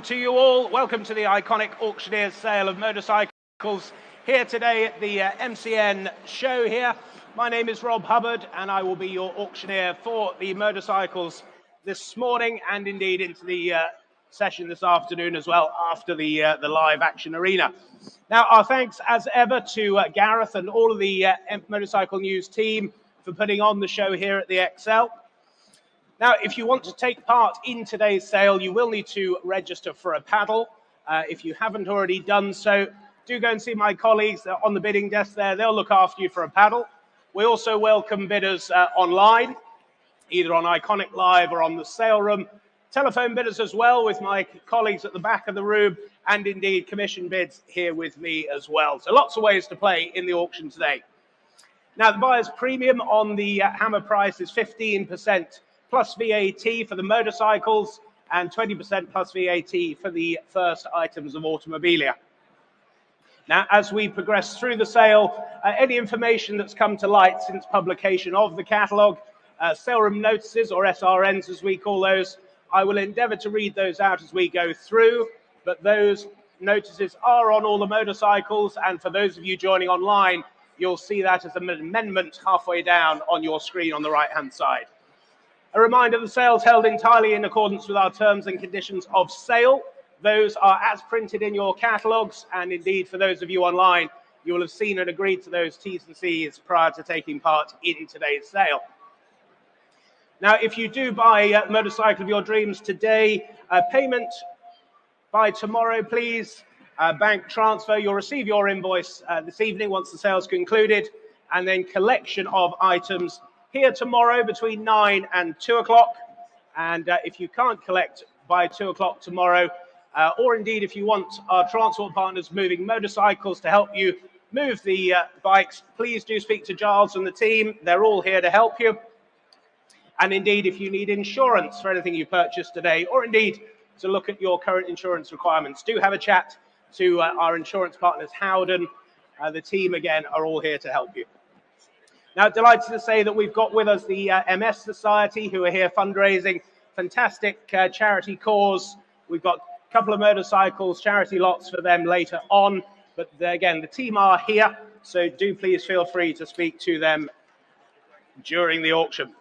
To you all, welcome to the Iconic Auctioneers sale of motorcycles here today at the MCN show here. My name is Rob Hubbard and I will be your auctioneer for the motorcycles this morning and indeed into the session this afternoon as well after the live action arena. Now our thanks as ever to Gareth and all of the Motorcycle News team for putting on the show here at the XL. Now, if you want to take part in today's sale, you will need to register for a paddle. If you haven't already done so, do go and see my colleagues on the bidding desk there. They'll look after you for a paddle. We also welcome bidders online, either on Iconic Live or on the sale room. Telephone bidders as well with my colleagues at the back of the room, and indeed commission bids here with me as well. So lots of ways to play in the auction today. Now, the buyer's premium on the hammer price is 15%. plus VAT for the motorcycles and 20% plus VAT for the first items of automobilia. Now, as we progress through the sale, any information that's come to light since publication of the catalogue, sale room notices or SRNs as we call those, I will endeavour to read those out as we go through, but those notices are on all the motorcycles, and for those of you joining online, you'll see that as an amendment halfway down on your screen on the right-hand side. A reminder, the sale is held entirely in accordance with our terms and conditions of sale. Those are as printed in your catalogues, and indeed for those of you online, you will have seen and agreed to those T's and C's prior to taking part in today's sale. Now, if you do buy a motorcycle of your dreams today, payment by tomorrow, please. Bank transfer, you'll receive your invoice this evening once the sale's concluded, and then collection of items here tomorrow between 9 and 2 o'clock. And if you can't collect by 2 o'clock tomorrow, or indeed if you want our transport partners moving motorcycles to help you move the bikes, please do speak to Giles and the team. They're all here to help you. And indeed, if you need insurance for anything you purchased today, or indeed to look at your current insurance requirements, do have a chat to our insurance partners, Howden. The team, again, are all here to help you. Now, delighted to say that we've got with us the MS Society, who are here fundraising, fantastic charity cause. We've got a couple of motorcycles, charity lots for them later on. But again, the team are here, so do please feel free to speak to them during the auction.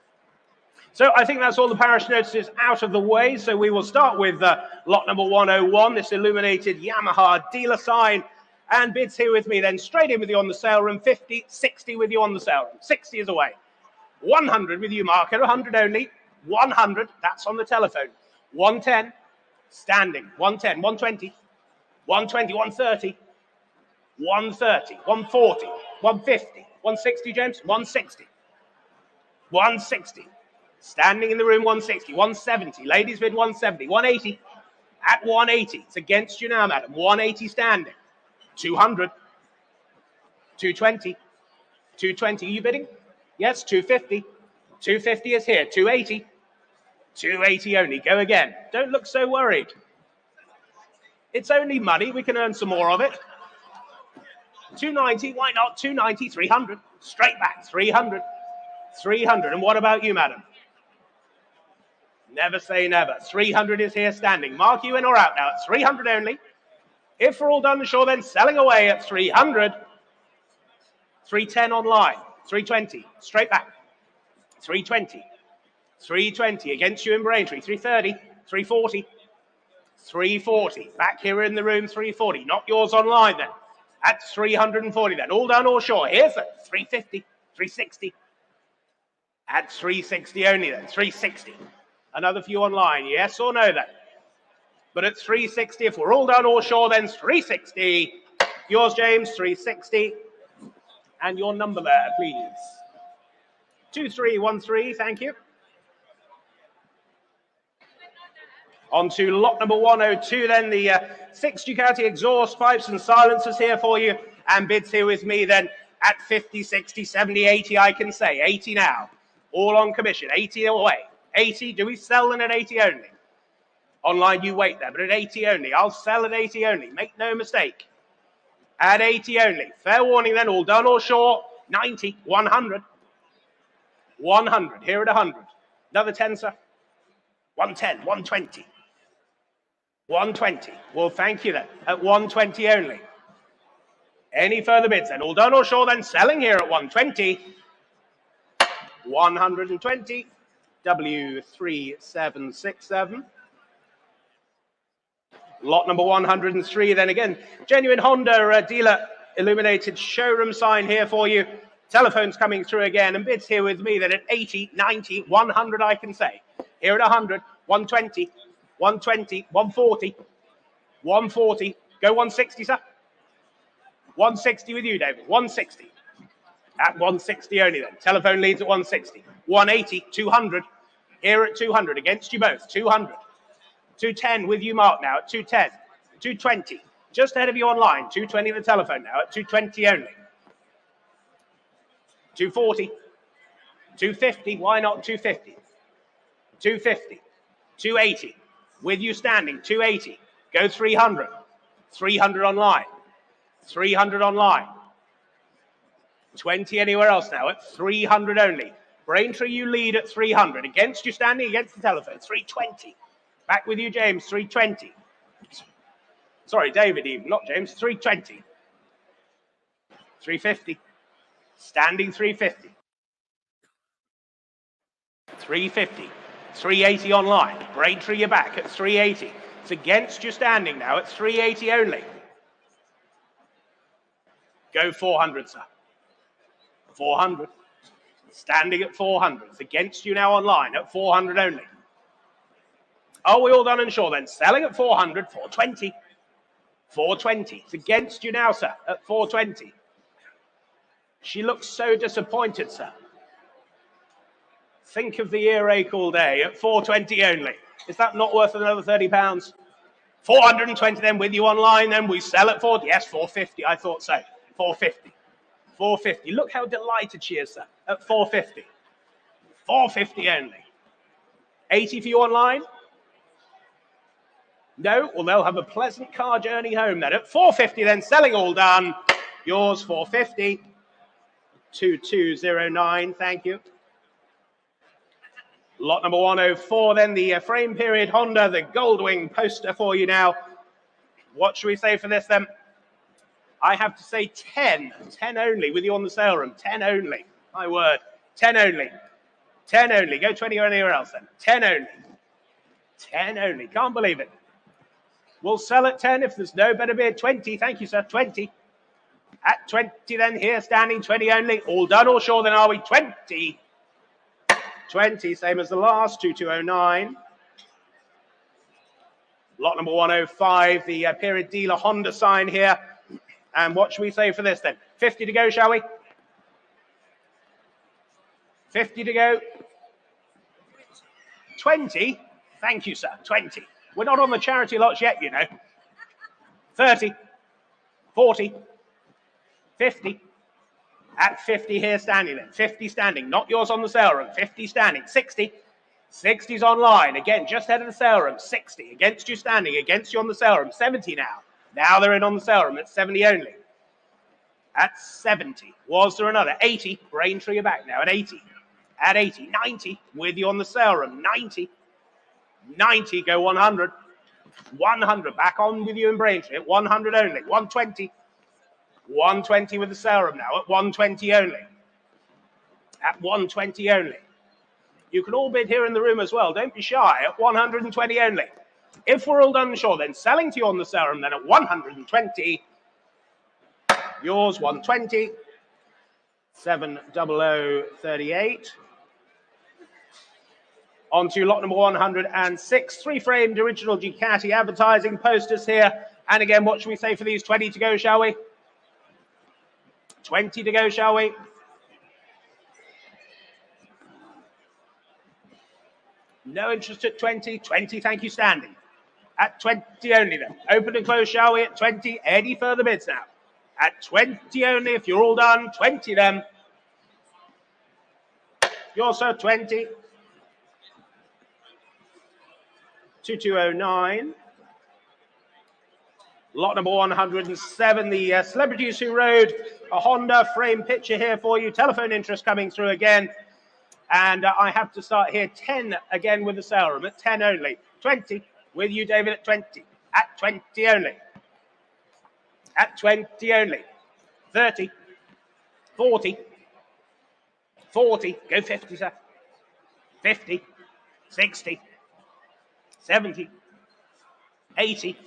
So I think that's all the parish notices out of the way. So we will start with lot number 101, this illuminated Yamaha dealer sign. And bids here with me, then straight in with you on the sale room, 50, 60 with you on the sale room. 60 is away. 100 with you, Mark, 100 only. 100, that's on the telephone. 110, standing. 110, 120, 120, 130, 130, 140, 150, 160, James, 160, 160. Standing in the room, 160, 170. Ladies bid 170, 180. At 180, it's against you now, madam. 180 standing. 200, 220, 220, are you bidding? Yes, 250, 250 is here, 280, 280 only, go again. Don't look so worried. It's only money, we can earn some more of it. 290, why not? 290, 300, straight back, 300, 300, and what about you, madam? Never say never. 300 is here standing. Mark, you in or out now? It's 300 only. If we're all done, sure, then selling away at 300. 310 online. 320. Straight back. 320. 320. Against you in Braintree. 330. 340. 340. Back here in the room. 340. Not yours online then. At 340 then. All done or sure. Here's the 350. 360. At 360 only then. 360. Another few online. Yes or no then? But at 360, if we're all done or sure, then 360. Yours, James, 360. And your number there, please. 2313, thank you. On to lot number 102, then, the 6 Ducati exhaust pipes and silencers here for you. And bids here with me, then, at 50, 60, 70, 80, I can say. 80 now. All on commission. 80 away. 80, do we sell them at 80 only? Online, you wait there, but at 80 only. I'll sell at 80 only. Make no mistake. At 80 only. Fair warning then, all done or sure. 90, 100. 100, here at 100. Another 10, sir. 110, 120. 120. Well, thank you then. At 120 only. Any further bids then? All done or sure then? Selling here at 120. 120. W3767. Lot number 103 then again. Genuine Honda dealer illuminated showroom sign here for you. Telephones coming through again and bids here with me then at 80, 90, 100 I can say. Here at 100, 120, 120, 140, 140. Go 160, sir. 160 with you, David. 160. At 160 only then. Telephone leads at 160. 180, 200. Here at 200. Against you both. 200. 210 with you, Mark, now at 210. 220. Just ahead of you online. 220 the telephone now at 220 only. 240. 250. Why not 250? 250. 280. With you standing. 280. Go 300. 300 online. 300 online. 20 anywhere else now at 300 only. Braintree, you lead at 300. Against you standing against the telephone. 320. Back with you, James. 320. Sorry, David, even, not James. 320. 350. Standing 350. 350. 380 online. Braintree, you're back at 380. It's against you standing now at 380 only. Go 400, sir. 400. Standing at 400. It's against you now online at 400 only. Are we all done and sure then? Selling at 400, 420. 420. It's against you now, sir, at 420. She looks so disappointed, sir. Think of the earache all day at 420 only. Is that not worth another £30? 420 then with you online, then we sell at 4. Yes, 450. I thought so. 450. 450. Look how delighted she is, sir, at 450. 450 only. 80 for you online? No? Well, they'll have a pleasant car journey home then. At 450 then, selling all done. Yours, 450. 2209, thank you. Lot number 104 then, the frame period Honda, the Goldwing poster for you now. What should we say for this then? I have to say 10. 10 only with you on the sale room. 10 only. My word. 10 only. 10 only. Go 20 or anywhere else then. 10 only. 10 only. Can't believe it. We'll sell at 10 if there's no better bid. 20. Thank you, sir. 20. At 20 then, here standing 20 only. All done or sure then, are we? 20. 20, same as the last. 2209. Lot number 105, the period dealer Honda sign here. And what should we say for this then? 50 to go, shall we? 50 to go. 20. Thank you, sir. 20. We're not on the charity lots yet, you know. 30. 40. 50. At 50 here standing then. 50 standing. Not yours on the sale room. 50 standing. 60. 60's online. Again, just ahead of the sale room. 60. Against you standing. Against you on the sale room. 70 now. Now they're in on the sale room at 70 only. At 70. Was there another? 80. Braintree are back now at 80. At 80. 90. With you on the sale room. 90. 90. Go 100. 100. Back on with you in Braintree at 100 only. 120. 120 with the sale room now at 120 only. At 120 only. You can all bid here in the room as well. Don't be shy. At 120 only. If we're all done and sure, then selling to you on the sale room then at 120. Yours, 120. 70038. On to lot number 106. Three-framed original Ducati advertising posters here. And again, what should we say for these? 20 to go, shall we? 20 to go, shall we? No interest at 20. 20, thank you, standing. At 20 only then. Open and close, shall we? At 20. Any further bids now? At 20 only, if you're all done. 20 then. Yours, sir, 20. 2209. Lot number 107, the celebrities who rode a Honda frame picture here for you. Telephone interest coming through again. And I have to start here 10 again with the sale room at 10 only. 20 with you, David, at 20. At 20 only. At 20 only. 30. 40. 40. Go 50, sir. 50. 60. 70. 80.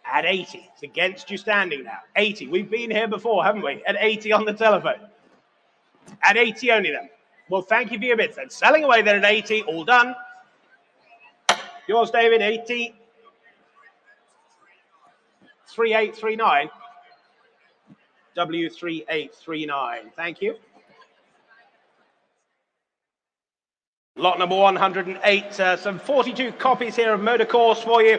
At 80. It's against you standing now. 80. We've been here before, haven't we? At 80 on the telephone. At 80 only then. Well, thank you for your bids then. Selling away then at 80. All done. Yours, David, 80. 3839. W3839. Thank you. Lot number 108. Some 42 copies here of Motor Course for you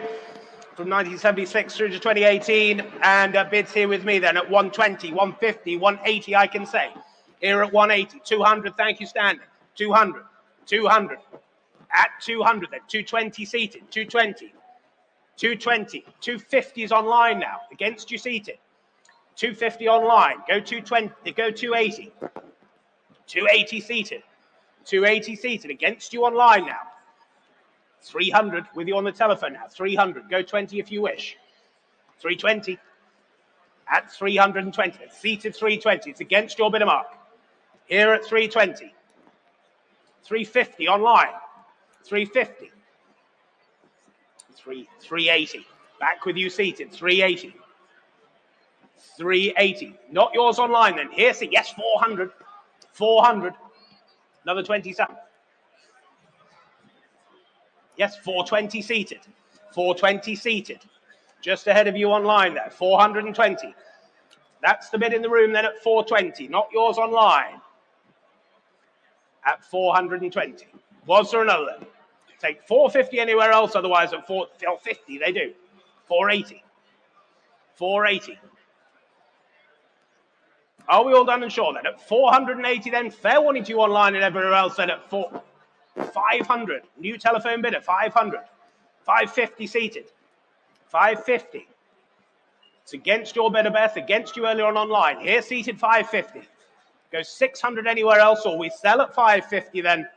from 1976 through to 2018. And bids here with me then at 120, 150, 180, I can say. Here at 180, 200, thank you, standing. 200, 200. At 200 then, 220 seated, 220. 220, 250 is online now, against you seated. 250 online, go 220, go 280. 280 seated, 280 seated, against you online now. 300 with you on the telephone now, 300, go 20 if you wish. 320, at 320, seated 320, it's against your bidder mark. Here at 320. 350 online, 350. 380. Back with you seated. 380. 380. Not yours online then. Here, see. Yes, 400. 400. Another 20, sir. Yes, 420 seated. 420 seated. Just ahead of you online there. 420. That's the bid in the room then at 420. Not yours online. At 420. Was there another then? Take 450 anywhere else, otherwise at 450 they do. 480. 480. Are we all done and sure then? At 480 then, fair warning to you online and everywhere else then at 500. New telephone bidder, 500. 550 seated. 550. It's against your bidder, Beth, against you earlier on online. Here seated 550. Go 600 anywhere else, or we sell at 550 then.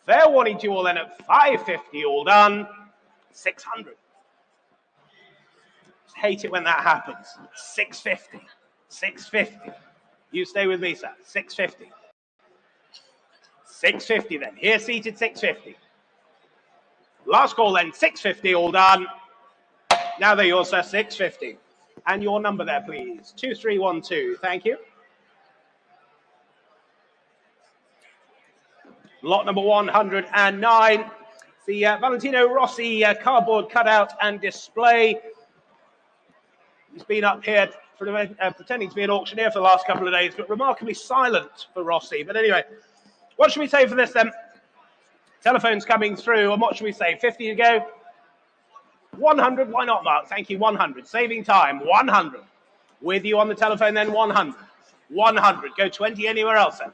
Fair warning to you all then at 550, all done. 600. Hate it when that happens. 650. 650. You stay with me, sir. 650. 650 then. Here seated 650. Last call then, 650, all done. Now they're yours, sir, 650. And your number there, please. 2312. Thank you. Lot number 109, the Valentino Rossi cardboard cutout and display. He's been up here pretending to be an auctioneer for the last couple of days, but remarkably silent for Rossi. But anyway, what should we say for this then? Telephone's coming through, and what should we say? 50 to go? 100, why not, Mark? Thank you, 100. Saving time, 100. With you on the telephone then, 100. 100, go 20 anywhere else then.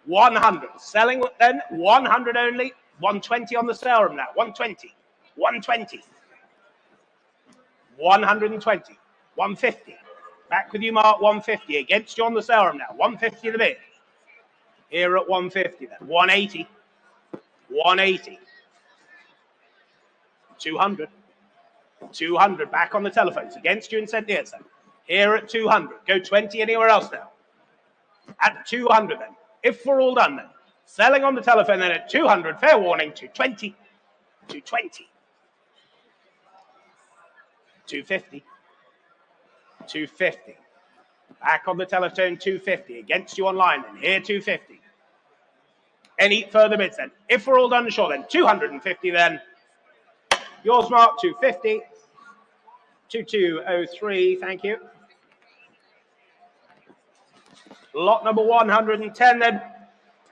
100. Selling then, 100 only. 120 on the sale room now. 120. 120. 120. 150. Back with you, Mark. 150. Against you on the sale room now. 150 the bid. Here at 150 then. 180. 180. 200. 200. Back on the telephones. Against you in St. Neots. Here at 200. Go 20 anywhere else now. At 200 then. If we're all done then. Selling on the telephone then at 200. Fair warning, 220. 220. 250. 250. Back on the telephone, 250. Against you online then. Here, 250. Any further bids then? If we're all done, sure then. 250 then. Yours, Mark, 250. 2203, thank you. Lot number 110 then.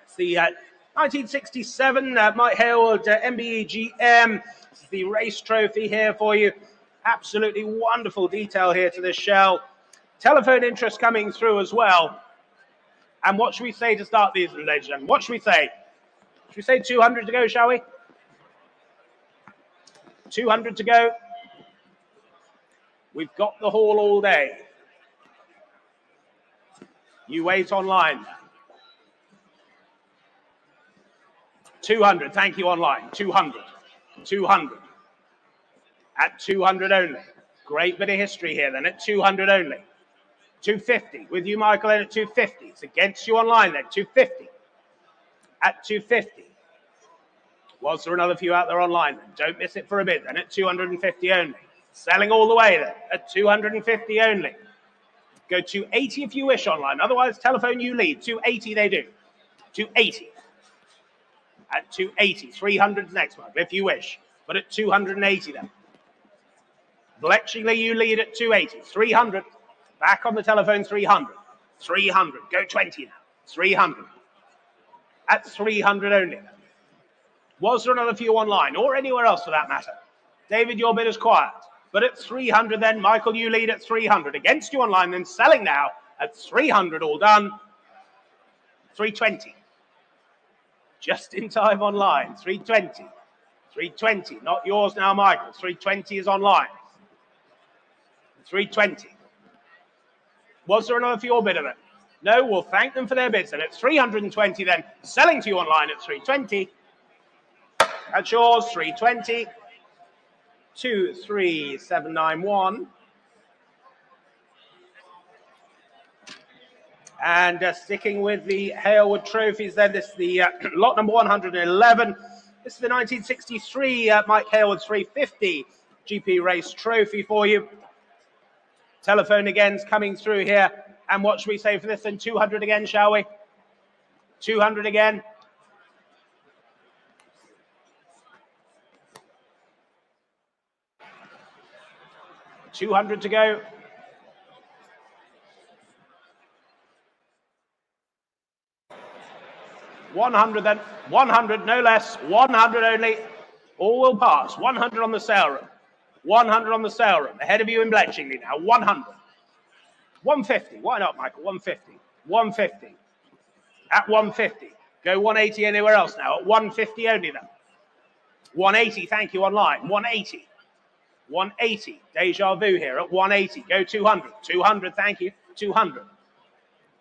It's the 1967 Mike Hayward MBE-GM. This is the race trophy here for you. Absolutely wonderful detail here to this shell. Telephone interest coming through as well. And what should we say to start these, ladies and gentlemen? What should we say? Should we say 200 to go, shall we? 200 to go. We've got the hall all day. You wait online. 200, thank you online. 200. 200. At 200 only. Great bit of history here then, at 200 only. 250, with you, Michael, then at 250. It's against you online then, 250. At 250. Was there another few out there online then? Don't miss it for a bit then, at 250 only. Selling all the way then, at 250 only. Go 280 if you wish online, otherwise telephone you lead. 280 they do. 280. At 280, 300 next month if you wish, but at 280 then. Bletchingly you lead at 280, 300. Back on the telephone, 300. 300, go 20 now. 300. At 300 only. Was there another few online or anywhere else for that matter? David, your bid is quiet. But at 300 then, Michael, you lead at 300. Against you online, then selling now at 300, all done. 320. Just in time online, 320. 320, not yours now, Michael. 320 is online. 320. Was there another for your bid of it? No, we'll thank them for their bids. And at 320 then, selling to you online at 320. That's yours, 320. 23791. And sticking with the Halewood trophies then, this is the lot number 111. This is the 1963 Mike Halewood 350 GP race trophy for you. Telephone again's coming through here. And what should we say for this then? 200 again, shall we? 200 again. $200 to go. $100 then. 100, no less. 100 only. All will pass. 100 on the sale room. 100 on the sale room. Ahead of you in Bletchingley now. 100. 150. Why not, Michael? 150. 150. At 150. Go 180 anywhere else now. At 150 only then. 180. Thank you online. 180. 180. Deja vu here at 180. Go 200. 200. Thank you. 200.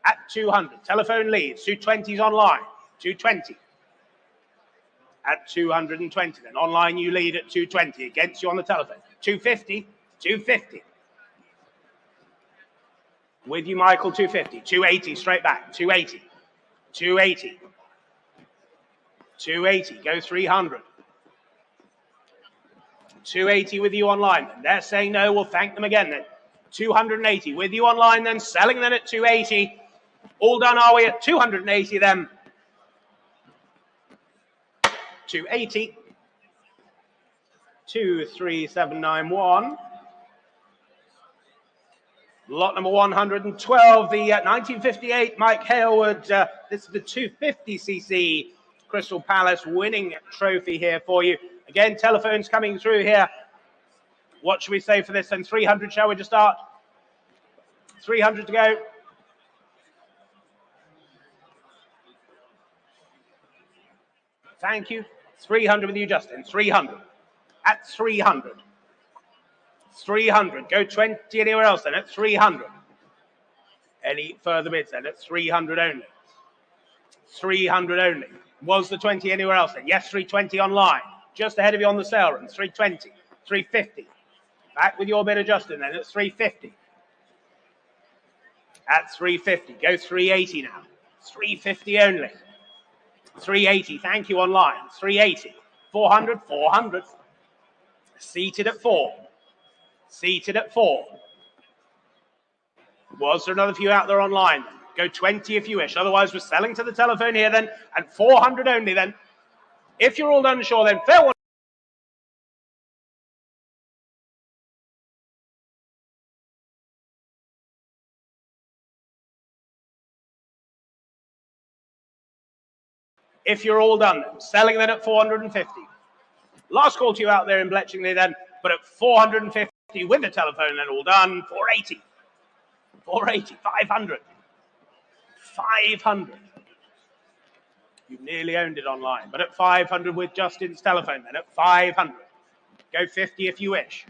At 200. Telephone leads. 220's online. 220. At 220 then. Online you lead at 220. Against you on the telephone. 250. 250. With you, Michael, 250. 280, straight back. 280. 280. 280. Go 300. 280 with you online. And they're saying no. We'll thank them again then. 280 with you online then. Selling then at 280. All done are we at 280 then. 280. 23791. Lot number 112, the 1958 Mike Halewood. This is the 250cc Crystal Palace winning trophy here for you. Again, telephones coming through here. What should we say for this then? 300, shall we just start? 300 to go. Thank you. 300 with you, Justin. 300. At 300. 300. Go 20 anywhere else then at 300. Any further bids then at 300 only. 300 only. Was the 20 anywhere else then? Yes, 320 online. Just ahead of you on the sale room. 320. 350. Back with your bid, Justin then at 350. At 350. Go 380 now. 350 only. 380. Thank you online. 380. 400. 400. Seated at 4. Seated at 4. Was there another few out there online? Go 20 if you wish. Otherwise, we're selling to the telephone here then. At 400 only then. If you're all unsure then, fair one. If you're all done then. Selling then at 450. Last call to you out there in Bletchingley then. But at 450 with the telephone then, all done. 480. 480. 500. 500. You've nearly owned it online. But at 500 with Justin's telephone then. At 500. Go 50 if you wish.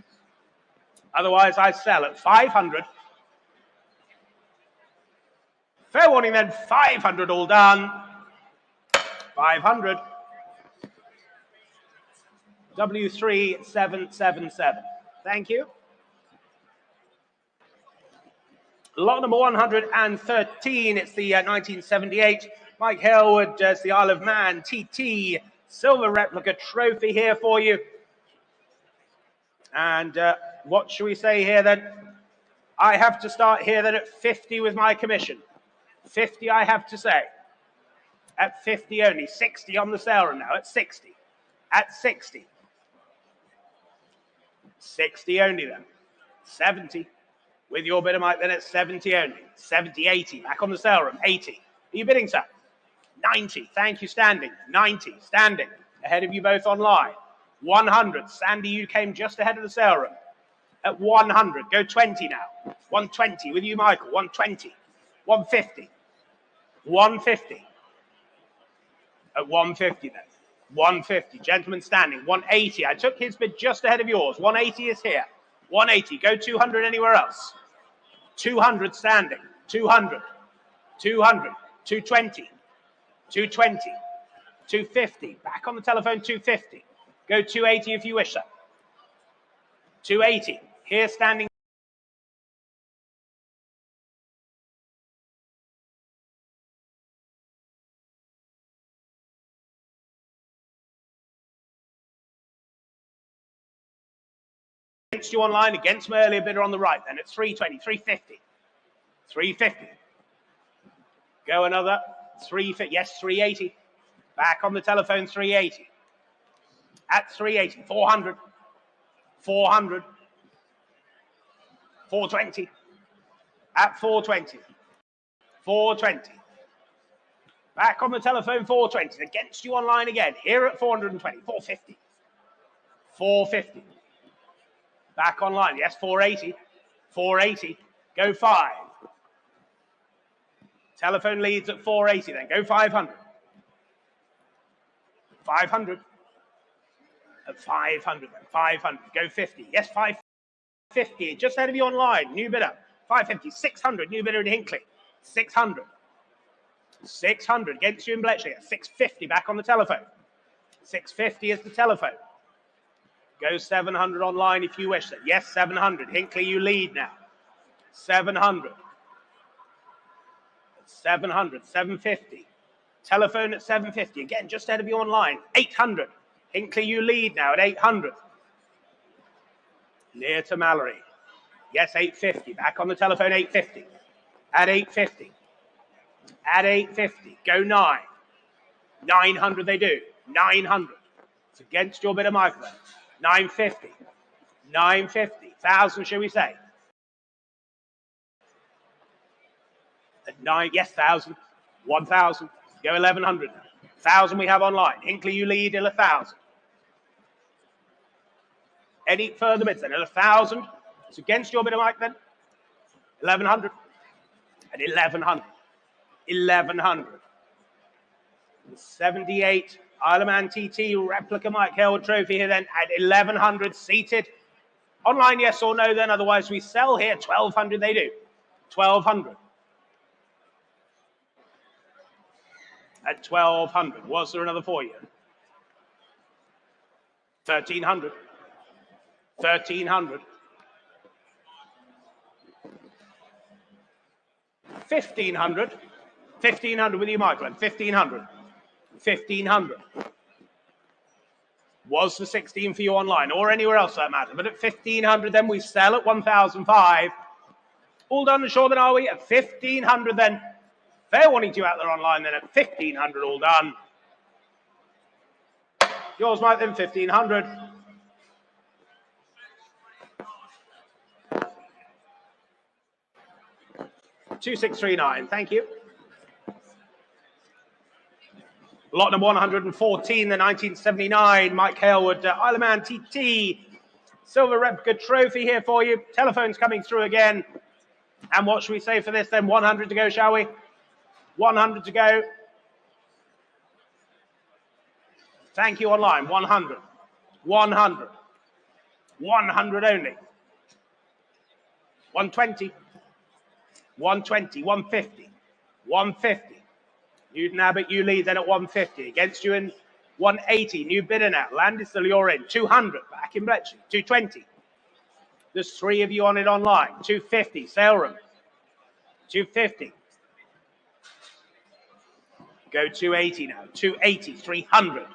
Otherwise, I sell at 500. Fair warning then. 500 all done. 500. W3777. Thank you. Lot number 113, it's the 1978 Mike Hailwood, it's the Isle of Man TT silver replica trophy here for you. And what should we say here then? I have to start here then at 50 with my commission. 50 I have to say. At 50 only. 60 on the sale room now. At 60. At 60. 60 only then. 70. With your bidder, Mike, then at 70 only. 70, 80. Back on the sale room. 80. Are you bidding, sir? 90. Thank you, standing. 90. Standing. Ahead of you both online. 100. Sandy, you came just ahead of the sale room. At 100. Go 20 now. 120. With you, Michael. 120. 150. 150. At 150 then. 150. Gentleman standing. 180. I took his bid just ahead of yours. 180 is here. 180. Go 200 anywhere else. 200 standing. 200. 200. 220. 220. 250. Back on the telephone. 250. Go 280 if you wish, sir. 280. Here standing. Against you online, against my earlier bidder on the right, then at 320, 350. 350. Go another. 350. Yes, 380. Back on the telephone, 380. At 380. 400. 400. 420. At 420. 420. Back on the telephone, 420. Against you online again. Here at 420. 450. 450. Back online. Yes, 480. 480. Go 5. Telephone leads at 480 then. Go 500. 500. At 500 then. 500. Go 50. Yes, 550. Just ahead of you online. New bidder. 550. 600. New bidder in Hinckley. 600. 600. Against you in Bletchley. At 650. Back on the telephone. 650 is the telephone. Go 700 online if you wish. Yes, 700. Hinckley, you lead now. 700. 700. 750. Telephone at 750. Again, just ahead of you online. 800. Hinckley, you lead now at 800. Near to Mallory. Yes, 850. Back on the telephone, 850. At 850. At 850. Go 9. 900 they do. 900. It's against your bidder, Michael. 950. 950. 1,000, shall we say? At 9, yes, 1,000. 1,000. Go 1,100. 1,000 we have online. Hinckley, you lead at 1,000. Any further bids then? At 1,000. It's against your bidder, Mike, then. 1,100. At 1,100. 1,100. 78. Isle of Man TT replica Mike Hailwood trophy here then at 1,100 seated. Online, yes or no then, otherwise we sell here. 1,200 they do. 1,200. At 1,200. Was there another for you? 1,300. 1,300. 1,500. 1,500 with you, Michael. 1,500. 1,500. Was the 16 for you online or anywhere else that matter. But at 1,500 then we sell at 1,005. All done and sure then are we? At 1,500 then. Fair warning to you out there online then at 1,500 all done. Yours, Mike, then 1,500. $2,639. Thank you. Lot number 114, the 1979 Mike Hailwood Isle of Man TT silver replica trophy here for you. Telephone's coming through again. And what should we say for this then? 100 to go, shall we? 100 to go. Thank you online. 100. 100. 100 only. 120. 120. 150. 150. Newton Abbott, you lead then at 150. Against you in 180, new bidder now. Landis, you're in. 200, back in Bletchley. 220. There's 3 of you on it online. 250, sale room. 250. Go 280 now. 280, 300.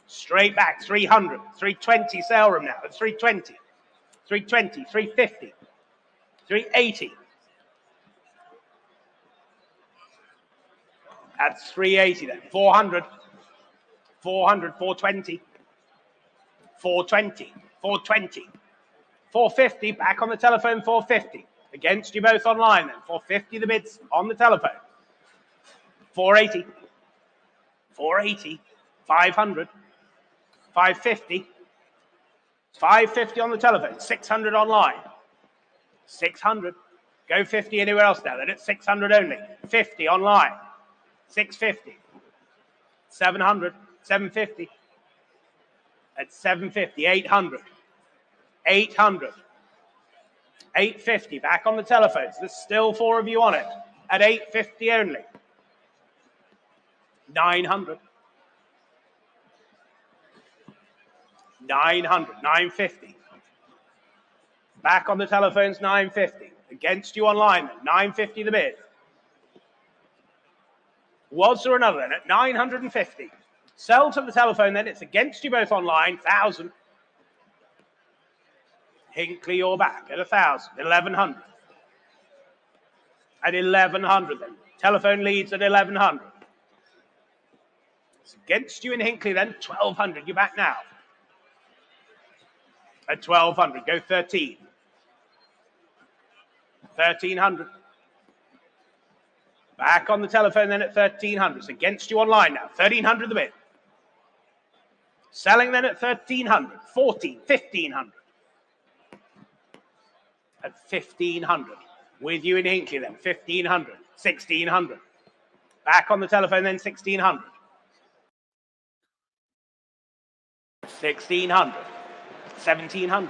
Straight back, 300. 320, sale room now. At 320. 320, 350. 380. That's 380 then. 400. 400, 420. 420. 420. 450, back on the telephone, 450. Against you both online then. 450 the bids on the telephone. 480. 480. 500. 550. 550 on the telephone. 600 online. 600. Go 50 anywhere else now. Then it's 600 only. 50 online. 650. 700. 750. At 750. 800. 800. 850. Back on the telephones. There's still 4 of you on it. At 850 only. 900. 900. 950. Back on the telephones. 950. Against you online. 950 the bid. Was there another then at 950? Sell to the telephone then. It's against you both online. 1,000. Hinkley, you're back at 1,000. 1,100. At 1,100 then. Telephone leads at 1,100. It's against you in Hinkley then. 1,200. You're back now. At 1,200. Go 13. 1,300. Back on the telephone then at 1,300. It's against you online now. 1,300 the bid. Selling then at 1,300. 14. 1,500. At 1,500. With you in Hinkley then. 1,500. 1,600. Back on the telephone then. 1,600. 1,600. 1,700.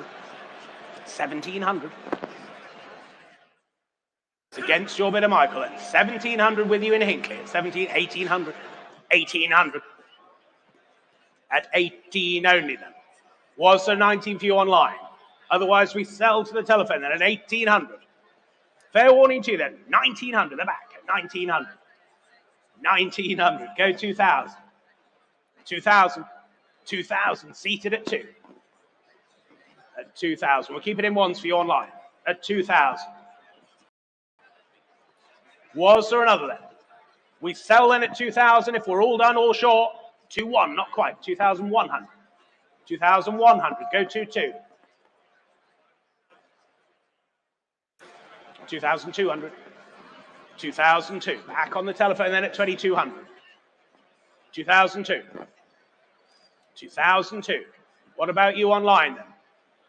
1,700. It's against your bidder, Michael. Then 1,700 with you in Hinkley. At 1,800. 1,800. At 18 only then. Was there 19 for you online? Otherwise, we sell to the telephone then at 1,800. Fair warning to you then. 1,900. They're back at 1,900. 1,900. Go 2,000. 2,000. 2,000. Seated at 2. At 2,000. We'll keep it in ones for you online. At 2,000. Was there another then? We sell then at 2,000 if we're all done, all short. 2,1, not quite. 2,100. 2,100. Go 2,2. 2,200. 2,002. Back on the telephone then at 2,200. 2,002. 2,002. What about you online then?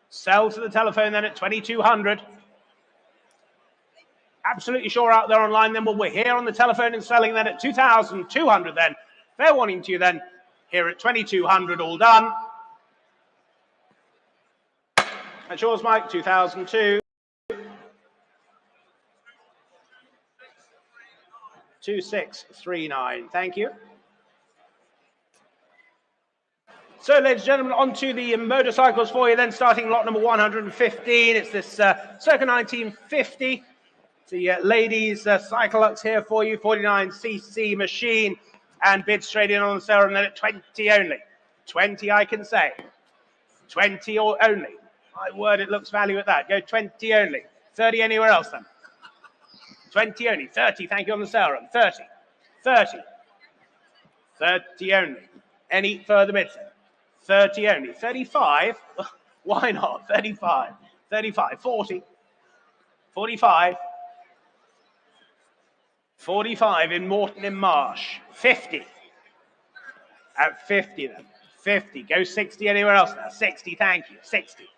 Sell to the telephone then at 2,200. Absolutely sure out there online then. Well, we're here on the telephone and selling then at 2,200 then. Fair warning to you then. Here at 2,200, all done. That's yours, Mike. 2,002. 2,639. Thank you. So, ladies and gentlemen, on to the motorcycles for you then, starting lot number 115. It's this circa 1950. The ladies' Cyclux here for you, 49cc machine, and bid straight in on the sale, and then at 20 only. 20, I can say. 20 or only. My word, it looks value at that. Go 20 only. 30 anywhere else then. 20 only. 30, thank you on the sale run. 30. 30. 30 only. Any further bids then? 30 only. 35? Why not? 35. 35. 40. 45. 45 in Morton in Marsh. 50. At 50 then. 50. Go 60 anywhere else now. 60, thank you. 60.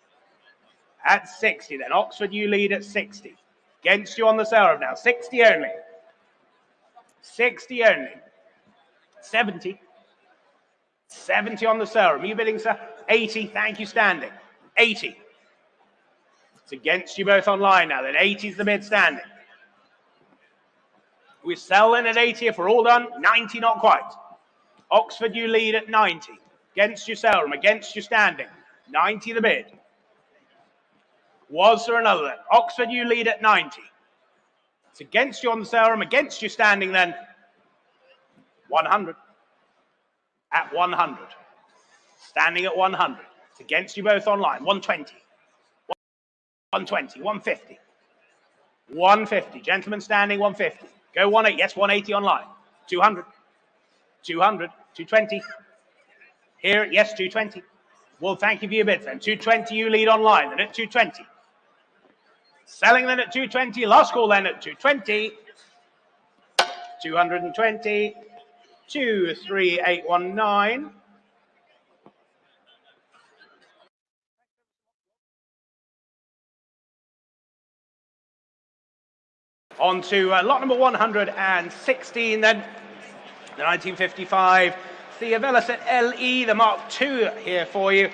At 60 then. Oxford, you lead at 60. Against you on the sale room now. 60 only. 60 only. 70. 70 on the sale room. Are you bidding, sir? 80. Thank you, standing. 80. It's against you both online now. Then 80 is the bid standing. We sell in at 80 if we're all done. 90, not quite. Oxford, you lead at 90. against your sale room, against your standing. 90 the bid. Was there another then? Oxford, you lead at 90. It's against you on the sale room, against you standing then. 100. At 100. Standing at 100. It's against you both online. 120. 120. 150. 150. Gentlemen standing, 150. Go 180. Yes, 180 online. 200. 200. 220. Here, yes, 220. Well, thank you for your bids then. 220, you lead online, then at 220. Selling then at 220. Last call then at 220. 220. 23819. On to lot number 116 then. The 1955. The Veloset LE, the Mark II here for you.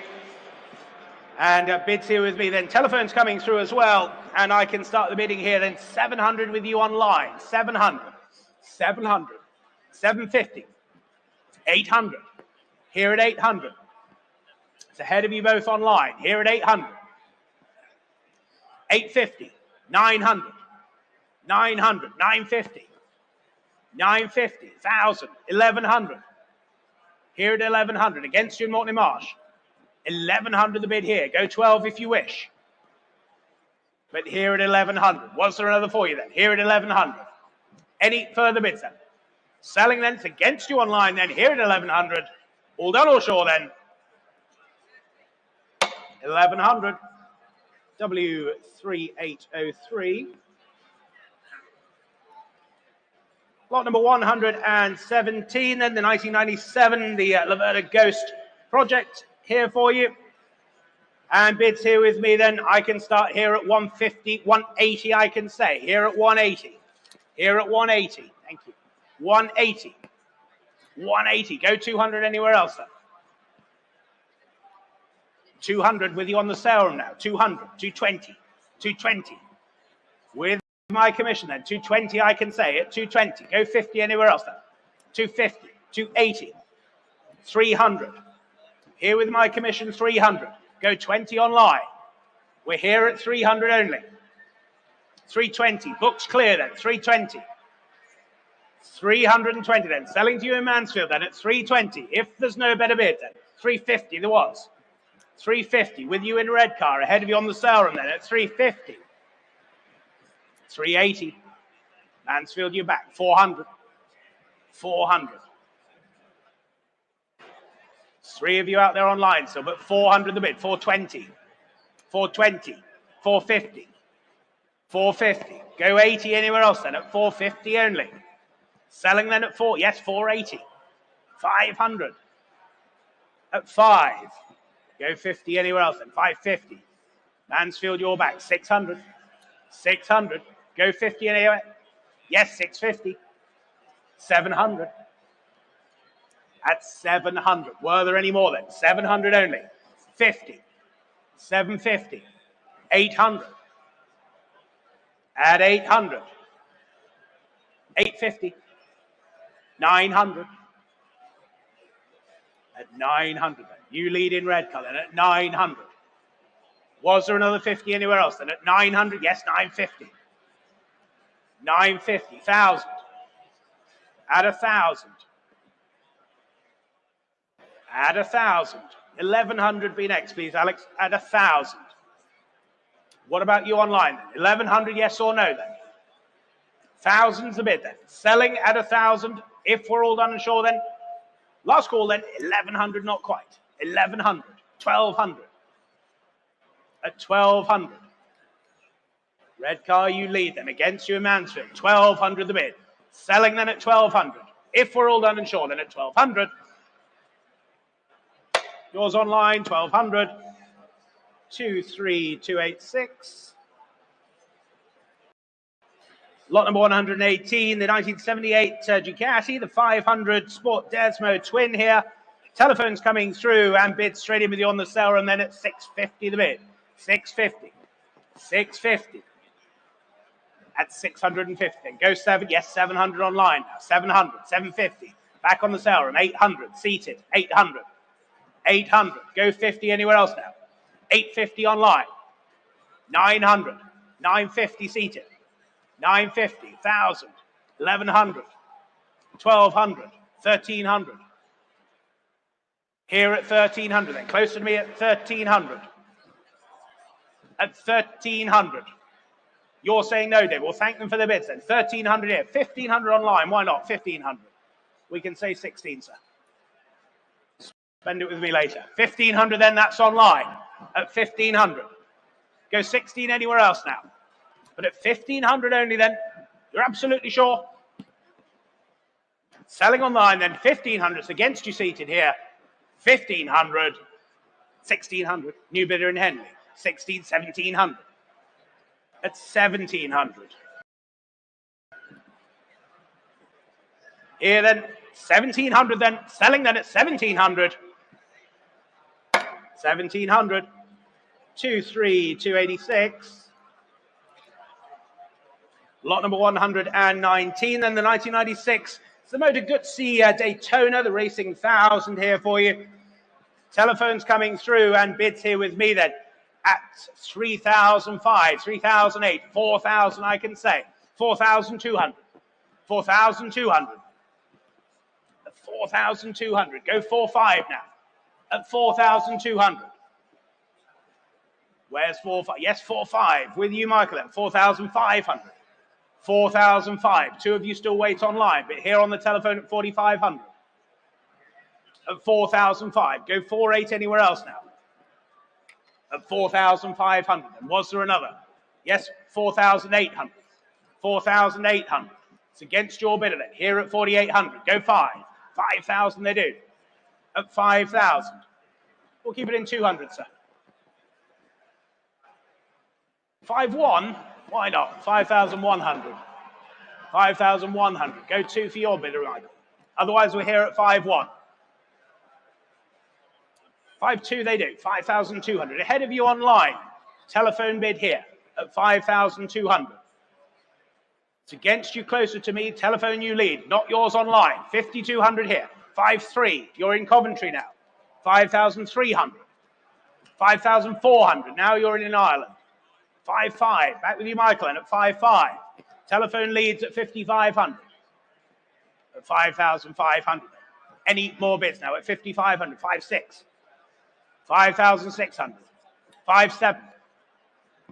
And bids here with me then. Telephones coming through as well. And I can start the bidding here then. 700 with you online. 700. 700. 750. 800. Here at 800. It's ahead of you both online. Here at 800. 850. 900. 900. 950. 950. 1,000. 1,100. Here at 1,100. Against you in Mortley Marsh. 1,100 the bid here. Go 12 if you wish. But here at 1,100. Was there another for you then? Here at 1,100. Any further bids then? Selling then. It's against you online then. Here at 1,100. All done or sure then? 1,100. W3803. Lot number 117, then the 1997, the Laverda Ghost project here for you. And bids here with me then, I can start here at 150, 180 I can say. Here at 180. Here at 180. Thank you. 180. 180. Go 200 anywhere else then. 200 with you on the sale room now. 200. 220. 220. With my commission then. 220 I can say at 220. Go 50 anywhere else then. 250. 280. 300. Here with my commission 300. Go 20 online. We're here at 300 only. 320. Books clear then. 320. 320 then. Selling to you in Mansfield then at 320. If there's no better bid then. 350 there was. 350 with you in Redcar. Ahead of you on the sale room then at 350. 380. Mansfield, you're back. 400. 400. Three of you out there online still, but 400 the bid. 420. 420. 450. 450. Go 80 anywhere else then at 450 only. Selling then at 4. Yes, 480. 500. At 5. Go 50 anywhere else then. 550. Mansfield, you're back. 600. 600. Go 50 anywhere. Yes, 650. 700. At 700. Were there any more then? 700 only. 50. 750. 800. At 800. 850. 900. At 900 then. You lead in red colour at 900. Was there another 50 anywhere else then? At 900, yes, 950. 950, 1,000. At 1,000. At 1,000. 1,100 be next, please, Alex. At 1,000. What about you online then? 1,100, yes or no then? 1,000's the bid then. Selling at 1,000. If we're all done and sure then. Last call then. 1,100, not quite. 1,100. 1,200. At 1,200. Red car, you lead them. Against you in Mansfield. 1,200 the bid. Selling then at 1,200. If we're all done and sure, then at 1,200. Yours online, 1,200. 23286. Lot number 118, the 1978 Ducati, the 500 Sport Desmo Twin here. Telephones coming through and bids straight in with you on the sale, and then at 650 the bid. 650. 650. At 650. Go 7. Yes, 700 online now. 700. 750. Back on the sale room. 800. Seated. 800. 800. Go 50 anywhere else now. 850 online. 900. 950 seated. 950. 1,000. 1,100. 1,200. 1,300. Here at 1,300 then. Closer to me at 1,300. At 1,300. You're saying no, Dave. We'll thank them for their bids then. 1,300 here. 1,500 online. Why not? 1,500. We can say 16, sir. Spend it with me later. 1,500 then, that's online. At 1,500. Go 16 anywhere else now. But at 1,500 only then. You're absolutely sure? Selling online then. 1,500. It's against you seated here. 1,500. 1,600. New bidder in Henley. 1,700. At 1,700. Here then, 1,700 then, selling then at 1,700. 1,700. 2,3,286. Lot number 119, then the 1996. It's the Motor Guzzi Daytona, the Racing 1000 here for you. Telephones coming through and bids here with me then. At 3,005, 3,008, 4,000 I can say. 4,200. 4,200. 4,200. Go 4,500 now. At 4,200. Where's 4,500? Yes, 4,500. With you, Michael, at 4,500. 4,005. Two of you still wait online, but here on the telephone at 4,500. At 4,005. Go 4,800 anywhere else now. At 4,500. And was there another? Yes, 4,800. 4,800. It's against your bidder then. Here at 4,800. Go 5. 5,000 they do. At 5,000. We'll keep it in 200, sir. 5,1. Why not? 5,100. 5,100. Go 2 for your bidder, Michael. Otherwise, we're here at 5,1. 5,2 they do. 5,200. Ahead of you online. Telephone bid here at 5,200. It's against you, closer to me. Telephone you lead. Not yours online. 5,200 here. 5,300. You're in Coventry now. 5,300. 5,400. Now you're in Ireland. 5,500. Back with you, Michael, and at 5,500. Telephone leads at 5,500. At 5,500. Any more bids now at 5,500. 5,600. 5,600. 5,700.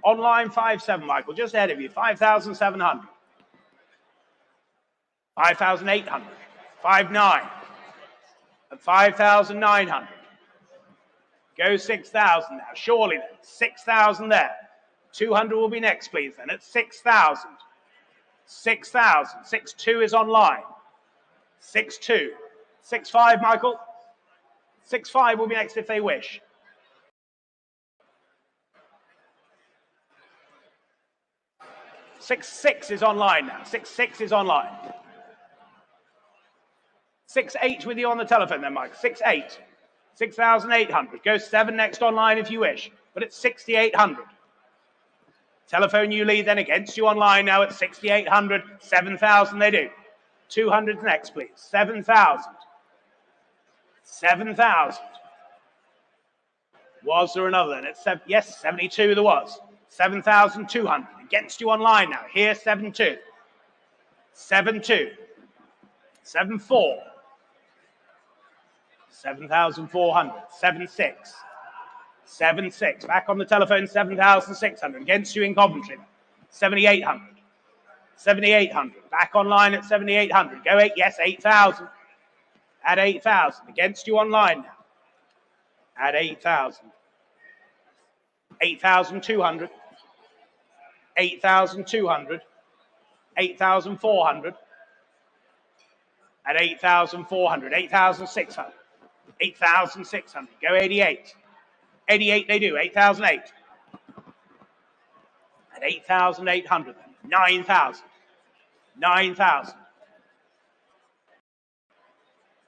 Online 5,700, Michael, just ahead of you. 5,700. 5,800. 5,900. At 5,900. Go 6,000 now. Surely then. 6,000 there. 200 will be next, please, then. At 6,000. 6,000. 6,200 is online. 6,200. 6,500, Michael. 6,500 will be next if they wish. 6,600 is online now. 6,600 is online. 6,800 with you on the telephone then, Mike. 6,800. 6,800. Go 7 next online if you wish. But it's 6,800. Telephone you lead then against you online now at 6,800. 7,000 they do. 200 next, please. 7,000. 7,000. Was there another then? Yes, 72 there was. 7,200. Against you online now. Here, 7,200. 7,200. 7,400. 7,400. 7,600. 7,600. Back on the telephone, 7,600. Against you in Coventry. 7,800. 7,800. Back online at 7,800. Go 8. Yes, 8,000. At 8,000. Against you online now. At 8,000. 8,200. 8,200. 8,400. At 8,400. 8,600. 8,600. Go 88. 88 they do. 8,008. At 8,800 then. 9,000. 9,000.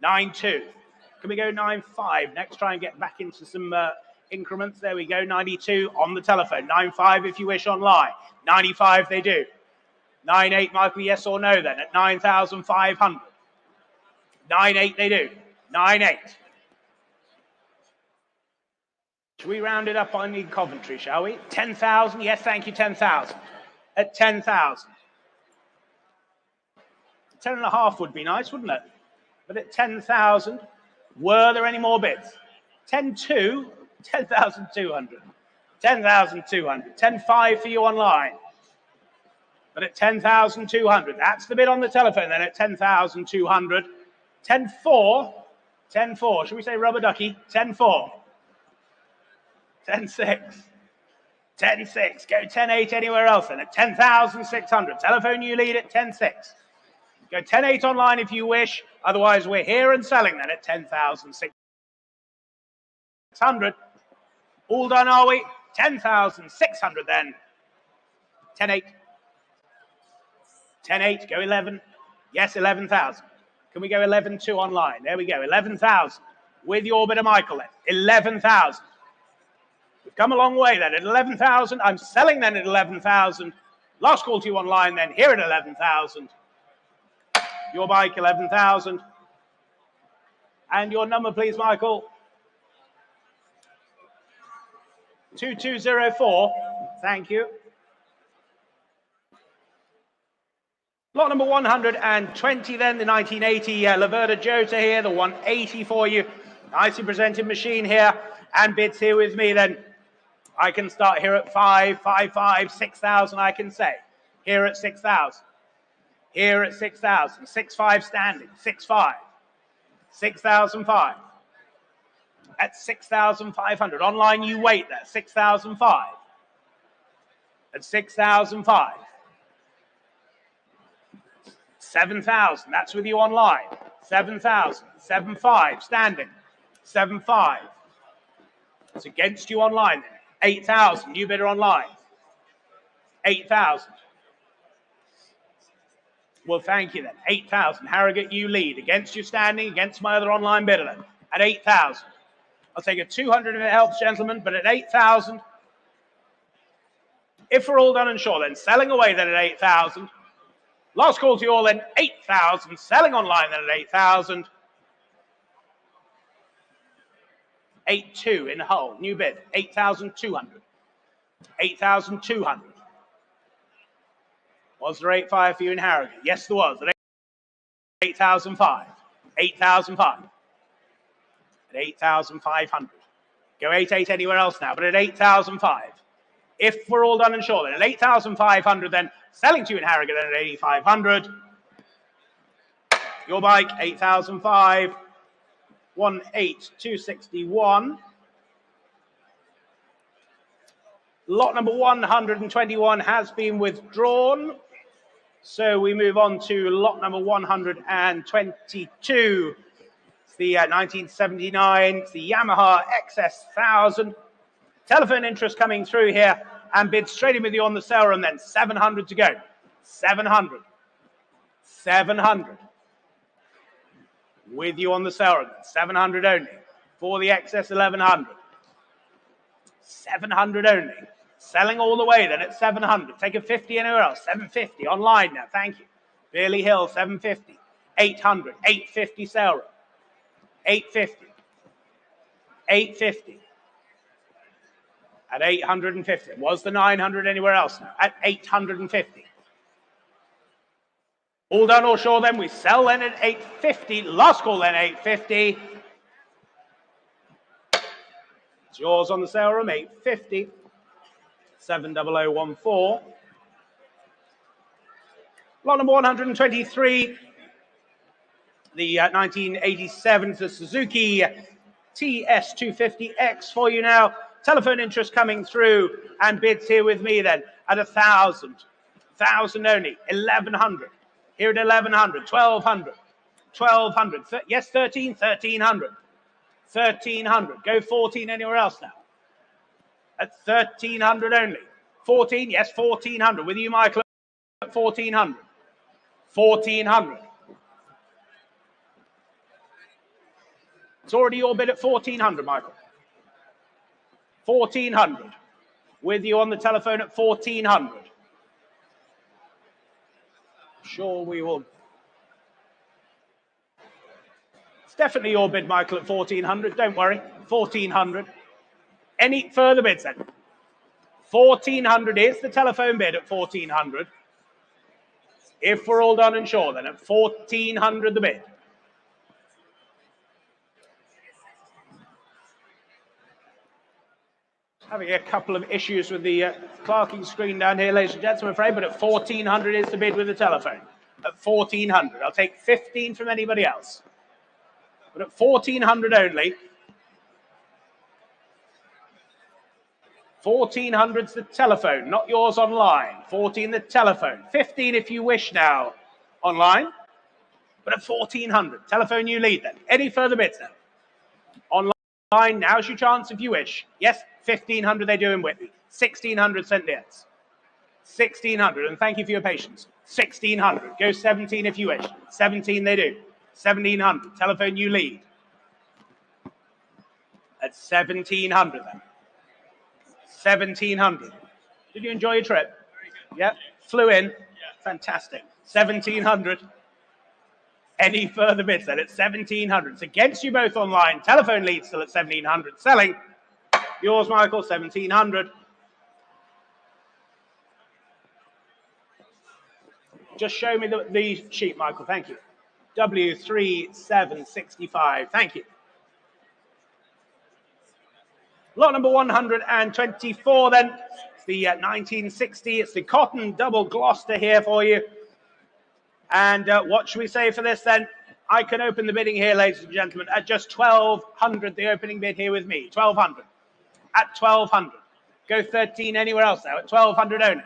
9,200. Can we go 9,500 next? Try and get back into some increments. There we go. 92 on the telephone. 9,500 if you wish online. 95 they do. 9,800, Michael, yes or no then? At 9,500. 9,800 they do. 9,800. Should we round it up on the Coventry, shall we? 10,000, yes, thank you, 10,000. At 10,000. 10.5 would be nice, wouldn't it? But at 10,000, were there any more bids? 10,200, 10,200. 10,200. 10,500 for you online. But at 10,200, that's the bid on the telephone then at 10,200. 10,400, 10,400. Should we say rubber ducky? 10,400. 10,600. 10,600. Go 10,800 anywhere else then at 10,600. Telephone you lead at 10,600. Go 10,800 online if you wish. Otherwise, we're here and selling then at 10,600. All done, are we? 10,600 then. 10,800. 10,800. Go 11. Yes, 11,000. Can we go 11,200 online? There we go. 11,000. With your bid of Michael then. 11,000. We've come a long way then. At 11,000. I'm selling then at 11,000. Last call to you online then. Here at 11,000. Your bike, 11,000. And your number, please, Michael. 2204. Thank you. Lot number 120 then, the 1980 Laverda Jota here, the 180 for you. Nicely presented machine here, and bids here with me then. I can start here at 5,500, 6,000 I can say. Here at 6,000. Here at 6,000. 6,500 standing. 6,500. 6,005. At 6,500. Online you wait there. 6,005. At 6,005. 7,000. That's with you online. 7,000. 7,500. Standing. 7,500. It's against you online. 8,000. You bidder online. 8,000. Well, thank you then. 8,000. Harrogate, you lead. Against you standing, against my other online bidder then. At 8,000. I'll take a 200 if it helps, gentlemen, but at 8,000. If we're all done and sure, then selling away then at 8,000. Last call to you all then, 8,000. Selling online then at 8,000. 8,200 in Hull. New bid. 8,200. 8,200. Was there 8,500 for you in Harrogate? Yes, there was. At 8,500. 8,500. At 8,500. Go 8,800 anywhere else now, but at 8,500. If we're all done and sure, then at 8,500, then selling to you in Harrogate then at 8,500. Your bike, 8,500. 18,261. Lot number 121 has been withdrawn. So we move on to lot number 122. It's the 1979, it's the Yamaha XS1000. Telephone interest coming through here and bid straight in with you on the sale room then. 700 to go. 700. 700. With you on the sale room. 700 only. For the XS 1100. 700 only. Selling all the way then at 700. Take a 50 anywhere else. 750 online now. Thank you. Bearley Hill, 750. 800. 850 sale room. 850. 850. At 850. Was the 900 anywhere else now? At 850. All done or sure then, we sell then at 850. Last call then 850. It's yours on the sale room, 850. 70014. Lot number 123. The 1987 the Suzuki TS250X for you now. Telephone interest coming through and bids here with me then at 1,000. 1,000 only. 1,100. Here at 1,100. 1,200. 1,200. Yes, 13. 1,300. 1,300. Go 14 anywhere else now. At 1,300 only. 14. Yes, 1,400. With you, Michael, at 1,400. 1,400. It's already your bid at 1,400, Michael. 1,400. With you on the telephone at 1,400. Sure we will. It's definitely your bid, Michael, at 1,400. Don't worry. 1,400. Any further bids then? 1,400 is the telephone bid at 1,400. If we're all done and sure, then at 1,400 the bid. Having a couple of issues with the clerking screen down here, ladies and gents, I'm afraid, but at 1,400 is the bid with the telephone. At 1,400. I'll take 15 from anybody else. But at 1,400 only. 1,400's the telephone, not yours online. 14 the telephone. 15 if you wish now online. But at 1,400, telephone you lead then. Any further bids then? Online, now's your chance if you wish. Yes, 1,500 they do in Whitby. 1,600 St. Leon's. 1,600, and thank you for your patience. 1,600, go 17 if you wish. 17 they do. 1,700, telephone you lead. At 1,700 then. 1,700. Did you enjoy your trip? Yeah, flew in. Yeah. Fantastic. 1,700. Any further bids then at 1,700? It's against you both online. Telephone leads still at 1,700. Selling. Yours, Michael, 1,700. Just show me the sheet, Michael. Thank you. W3765. Thank you. Lot number 124 then. It's the 1960. It's the cotton double Gloucester here for you. And what should we say for this then? I can open the bidding here, ladies and gentlemen, at just 1,200, the opening bid here with me. 1,200. At 1,200. Go 13 anywhere else now. At 1,200 only.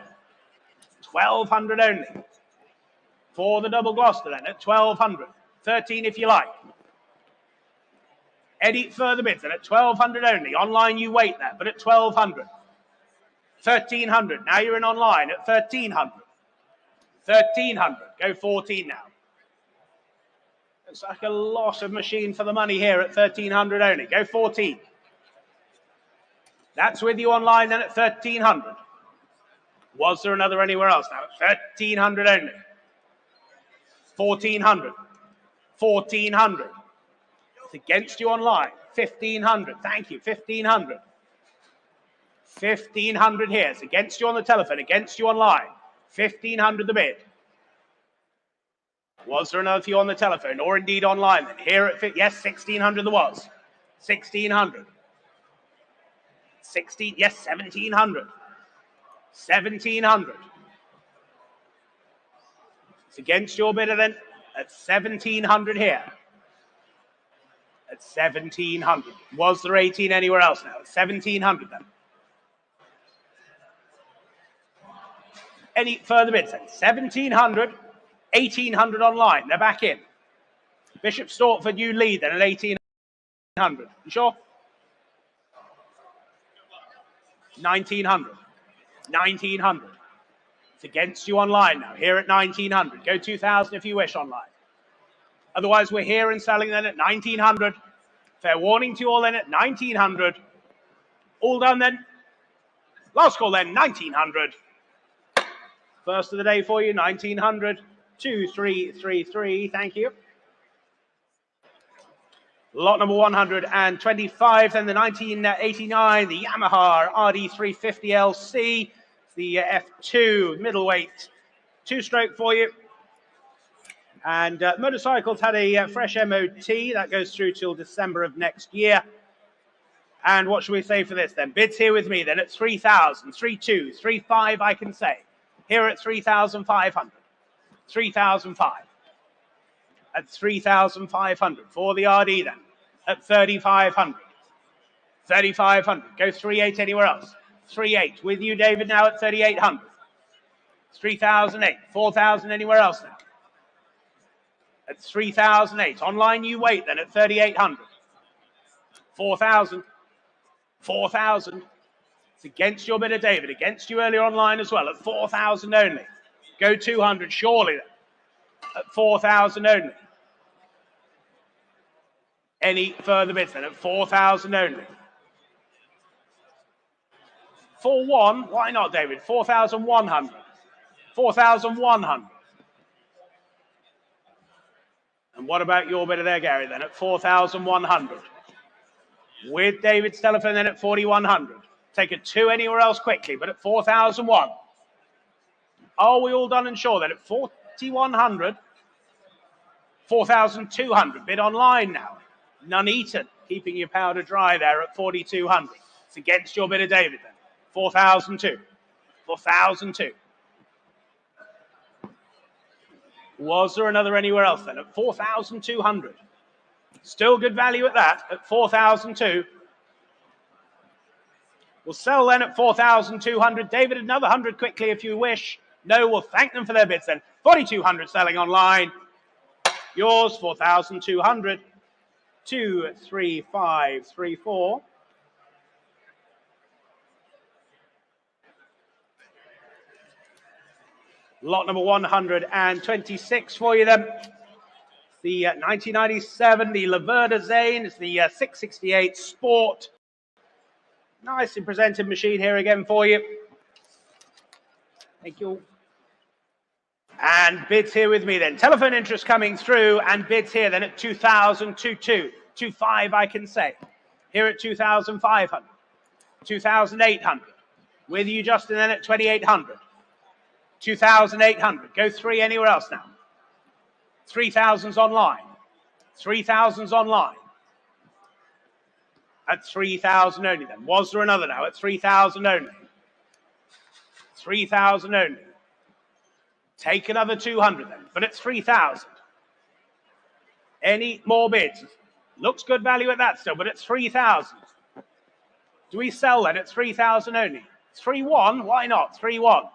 1,200 only. For the double Gloucester then at 1,200. 13 if you like. Any further bids then at 1,200 only. Online you wait there, but at 1,200. 1,300. Now you're in online at 1,300. 1,300. Go 14 now. It's like a lot of machine for the money here at 1,300 only. Go 14. That's with you online then at 1,300. Was there another anywhere else now? 1,300 only. 1,400. 1,400. It's against you online. 1,500. Thank you. 1,500. 1,500 here. It's against you on the telephone. Against you online. 1,500 the bid. Was there another for you on the telephone or indeed online then? Here at yes, 1,600 there was. 1,600. 16, yes, 1,700. 1,700. It's against your bidder then at 1,700 here. At 1,700. Was there 18 anywhere else now? At 1,700 then. Any further bids then? 1,700, 1,800 online. They're back in. Bishop Stortford, you lead then at 1,800. You sure? 1,900. 1,900. It's against you online now. Here at 1,900. Go 2,000 if you wish online. Otherwise, we're here and selling then at 1,900. Fair warning to you all then at 1,900. All done then. Last call then, 1,900. First of the day for you, 1,900. 2333. Thank you. Lot number 125, then the 1989, the Yamaha RD350LC, the F2 middleweight two-stroke for you. And motorcycles had a fresh MOT. That goes through till December of next year. And what should we say for this then? Bids here with me then at 3,000, 3,200, 3,500 I can say. Here at 3,500. 3,500. At 3,500 for the RD then. At 3,500. 3,500. Go 3,800 anywhere else. 3,800. With you, David, now at 3,800. 3,008. 4,000 anywhere else now. At 3,008. Online you wait then at 3,800. 4,000. 4,000. It's against your bidder, David. Against you earlier online as well at 4,000 only. Go 200 surely then. At 4,000 only. Any further bids then at 4,000 only. For one, why not, David? 4,100. 4,100. And what about your bidder there, Gary, then at 4,100? with David's telephone then at 4,100. Take a 2 anywhere else quickly, but at 4,001. Are we all done and sure then at 4,100? 4,200. Bid online now. Nuneaton keeping your powder dry there at 4,200. It's against your bidder, David then. 4,002. 4,002. Was there another anywhere else then at 4,200? Still good value at that at 4,002. We'll sell then at 4,200. David, another 100 quickly if you wish. No, we'll thank them for their bids then. 4,200 selling online. Yours, 4,200. 2, 3, 5, 3, 4. Lot number 126 for you then. The 1997, the Laverda Zane. It's the 668 Sport. Nicely presented machine here again for you. Thank you. And bids here with me then. Telephone interest coming through and bids here then at 2,022. 2,500 I can say. Here at 2,500. 2,800. With you, Justin, then at 2,800. 2,800. Go 3 anywhere else now. 3,000's online. 3,000's online. At 3,000 only then. Was there another now? At 3,000 only. 3,000 only. Take another 200 then, but at 3,000. Any more bids? Looks good value at that still, but at 3,000. Do we sell then at 3,000 only? 3,100? Why not? 3,100.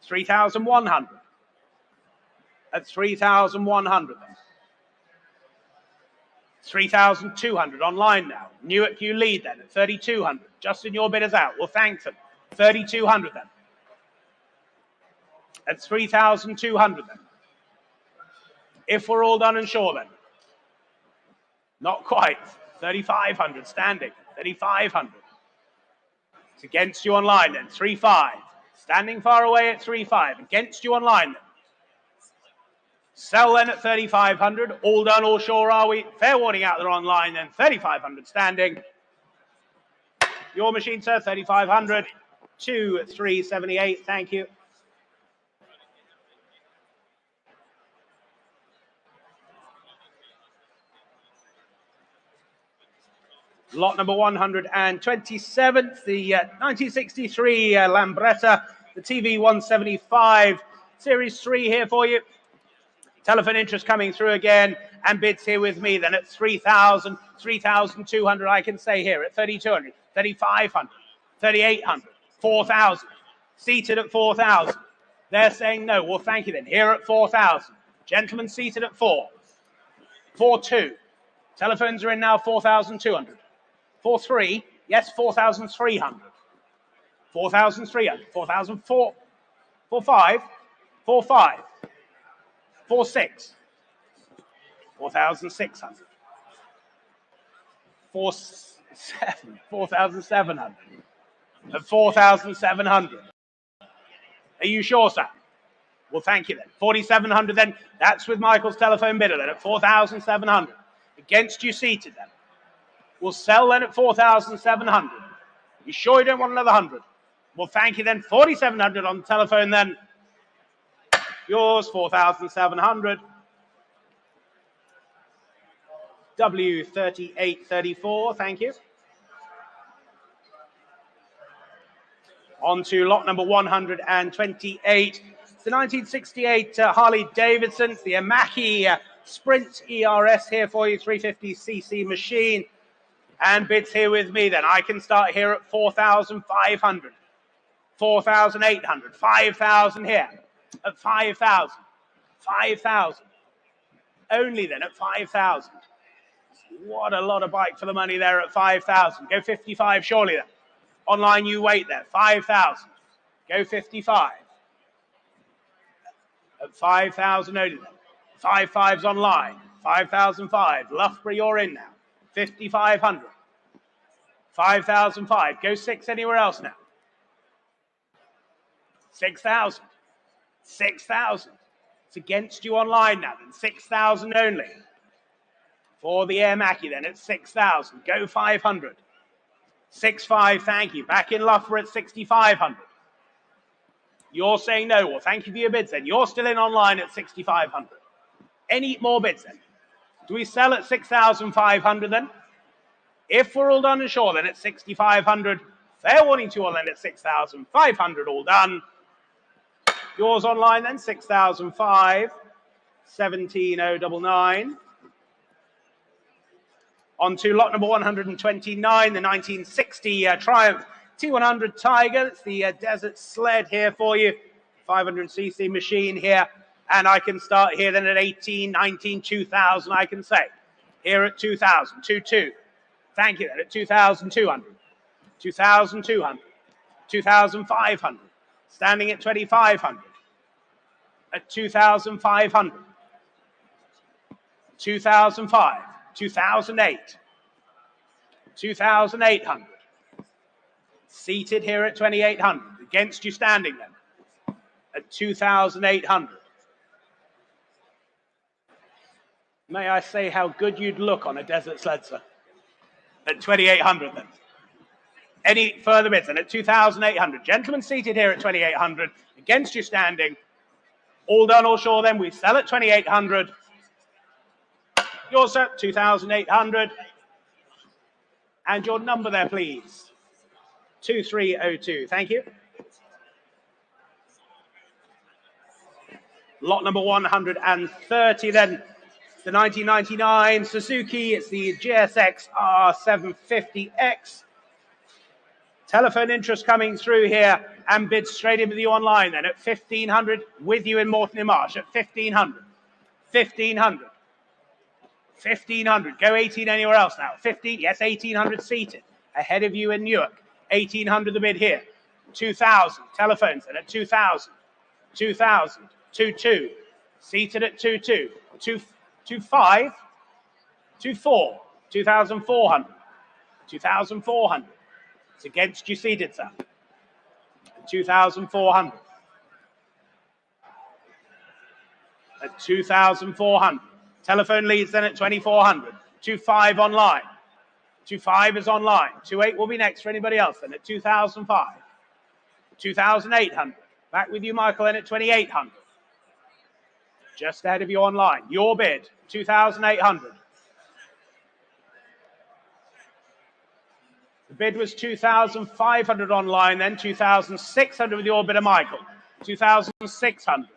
3,100. At 3,100 then. 3,200 online now. Newark, you lead then at 3,200. Justin, your bid is out. We'll thank them. 3,200 then. At 3,200 then. If we're all done and sure then. Not quite. 3,500 standing. 3,500. It's against you online then. 3,500. Standing far away at 3,500. Against you online then. Sell then at 3,500. All done, all sure are we? Fair warning out there online then. 3,500 standing. Your machine, sir. 3,500. 2,378. Thank you. Lot number 127, the 1963 Lambretta, the TV 175, Series 3 here for you. Telephone interest coming through again, and bids here with me then at 3,000, 3,200 I can say here at 3,200, 3,500, 3,800, 4,000. Seated at 4,000. They're saying no. Well, thank you then. Here at 4,000. Gentlemen seated at 4. 4,2. Telephones are in now 4,200. 4,3. Yes, 4,300. 4,300. 4,004. 4,5. 4,5. 4,6. 4,600. 4,700. 4,700. At 4,700. Are you sure, sir? Well, thank you then. 4,700 then. That's with Michael's telephone bidder then at 4,700. Against you seated then. We'll sell then at 4,700. You sure you don't want another 100? Well, thank you then. 4,700 on the telephone then. Yours, 4,700. W3834, thank you. On to lot number 128. It's the 1968 Harley Davidson. It's the Amaki Sprint ERS here for you, 350cc machine. And bids here with me then. I can start here at 4,500. 4,800. 5,000 here. At 5,000. 5,000. Only then at 5,000. What a lot of bike for the money there at 5,000. Go 55 surely then. Online you wait there. 5,000. Go 55. At 5,000 only then. 5,500's online. 5,005. Loughborough, you're in now. 5,500. 5,005. Go 6 anywhere else now. 6,000. 6,000. It's against you online now then. 6,000 only. For the Air Mackie then at 6,000. Go 500. 6.5, thank you. Back in Loughborough at 6,500. You're saying no. Well, thank you for your bids then. You're still in online at 6,500. Any more bids then? Do we sell at 6,500 then? If we're all done and sure, then at 6,500. Fair warning to you all then at 6,500. All done. Yours online then, 6,005. 17,099. On to lot number 129, the 1960 Triumph T100 Tiger. It's the desert sled here for you. 500cc machine here. And I can start here then at 18, 19, 2,000, I can say. Here at 2,000, 2,2. Thank you then at 2,200. 2,200. 2,500. Standing at 2,500. At 2,500. 2,005. 2008. 2,800. Seated here at 2,800. Against you standing then at 2,800. May I say how good you'd look on a desert sled, sir? At 2,800 then. Any further bids then at 2,800. Gentlemen seated here at 2,800. Against you standing. All done, all sure then. We sell at 2,800. Yours, sir, 2,800. And your number there, please. 2302. Thank you. Lot number 130 then. The 1999 Suzuki. It's the GSX R750X. Telephone interest coming through here and bids straight in with you online then at 1,500 with you in Morton in Marsh at 1,500. 1,500. 1,500. Go 18 anywhere else now. 15. Yes, 1,800 seated. Ahead of you in Newark. 1,800 the bid here. 2,000. Telephones then at 2,000. 2,000. 2,2. Seated at 2,2. 2,5. 2,4. 2,400. 2,400. It's against you seated, sir. 2,400. At 2,400. Telephone leads then at 2,400. 2,5 online. 2,5 is online. 2,8 will be next for anybody else then at 2,005. 2,800. Back with you, Michael, then at 2,800. Just ahead of you online. Your bid, 2,800. The bid was 2,500 online, then 2,600 with your bidder, Michael. 2,600.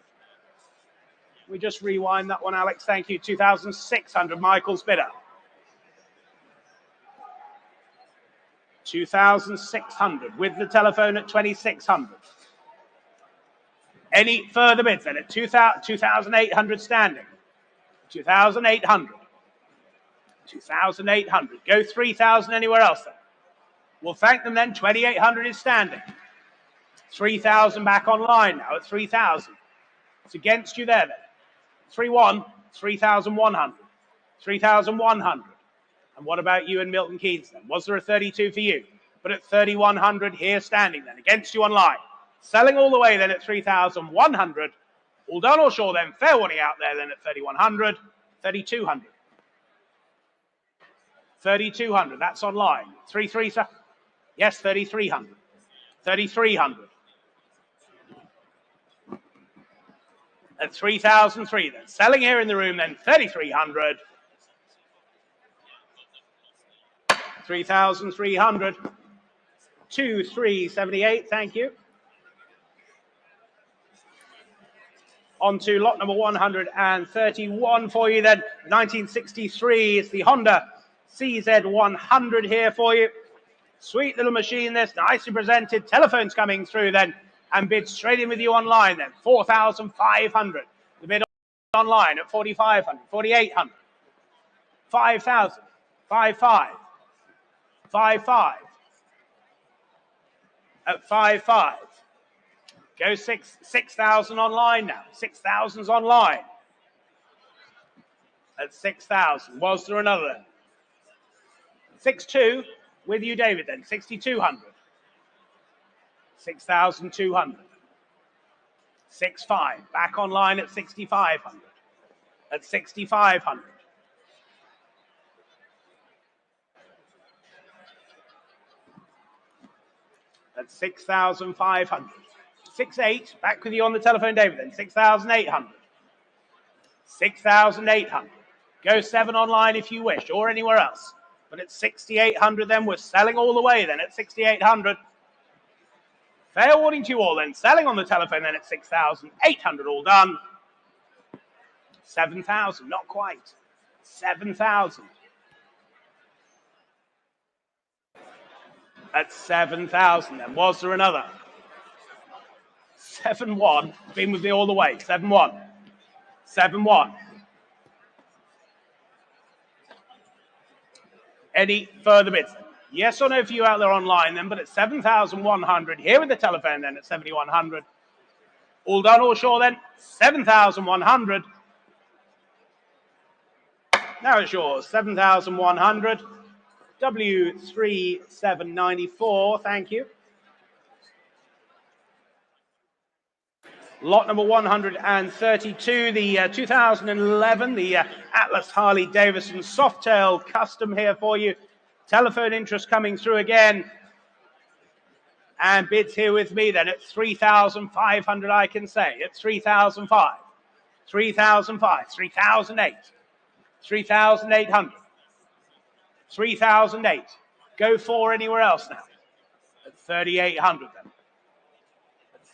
We just rewind that one, Alex. Thank you. 2,600, Michael's bidder. 2,600 with the telephone at 2,600. Any further bids then at 2,800 standing? 2,800. 2,800. Go 3,000 anywhere else then. We'll thank them then. 2,800 is standing. 3,000 back online now at 3,000. It's against you there then. 3,100. 3,100. 3,100. And what about you and Milton Keynes then? Was there a 32 for you? But at 3,100 here standing then. Against you online. Selling all the way then at 3,100. All done or sure then. Fair warning out there then at 3,100. 3,200. 3,200. That's online. 3,300, sir? Yes, 3,300. 3,300. At 3,003 then. Selling here in the room then. 3,300. 3,300. 2,378. Thank you. On to lot number 131 for you then. 1963 is the Honda CZ100 here for you. Sweet little machine this, nicely presented. Telephones coming through then and bid straight in with you online then. 4,500. The bid online at 4,500, 4,800. 5,000, 5,500. 5,500. At 5,500. Go 6,000 online now. 6,000's online. At 6,000. Was there another? 6,200 with you, David, then. 6,200. 6,200. 6,500. Back online at 6,500. At 6,500. at 6,500. 6,800. Back with you on the telephone, David, then. 6,800. 6,800. Go 7 online if you wish, or anywhere else. But at 6,800 then, we're selling all the way then at 6,800. Fair warning to you all then. Selling on the telephone then at 6,800, all done. 7,000, not quite. 7,000. At 7,000 then. Was there another? 7-1. Been with me all the way. 7-1. 7-1. Any further bids? Yes or no for you out there online then, but at 7,100. Here with the telephone then at 7,100. All done, all sure then? 7,100. Now it's yours. 7,100. W3794. Thank you. Lot number 132, the 2011, the Atlas Harley Davidson Softail Custom here for you. Telephone interest coming through again. And bids here with me then at 3,500, I can say. At 3,005, 3,005, 3,008, 3,800, 3,008. Go 4 anywhere else now. At 3,800 then.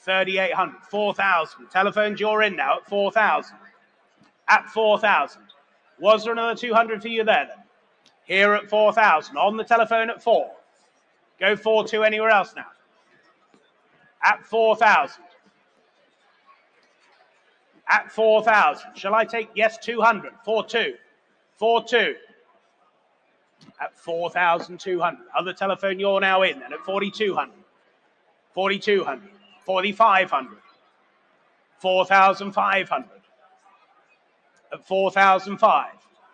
3,800, 4,000. Telephones, you're in now at 4,000. At 4,000. Was there another 200 for you there then? Here at 4,000. On the telephone at 4. Go 4-2 anywhere else now. At 4,000. At 4,000. Shall I take yes 200? 4-2. 4-2. At 4,200. Other telephone, you're now in then at 4,200. 4,200. 4,500, 4,500, at 4,005.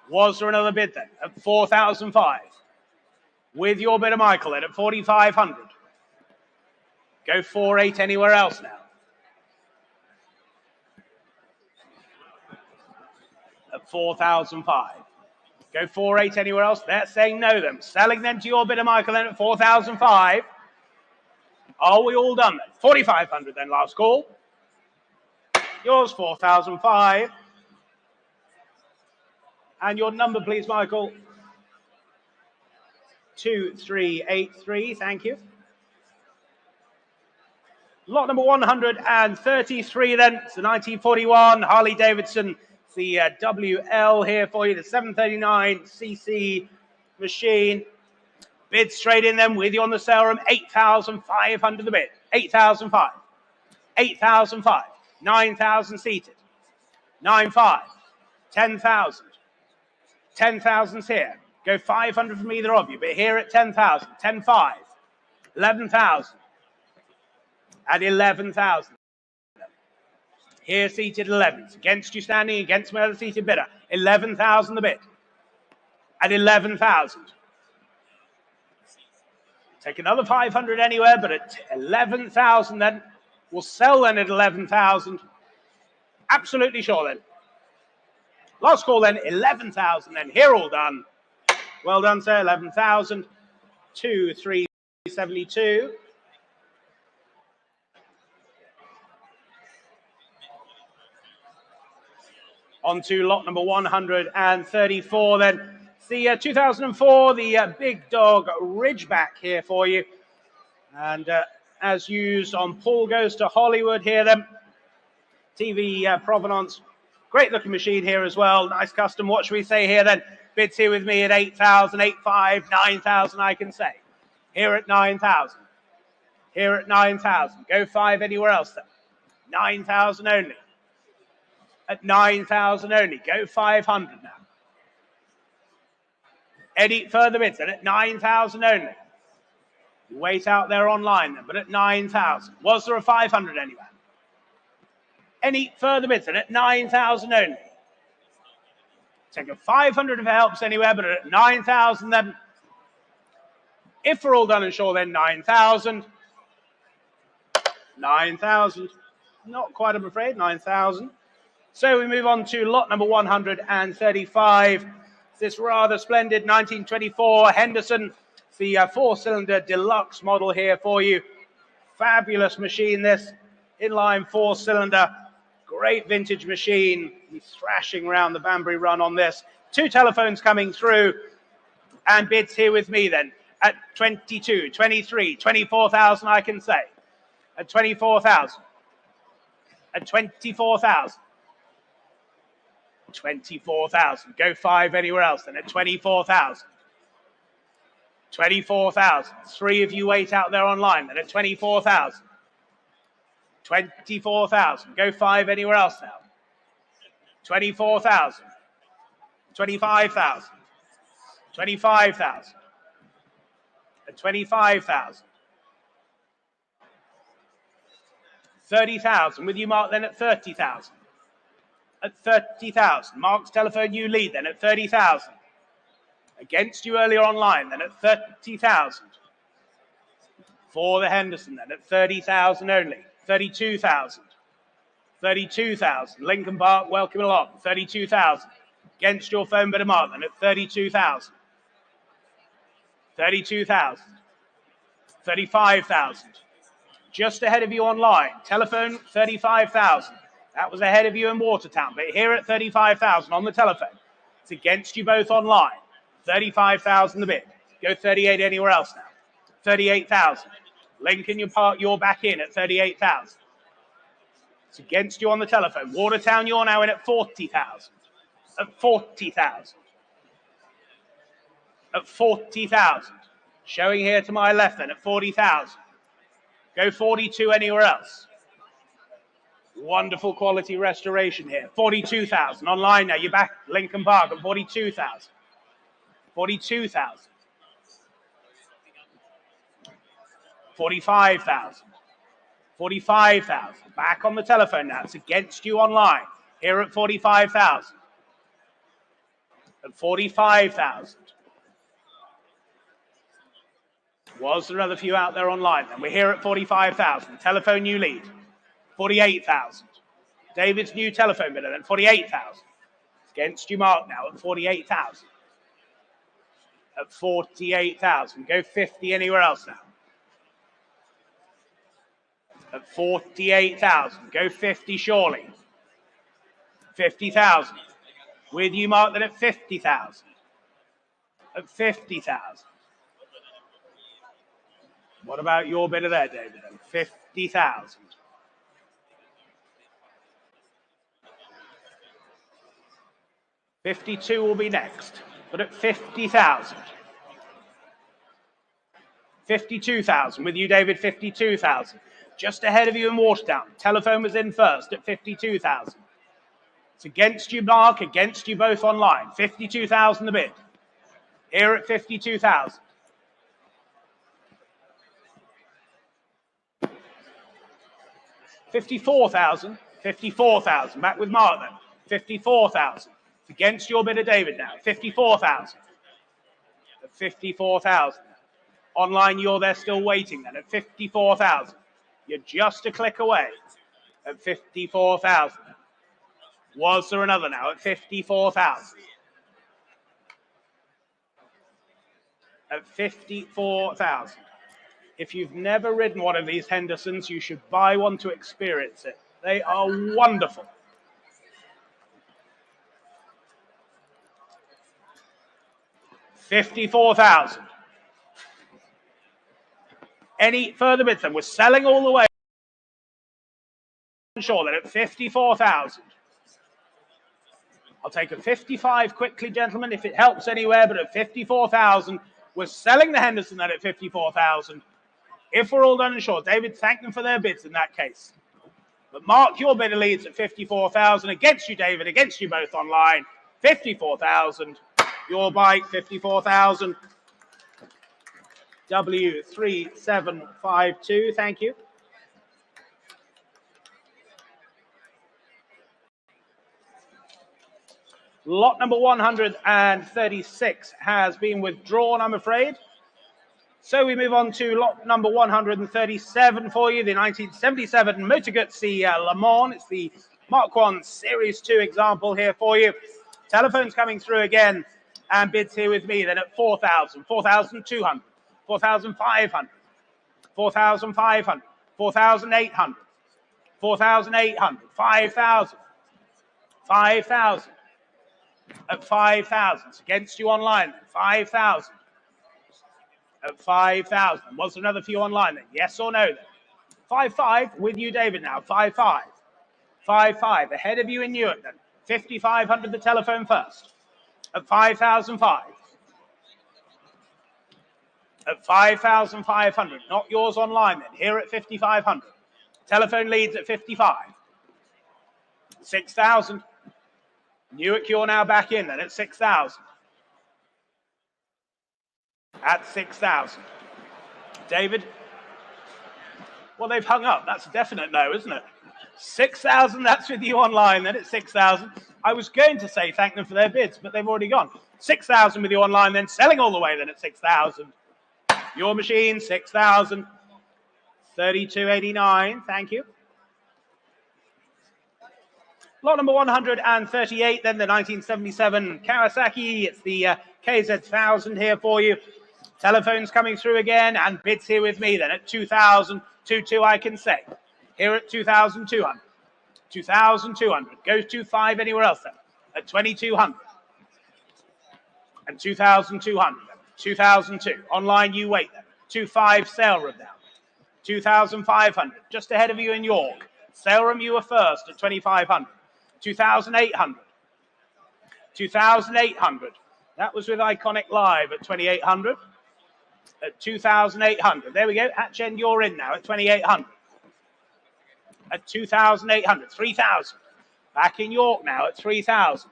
Was there another bid then? At 4,005. With your bidder, Michael, then at 4,500. Go 4,800 anywhere else now. At 4,005. Go 4,800 anywhere else. They're saying no then. Selling them to your bidder, Michael, then at 4,005. Are we all done then? 4,500 then, last call. Yours, 4,005. And your number, please, Michael. 2383, thank you. Lot number 133 then. It's the 1941 Harley Davidson. It's the WL here for you, the 739cc machine. Bid straight in then with you on the sale room. 8,500 the bid. 8,005. 8,005. 9,000 seated. 9,500. 10,000. 10,000's here. Go 500 from either of you, but here at 10,000. 10,500. 11,000. At 11,000. Here seated 11. Against you standing, against my other seated bidder. 11,000 the bid. At 11,000. Take another 500 anywhere, but at 11,000 then. We'll sell then at 11,000. Absolutely sure then. Last call then, 11,000 then. Here all done. Well done, sir. 11,000. 2,372. On to lot number 134 then. The 2004, the Big Dog Ridgeback here for you. And as used on Paul Goes to Hollywood here then. TV provenance. Great looking machine here as well. Nice custom. What should we say here then? Bids here with me at 8,000, 8,500, 9,000 I can say. Here at 9,000. Here at 9,000. Go 5 anywhere else then. 9,000 only. At 9,000 only. Go 500 now. Any further bids then at 9,000 only. Wait out there online then, but at 9,000. Was there a 500 anywhere? Any further bids then at 9,000 only. Take a 500 if it helps anywhere, but at 9,000 then. If we're all done and sure, then 9,000. 9,000. Not quite, I'm afraid, 9,000. So we move on to lot number 135. This rather splendid 1924 Henderson, the 4-cylinder deluxe model here for you. Fabulous machine, this inline 4-cylinder, great vintage machine. He's thrashing around the Banbury Run on this. 2 telephones coming through, and bids here with me then at 22, 23, 24,000 I can say. At 24,000. At 24,000. 24,000. Go 5 anywhere else then at 24,000. 24,000. 3 of you wait out there online then at 24,000. 24,000. Go 5 anywhere else now. 24,000. 25,000. 25,000. At 25,000. 30,000. With you, Mark, then at 30,000. At 30,000. Mark's telephone, you lead then at 30,000. Against you earlier online then at 30,000. For the Henderson then at 30,000 only. 32,000. 32,000. Lincoln Park, welcome along. 32,000. Against your phone bidder, Mark then at 32,000. 32,000. 35,000. Just ahead of you online. Telephone, 35,000. That was ahead of you in Watertown, but here at 35,000 on the telephone. It's against you both online. 35,000 the bid. Go 38 anywhere else now. 38,000. Lincoln, you're back in at 38,000. It's against you on the telephone. Watertown, you're now in at 40,000. At 40,000. At 40,000. Showing here to my left then at 40,000. Go 42 anywhere else. Wonderful quality restoration here. 42,000. Online now, you're back Lincoln Park at 42,000. 42,000. 45,000. 45,000. Back on the telephone now. It's against you online. Here at 45,000. At 45,000. Was there another few out there online? Then we're here at 45,000. Telephone you lead. 48,000. David's new telephone bidder then 48,000. Against you, Mark, now at 48,000. At 48,000. Go 50 anywhere else now. At 48,000. Go 50 surely. 50,000. With you, Mark, then at 50,000. At 50,000. What about your bidder there, David? 50,000. 52 will be next, but at 50,000. 52,000. With you, David, 52,000. Just ahead of you in Watertown. Telephone was in first at 52,000. It's against you, Mark, against you both online. 52,000 the bid. Here at 52,000. 54,000. 54,000. Back with Mark then. 54,000. It's against your bidder, David, now. 54,000. At 54,000. Online, you're there still waiting then at 54,000. You're just a click away at 54,000. Was there another now at 54,000? At 54,000. If you've never ridden one of these Hendersons, you should buy one to experience it. They are wonderful. $54,000. Any further bids then? We're selling all the way. Sure, then at 54,000. I'll take a 55 quickly, gentlemen, if it helps anywhere, but at 54,000, we're selling the Henderson then at 54,000. If we're all done and short, David, thank them for their bids in that case. But Mark, your bidder leads at 54,000. Against you, David, against you both online. 54,000. Your bike, 54,000. W3752, thank you. Lot number 136 has been withdrawn, I'm afraid. So we move on to lot number 137 for you, the 1977 Motor Guzzi Le Mans. It's the Mark 1 Series 2 example here for you. Telephone's coming through again, and bids here with me then at 4,000, 4,200, 4,500, 4,500, 4,800. 4,800. 5,000. 5,000. At 5,000. It's against you online then. 5,000. At 5,000. What's another for you online then? Yes or no then? 5,500 with you, David, now. 5,500. 5,500. Ahead of you in Newark then. 5,500 the telephone first. At 5,005. At 5,500. Not yours online then. Here at 5,500. Telephone leads at 55. 6,000. Newark, you're now back in then at 6,000. At 6,000. David? Well, they've hung up. That's a definite no, isn't it? 6,000, that's with you online then at 6,000. I was going to say thank them for their bids, but they've already gone. 6,000 with you online then, selling all the way then at 6,000. Your machine, 6,000. 32.89, thank you. Lot number 138, then the 1977 Kawasaki. It's the KZ1000 here for you. Telephones coming through again, and bids here with me then at 2,000. 2,200 I can say. Here at 2,200. 2,200. Goes 2,500 anywhere else then. At 2,200. And 2,200. 2,002. Online you wait then. 2,500 sale room now. 2,500. Just ahead of you in York. Sale room you were first at 2,500. 2,800. 2,800. That was with Iconic Live at 2,800. At 2,800. There we go. Hatch end, you're in now at 2,800. At 2,800. 3,000. Back in York now at 3,000.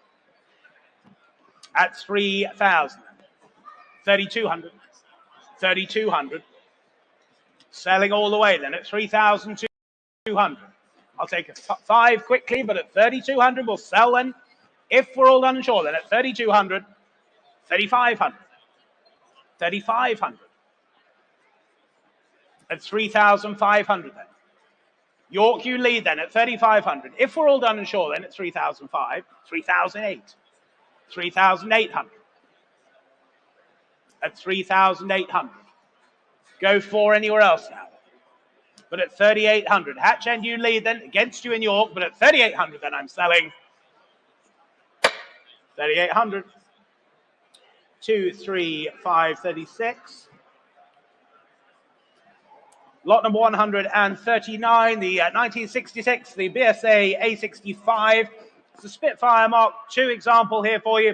At 3,000. 3,200. 3,200. Selling all the way then at 3,200. I'll take a 5 quickly, but at 3,200 we'll sell then. If we're all done and sure then at 3,200. 3,500. 3,500. At 3,500 then. York, you lead then at 3,500. If we're all done and sure then at 3,005. 3,008. 3,800. At 3,800. Go for anywhere else now. But at 3,800. Hatch end, you lead then. Against you in York, but at 3,800 then I'm selling. 3,800. 2, 3, 5, 36. Lot number 139, the 1966, the BSA A65. It's a Spitfire Mark II example here for you.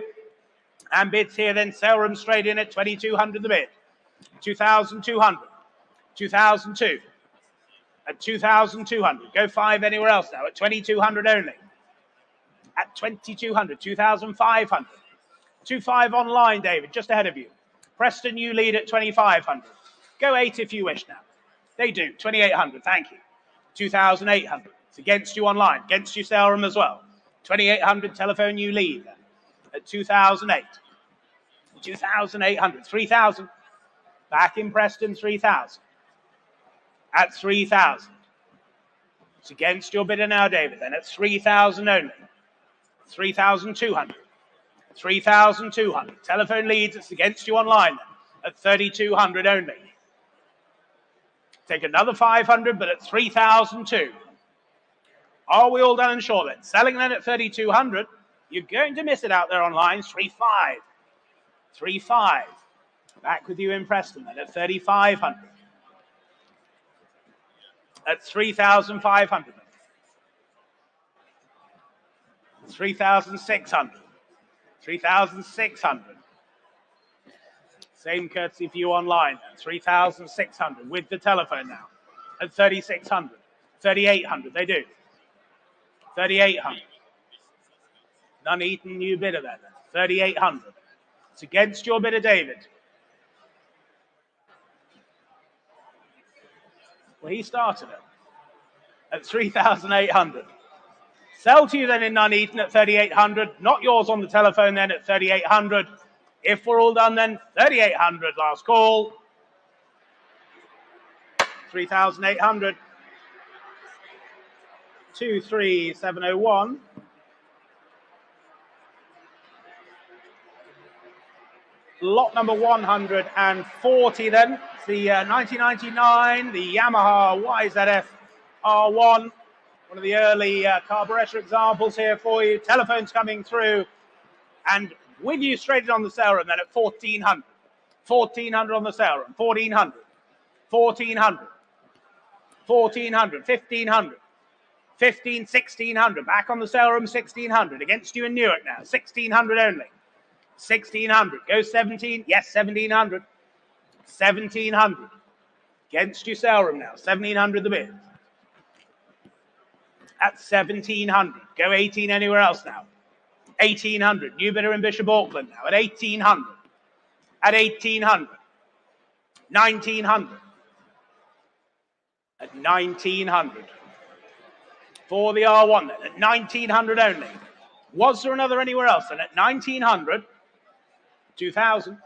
And bids here then, sale room straight in at 2,200 the bid. 2,200. 2,002. At 2,200. Go 5 anywhere else now at 2,200 only. At 2,200. 2,500. 2,500 online, David, just ahead of you. Preston, you lead at 2,500. Go 8 if you wish now. They do. 2,800, thank you. 2,800. It's against you online. Against you, sale room as well. 2,800, telephone, you lead then. At 2,008. 2,800. 3,000. Back in Preston, 3,000. At 3,000. It's against your bidder now, David, then at 3,000 only. 3,200. 3,200. Telephone leads, it's against you online then. At 3,200 only. Take another 500, but at 3,002. Are we all done and sure then? Selling then at 3,200. You're going to miss it out there online. 3,500. 3,500. Back with you in Preston then at 3,500. At 3,500. 3,600. 3,600. Same courtesy for you online. 3,600 with the telephone now. At 3,600. 3,800. They do. 3,800. Nuneaton, new bidder then. 3,800. It's against your bidder, David. Well, he started it at 3,800. Sell to you then in Nuneaton at 3,800. Not yours on the telephone then at 3,800. If we're all done then, 3,800. Last call. 3,800. 23701. Lot number 140 then. It's the 1999, the Yamaha YZF R1. One of the early carburetor examples here for you. Telephones coming through. And with you straight on the sale room then at 1400. 1400 on the sale room. 1400. 1400. 1400. 1500. 1600. Back on the sale room, 1600. Against you in Newark now. 1600 only. 1600. Go 17. Yes, 1700. 1700. Against you sale room now. 1700 the bid. At 1700. Go 18 anywhere else now. 1800. New bidder in Bishop Auckland now. At 1800. At 1800. 1900. At 1900. For the R1 then. At 1900 only. Was there another anywhere else then? At 1900. 2000.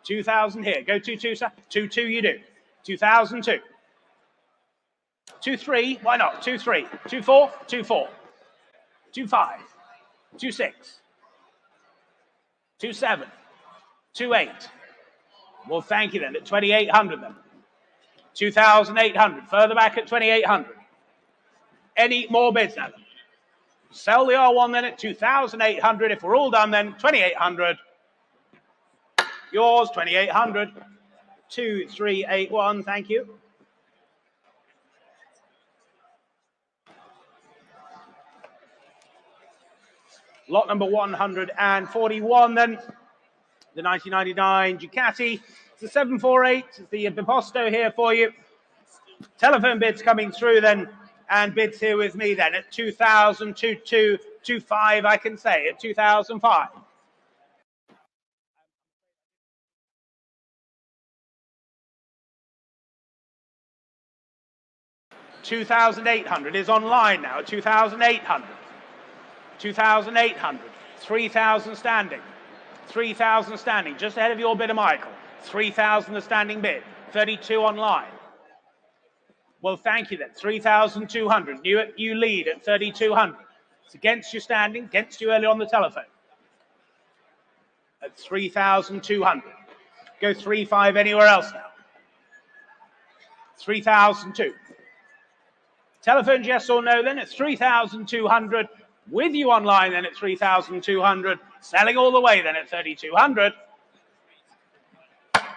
2000 here. Go 22, sir. 22 you do. 2002. 23. Why not? 23. 24. 24. 25. 26. 27. 28. Well, thank you then. At 2800 then. 2800. Further back at 2800. Any more bids now? Sell the R1 then at 2800. If we're all done then, 2800. Yours, 2800. 2381. Thank you. Lot number 141 then. The 1999 Ducati. It's a 748. It's the Biposto here for you. Telephone bids coming through then. And bids here with me then at 2000, 2225, I can say, at 2005. $2,800 is online now at 2,800. 2,800. 3,000 standing. 3,000 standing. Just ahead of your bidder, Michael. 3,000 the standing bid. 32 online. Well, thank you then. 3,200. You lead at 3,200. It's against you standing, against you earlier on the telephone. At 3,200. Go 3,500 anywhere else now. 3,002. Telephones, yes or no, then at 3,200. With you online then at 3,200. Selling all the way then at 3,200.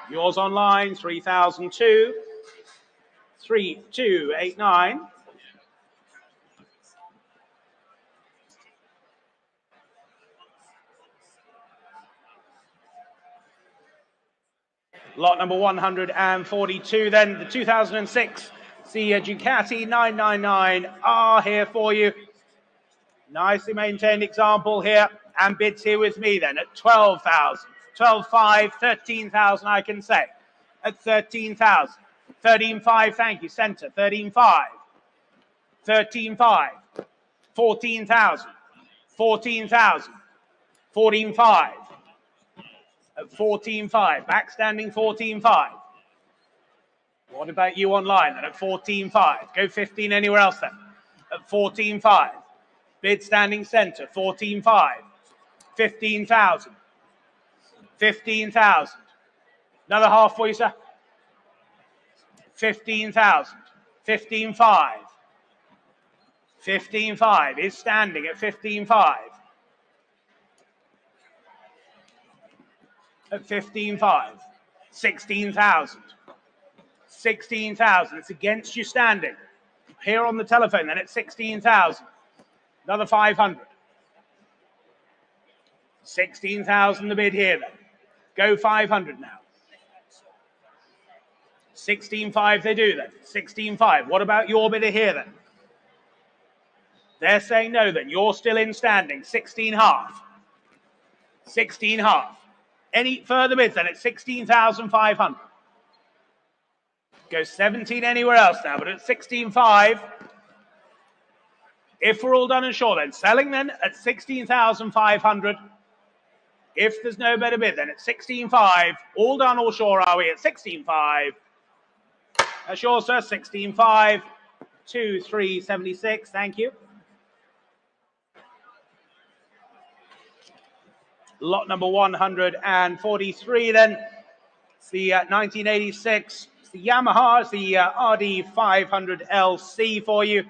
Yours online, 3,002. 3289. Lot number 142 then, the 2006 the Ducati 999R here for you. Nicely maintained example here, and bids here with me then at 12,000, 12,500, 13,000 I can say, at 13,000. 13,500, thank you, centre, 13,500. 13,500. 14,000. 14,000. 14,500. At 14,500. Backstanding 14,500. What about you online then at 14,500? Go 15 anywhere else then. At 14,500. Bid standing centre, 14,500. 15,000. 15,000. Another half for you, sir. 15,000. 15,500. 15,500 is standing at 15,500. At 15,500. 16,000. 16,000. It's against you standing. Here on the telephone then at 16,000. Another 500. 16,000 the bid here then. Go 500 now. 16,500 they do then. 16,500. What about your bidder here then? They're saying no then. You're still in standing. 16,500. 16,500. Any further bids then at 16,500. Go 17 anywhere else now, but at 16,500. If we're all done and sure then. Selling then at 16,500. If there's no better bid then at 16,500. All done or sure are we at 16,500. That's yours, sir. 16,500. 2376. Thank you. Lot number 143 then. It's the 1986. It's the Yamaha. It's the RD500LC for you.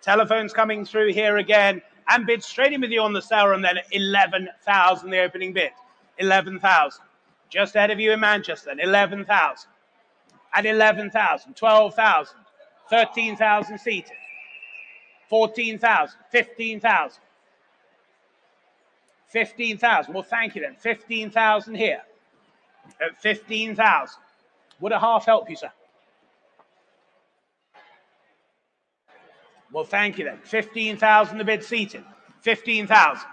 Telephones coming through here again. And bid straight in with you on the sale room then at 11,000, the opening bid. 11,000. Just ahead of you in Manchester then, 11,000. At 11,000, 12,000, 13,000 seated. 14,000, 15,000. 15,000. Well, thank you then. 15,000 here. At 15,000. Would a half help you, sir? Well, thank you then. 15,000 the bid seated. 15,000.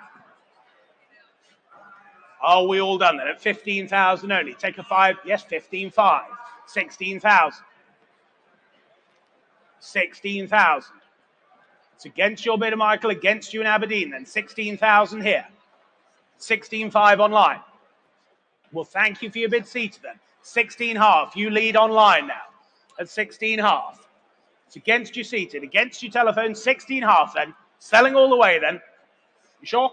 Are we all done then? At 15,000 only. Take a 5. Yes, 15,500. 16,000. 16,000. It's against your bidder, Michael. Against you in Aberdeen then. 16,000 here. 16,500 online. Well, thank you for your bid seated then. 16,500. You lead online now at 16,500. It's against you seated, against you telephone, 16,500 then. Selling all the way then. You sure?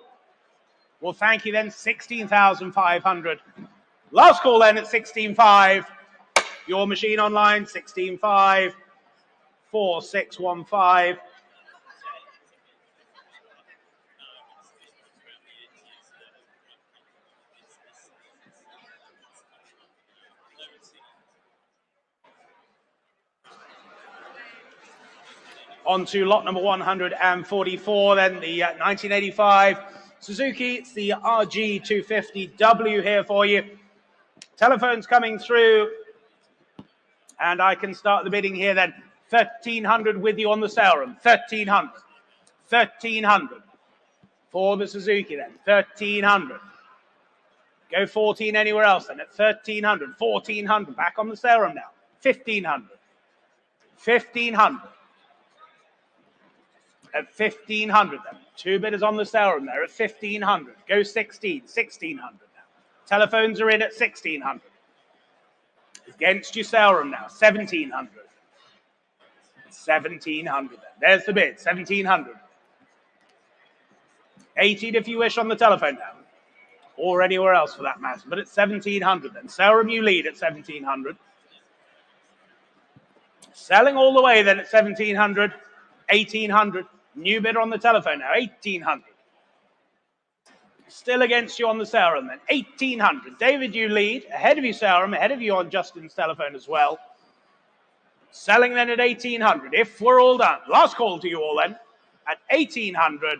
Well, thank you then, 16,500. Last call then at 16,500. Your machine online, 16,500. 4615. On to lot number 144, then the 1985 Suzuki. It's the RG250W here for you. Telephones coming through, and I can start the bidding here then. 1,300 with you on the sale room. 1,300. 1,300 for the Suzuki then. 1,300. Go 14 anywhere else then at 1,300. 1,400 back on the sale room now. 1,500. 1,500. At 1,500 then. Two bidders on the sale room there at 1,500. Go 16. 1,600 now. Telephones are in at 1,600. Against your sale room now. 1,700. 1,700 then. There's the bid. 1,700. 18 if you wish on the telephone now. Or anywhere else for that matter. But it's 1,700 then. Sale room you lead at 1,700. Selling all the way then at 1,700. 1,800. New bidder on the telephone now, 1,800. Still against you on the sale room then, 1,800. David, you lead, ahead of you sale room, ahead of you on Justin's telephone as well. Selling then at 1,800, if we're all done. Last call to you all then, at 1,800.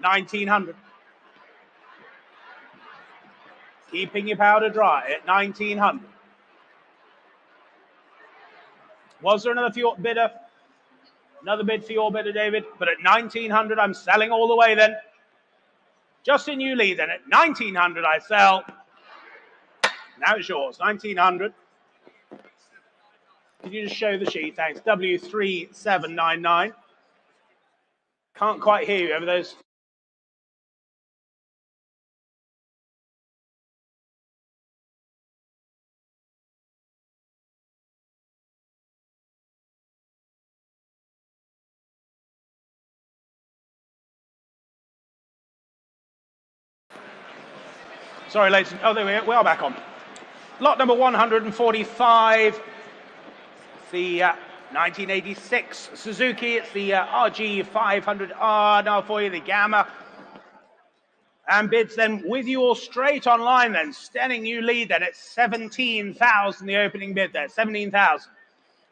1,900. Keeping your powder dry at 1,900. Was there another bidder? Another bid for your bidder, David. But at 1,900, I'm selling all the way then. Justin, you lead then. At 1,900, I sell. Now it's yours. 1,900. Could you just show the sheet? Thanks. W3799. Can't quite hear you over those. Sorry, ladies. Oh, there we are back on. Lot number 145. The 1986 Suzuki. It's the RG500R now for you, the Gamma. And bids then with you all straight online then. Standing you lead then at 17,000, the opening bid there. 17,000.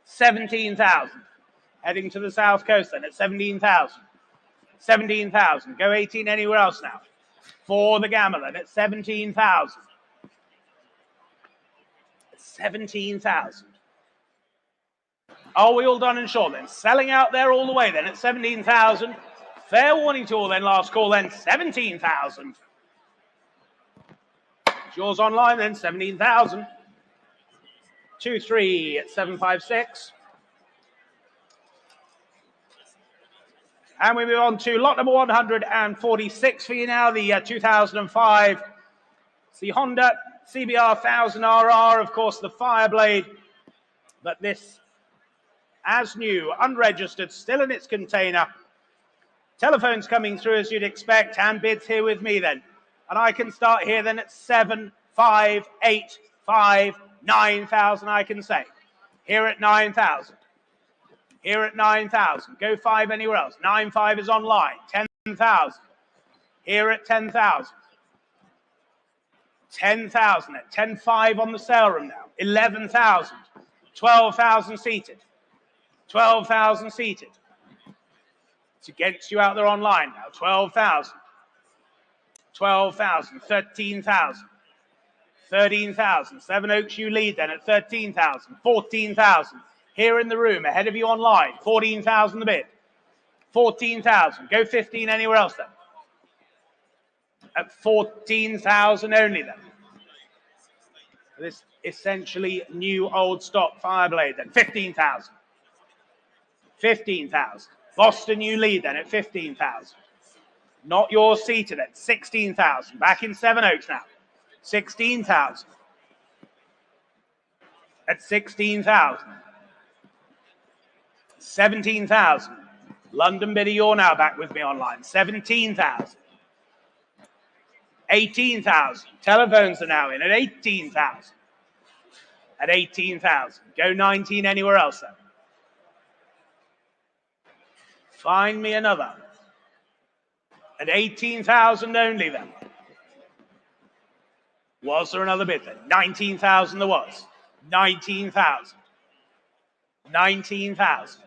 17,000. Heading to the south coast then at 17,000. 17,000. Go 18 anywhere else now. For the Gamma then at 17,000. 17,000. Are we all done and short then? Selling out there all the way then at 17,000. Fair warning to all then, last call then, 17,000. It's yours online then, 17,000. 23756. And we move on to lot number 146 for you now, the 2005. It's the Honda CBR 1000RR, of course, the Fireblade. But this, as new, unregistered, still in its container. Telephones coming through as you'd expect, and bids here with me then. And I can start here then at 7, 5, 8, 5, 9,000 I can say. Here at 9,000. Here at 9,000. Go 5 anywhere else. 9.5 is online. 10,000. Here at 10,000. 10,000 at 10.5 on the sale room now. 11,000. 12,000 seated. 12,000 seated. It's against you out there online now. 12,000. 12,000. 13,000. 13,000. Seven Oaks, you lead then at 13,000. 14,000. Here in the room, ahead of you online. 14,000 the bid. 14,000. Go 15 anywhere else then. At 14,000 only then. This essentially new old stock Fireblade then. 15,000. 15,000. Boston, you lead then at 15,000. Not yours seated at 16,000. Back in Seven Oaks now. 16,000. At 16,000. 17,000. London bidder, you're now back with me online. 17,000. 18,000. Telephones are now in at 18,000. At 18,000. Go 19 anywhere else then. Find me another. At 18,000 only then. Was there another bid then? 19,000 there was. 19,000. 19,000.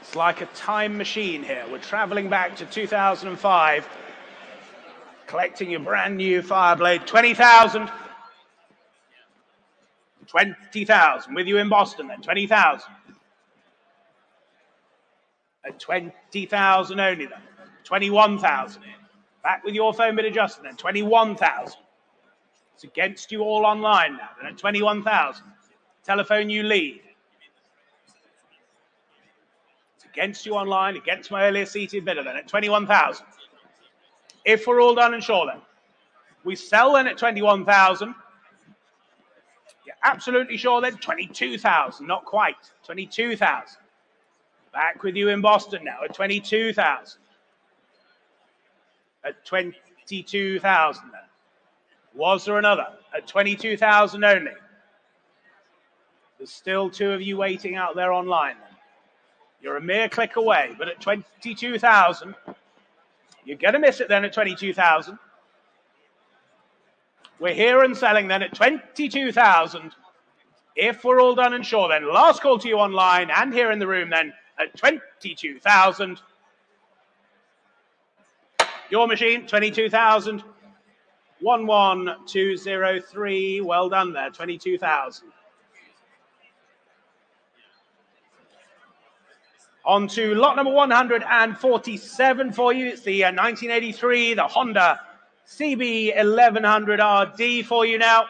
It's like a time machine here. We're traveling back to 2005, collecting your brand new Fireblade. 20,000. 20,000. With you in Boston then. 20,000. At 20,000 only then. 21,000. Back with your phone bid adjusted then. 21,000. It's against you all online now. Then at 21,000. Telephone, you lead. It's against you online, against my earlier seated bidder then at 21,000. If we're all done and sure then. We sell then at 21,000. You're absolutely sure then 22,000. Not quite. 22,000. Back with you in Boston now at 22,000. At 22,000 then. Was there another? At 22,000 only. There's still two of you waiting out there online then. You're a mere click away, but at 22,000, you're going to miss it then at 22,000. We're here and selling then at 22,000. If we're all done and sure then, last call to you online and here in the room then at 22,000. Your machine, 22,000. 11203. Well done there, 22,000. On to lot number 147 for you. It's the 1983, the Honda CB1100RD for you now.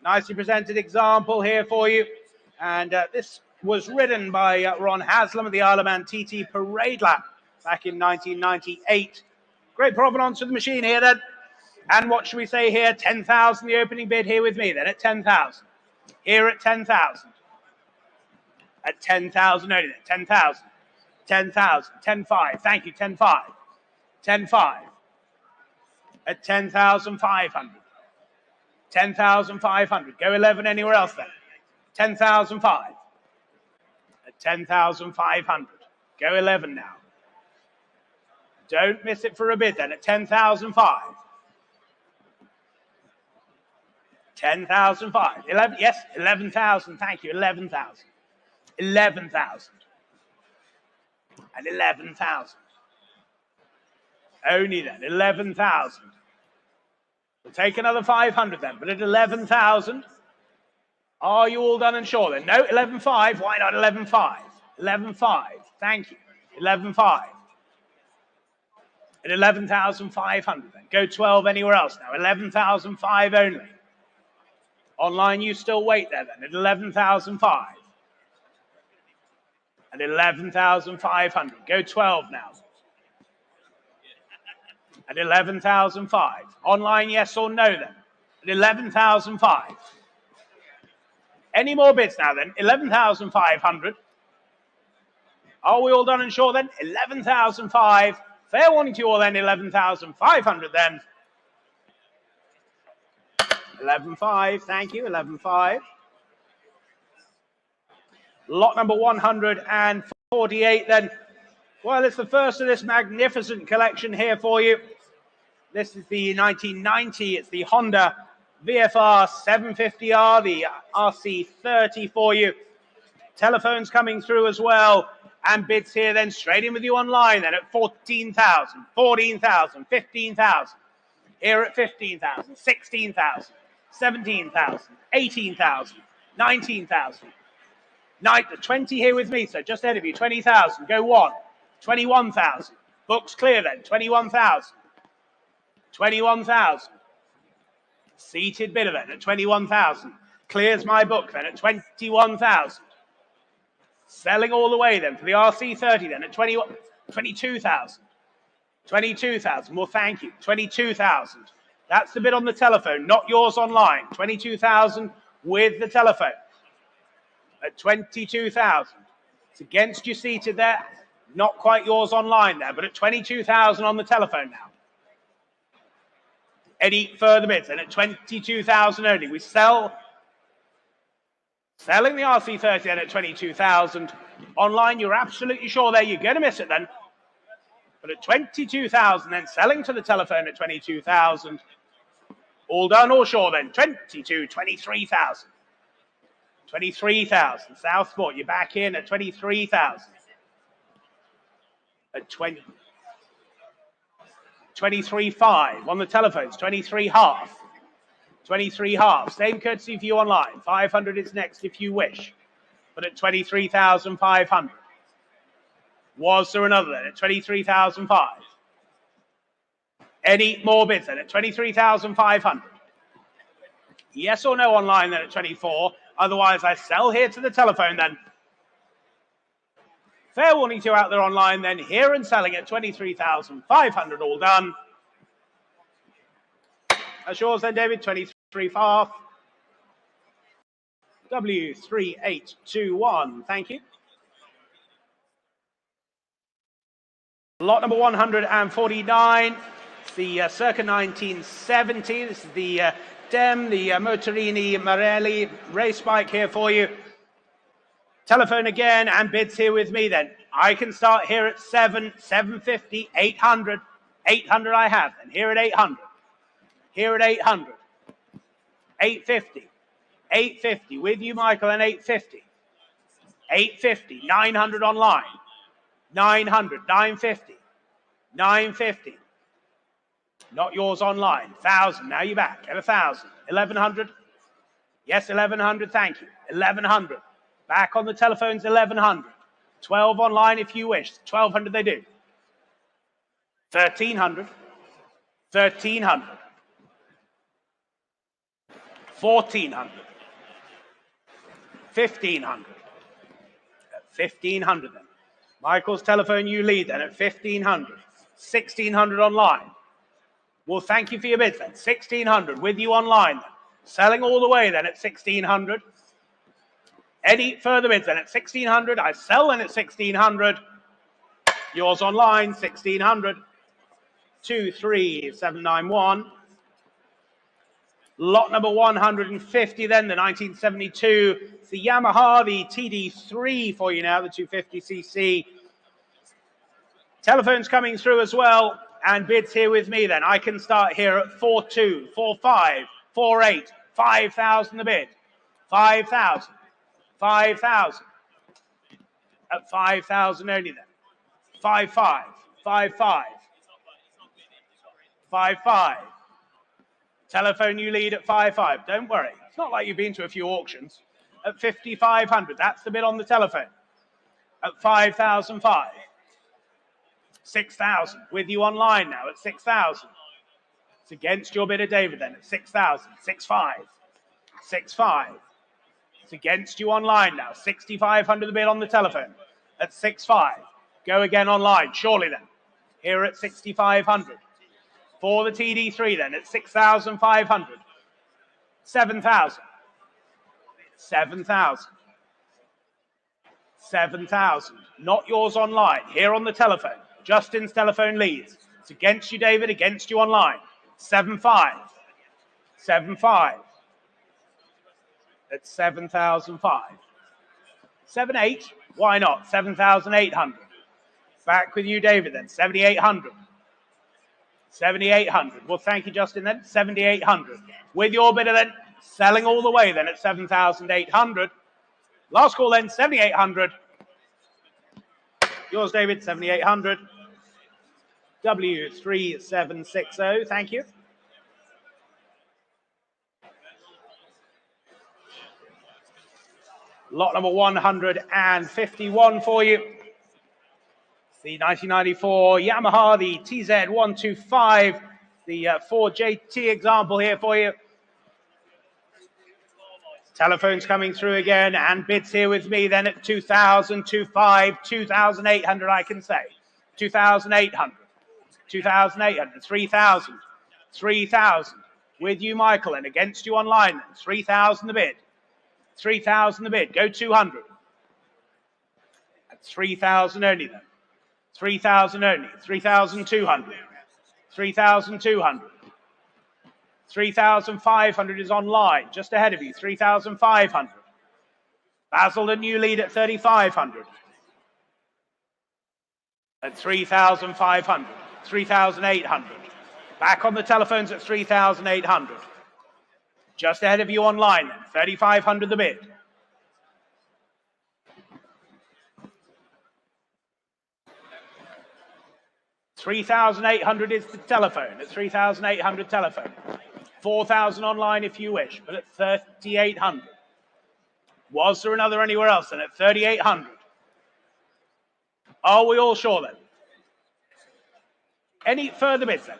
Nicely presented example here for you. And this was ridden by Ron Haslam of the Isle of Man TT Parade Lap back in 1998. Great provenance of the machine here then. And what should we say here? 10,000, the opening bid here with me then at 10,000. Here at 10,000. At 10,000 only then. 10,000. 10,000. 10,500. Thank you. 10,500. 10,500. At 10,500. 10,500. Go 11 anywhere else then. 10,500. At 10,500. Go 11 now. Don't miss it for a bid then at 10,500. 10,500. 11, yes, 11,000. Thank you. 11,000. 11,000. And 11,000. Only then 11,000. We'll take another 500 then, but at 11,000, are you all done and sure then? No, 11,500. Why not 11,500? 11,500. Thank you. 11,500. At 11,500 then. Go 12 anywhere else now. 11,500 only. Online, you still wait there then at 11,500. At 11,500. Go 12 now. At 11,500. Online, yes or no then? At 11,500. Any more bids now then? 11,500. Are we all done and sure then? 11,005. Fair warning to you all then, 11,500 then. 11.5, thank you, 11.5. Lot number 148 then. Well, it's the first of this magnificent collection here for you. This is the 1990, it's the Honda VFR 750R, the RC30 for you. Telephones coming through as well, and bids here then straight in with you online then at 14,000, 14,000, 15,000. Here at 15,000, 16,000, 17,000, 18,000, 19,000. 20 here with me, so just ahead of you, 20,000, go one. 21,000, books clear then, 21,000. 21,000. Seated bidder then at 21,000. Clears my book then at 21,000. Selling all the way then for the RC30 then at 22,000. 22,000. Well, thank you. 22,000. That's the bid on the telephone, not yours online. 22,000 with the telephone at 22,000. It's against you seated there. Not quite yours online there, but at 22,000 on the telephone now. Any further bids? And at 22,000 only. We selling the RC30 then at 22,000. Online, you're absolutely sure there you're going to miss it then. But at 22,000 then, selling to the telephone at 22,000. All done or sure then, 23,000. 23,000. Southport, you're back in at 23,000. At 23.5 on the telephones, 23.5. 23.5. Same courtesy for you online. 500 is next if you wish. But at 23,500. Was there another then at 23,005? Any more bids then at 23,500? Yes or no online then at 24? Otherwise, I sell here to the telephone then. Fair warning to you out there online then. Here and selling at 23,500. All done. That's yours then, David. 23.5. W3821. Thank you. Lot number 149. It's the circa 1970. This is the Dem, the Motorini Marelli race bike here for you. Telephone again and bids here with me then. I can start here at 750, 800. 800 I have then. Here at 800. Here at 800. 850. 850 with you, Michael, and 850. 850. 900 online. 900. 950. 950. Not yours online. 1,000. Now you're back at 1,000. 1,100. Yes, 1,100. Thank you. 1,100. Back on the telephones, 1,100. 12 online if you wish. 1,200 they do. 1,300. 1,300. 1,400. 1,500. At 1,500 then. Michael's telephone, you lead then at 1,500. 1,600 online. Well, thank you for your bids then. 1,600 with you online then. Selling all the way then at 1,600. Any further bids then at 1,600? I sell then at 1,600. Yours online, 1,600. 23791. Lot number 150 then, the 1972. It's the Yamaha, the TD3 for you now, the 250cc. Telephones coming through as well, and bids here with me then. I can start here at 4.2, 4.5, 4.8, 5,000 a bid. 5,000. 5,000. At 5,000 only then. 5.5, 5.5. 5.5. Telephone you lead at 5.5. Don't worry. It's not like you've been to a few auctions. At 5,500. That's the bid on the telephone. At 5,005. 6,000. With you online now at 6,000. It's against your bidder, David, then at 6,000. 6.5. 6.5. It's against you online now. 6,500 the bid on the telephone at 6.5. Go again online, surely then. Here at 6,500. For the TD3 then at 6,500. 7,000. 7,000. 7,000. Not yours online. Here on the telephone. Justin's telephone leads. It's against you, David, against you online. 7,500. 7,500. At 7,005. 7,800. Why not? 7,800. Back with you, David, then. 7,800. 7,800. Well, thank you, Justin, then. 7,800. With your bidder, then. Selling all the way, then, at 7,800. Last call, then. 7,800. Yours, David. 7,800. W3760. Thank you. Lot number 151 for you. The 1994 Yamaha, the TZ125, the 4JT example here for you. Telephones coming through again, and bids here with me then at 2,000, 2,500, 2,800 I can say. 2,800, 2,800, 3,000, 3,000. With you, Michael, and against you online then. 3,000 the bid. 3,000 the bid. Go 200. At 3,000 only then. 3,000 only. 3,200. 3,200. 3,500 is online, just ahead of you. 3,500. Basil, the new lead at 3,500. At 3,500. 3,800. Back on the telephones at 3,800. Just ahead of you online then. 3,500 the bid. $3,800 is the telephone, at 3,800 telephone. 4,000 online if you wish, but at 3,800. Was there another anywhere else then at 3,800? Are we all sure then? Any further bids then?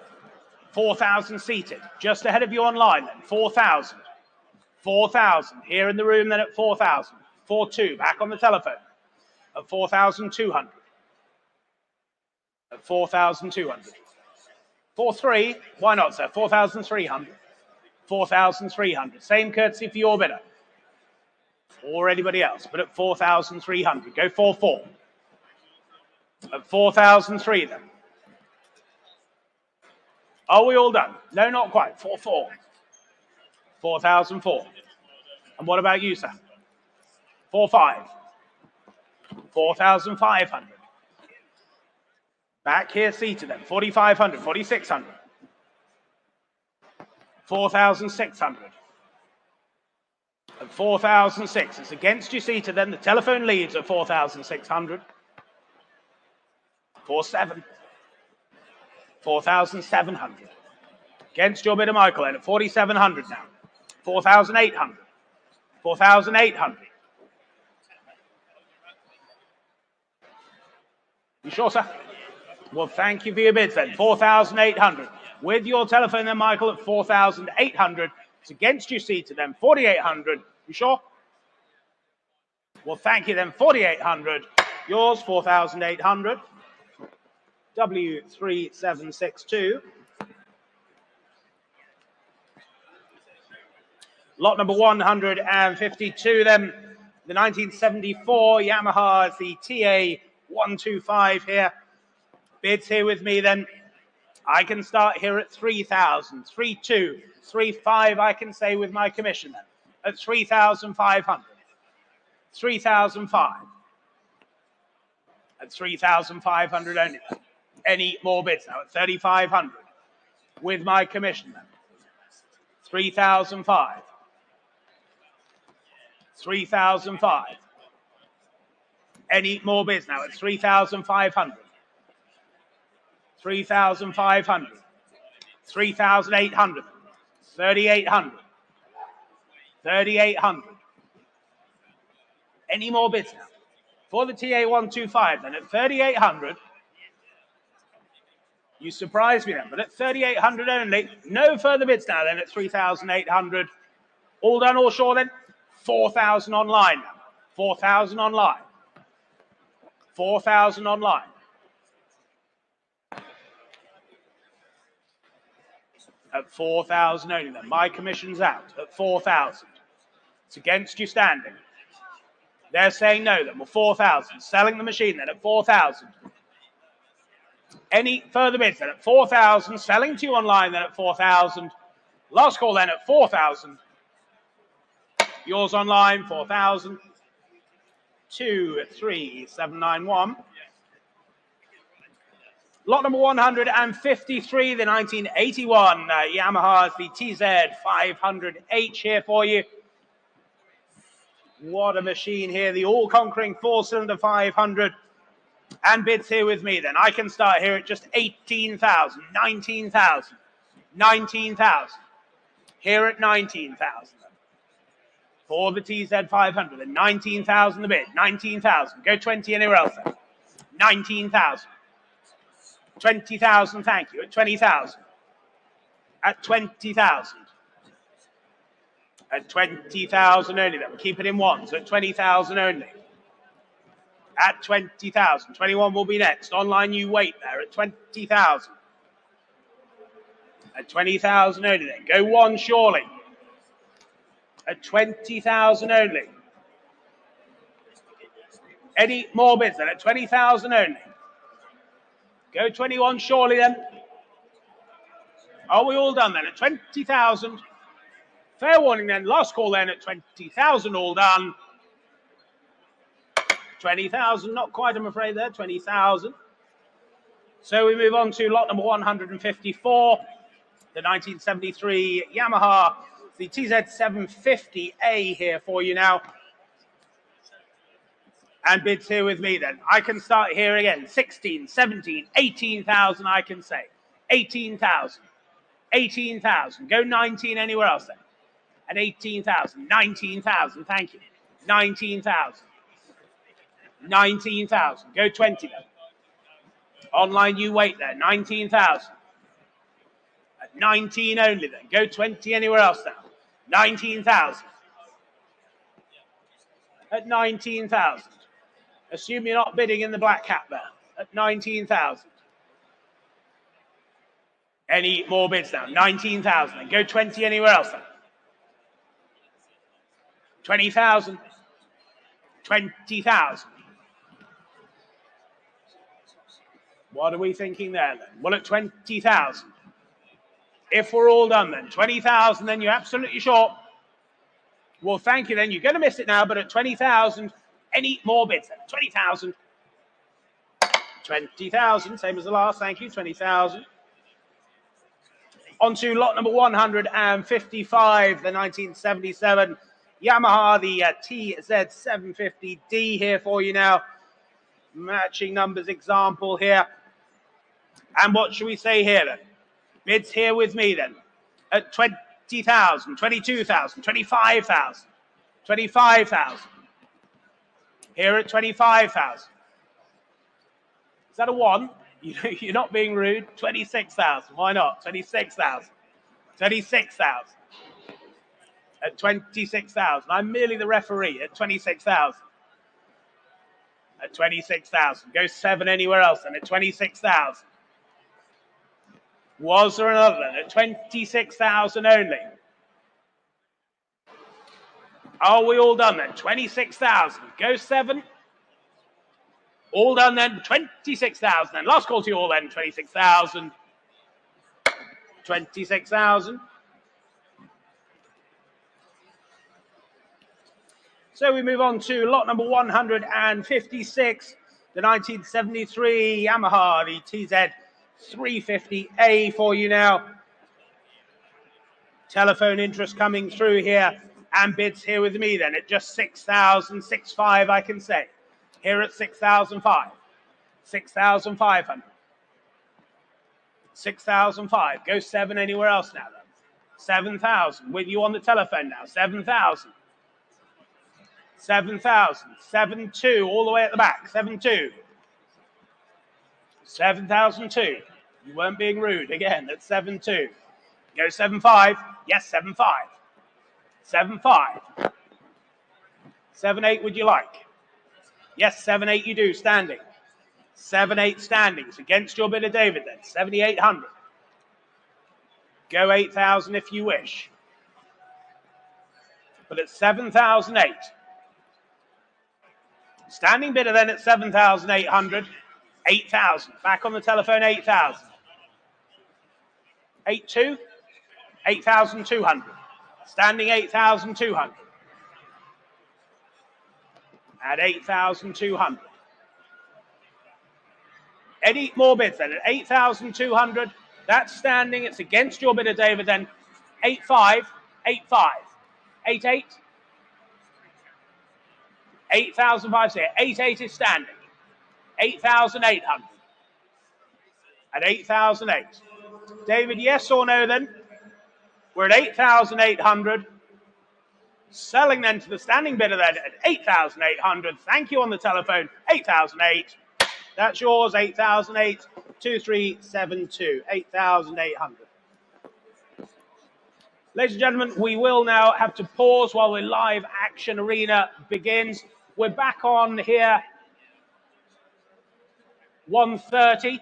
4,000 seated, just ahead of you online then. 4,000. 4,000 here in the room then at 4,000. 4,200 back on the telephone at 4,200. At 4,200. 4,300, why not, sir? 4,300. 4,300. Same courtesy for your bidder. Or anybody else, but at 4,300. Go 4,400. At 4,003 then. Are we all done? No, not quite. 4,400. 4,004. And what about you, sir? 4,500. 4,500. Back here seated then, 4,500, 4,600. 4,600. And 4,006. It's against you seated then, the telephone leads at 4,600. 4,700. 4,700. Against your bidder, Michael, then at 4,700 now. 4,800. 4,800. You sure, sir? Well, thank you for your bids then. 4,800. With your telephone then, Michael, at 4,800. It's against you seated then, 4,800. You sure? Well, thank you then, 4,800. Yours, 4,800. W3762. Lot number 152 then. The 1974 Yamaha is the TA125 here. Bids here with me then. I can start here at 3,000, 3,200, 3,500 I can say with my commission then. At 3,500. 3,500. At 3,500 only then. Any more bids now at 3,500 with my commission then. 3,500. 3,500. Any more bids now at 3,500. 3,500. 3,800. 3,800. 3,800. Any more bids now? For the TA125 then at 3,800. You surprised me then, but at 3,800 only. No further bids now then at 3,800. All done, all sure then? 4,000 online now. 4,000 online. 4,000 online. At 4,000 only then. My commission's out at 4,000. It's against you standing. They're saying no then. Well, 4,000. Selling the machine then at 4,000. Any further bids then at 4,000. Selling to you online then at 4,000. Last call then at 4,000. Yours online, 4,000. 23791. Lot number 153, the 1981 Yamaha's the TZ500H here for you. What a machine here, the all-conquering four-cylinder 500. And bids here with me then. I can start here at just 18,000, 19,000, 19,000. Here at 19,000. For the TZ500, and 19,000 the bid, 19,000. Go 20 anywhere else then. 19,000. 20,000, thank you, at 20,000. At 20,000. At 20,000 only then. We'll keep it in ones, at 20,000 only. At 20,000. 21 will be next. Online you wait there at 20,000. At 20,000 only then. Go one surely. At 20,000 only. Any more bids then? At 20,000 only. Go 21 surely then. Are we all done then? At 20,000. Fair warning then. Last call then at 20,000. All done. 20,000. Not quite, I'm afraid there. 20,000. So we move on to lot number 154. The 1973 Yamaha. The TZ750A here for you now. And bids here with me then. I can start here again. 16, 17, 18,000 I can say. 18,000. 18,000. Go 19 anywhere else then. At 18,000. 19,000. Thank you. 19,000. 19,000. Go 20 then. Online you wait there. 19,000. At 19 only then. Go 20 anywhere else now. 19,000. At 19,000. Assume you're not bidding in the black cap there. At 19,000. Any more bids now? 19,000. Then go 20 anywhere else then. 20,000. 20,000. What are we thinking there then? Well, at 20,000. If we're all done then, 20,000, then you're absolutely sure. Well, thank you then. You're going to miss it now, but at 20,000, any more bids then? 20,000. 20,000, same as the last, thank you, 20,000. On to lot number 155, the 1977 Yamaha, the TZ750D here for you now. Matching numbers example here. And what should we say here then? Bids here with me then. At 20,000, 22,000, 25,000, 25,000. Here at 25,000. Is that a one? You're not being rude. 26,000. Why not? 26,000. 26,000. At 26,000. I'm merely the referee at 26,000. At 26,000. Go 7 anywhere else then at 26,000. Was there another then at 26,000 only? Are we all done then? 26,000. Go 7. All done then. 26,000 then. Last call to you all then. 26,000. 26,000. So we move on to lot number 156, the 1973 Yamaha, the TZ350A for you now. Telephone interest coming through here, and bids here with me then at just 6,000, 6,500 I can say. Here at 6,005, 6,500, 6,005. Go 7 anywhere else now then. 7,000 with you on the telephone now. 7,000. 7,000, 7,2 all the way at the back, 7,2. 7,002. You weren't being rude again at 7,2. Go 7,5. Yes, 7,5. 7,5. 7,8 would you like? Yes, 7,8 you do, standing. 7,8 standings against your bidder David then, 7,800. Go 8,000 if you wish. But at 7,008. Standing bidder then at 7,800. 8,000. Back on the telephone, 8,000. 8,200. 8,200. Standing 8,200. At 8,200. Any more bids then at 8,200. That's standing. It's against your bidder, David, then. 8,500. 8,500. 8,800. 8,500. 8,800 is standing. 8,800. At 8,008. David, yes or no then? We're at 8,800. Selling then to the standing bidder then at 8,800. Thank you on the telephone. 8,008. That's yours. 8,008. 2372. 8,800. Ladies and gentlemen, we will now have to pause while the live action arena begins. We're back on here 1:30.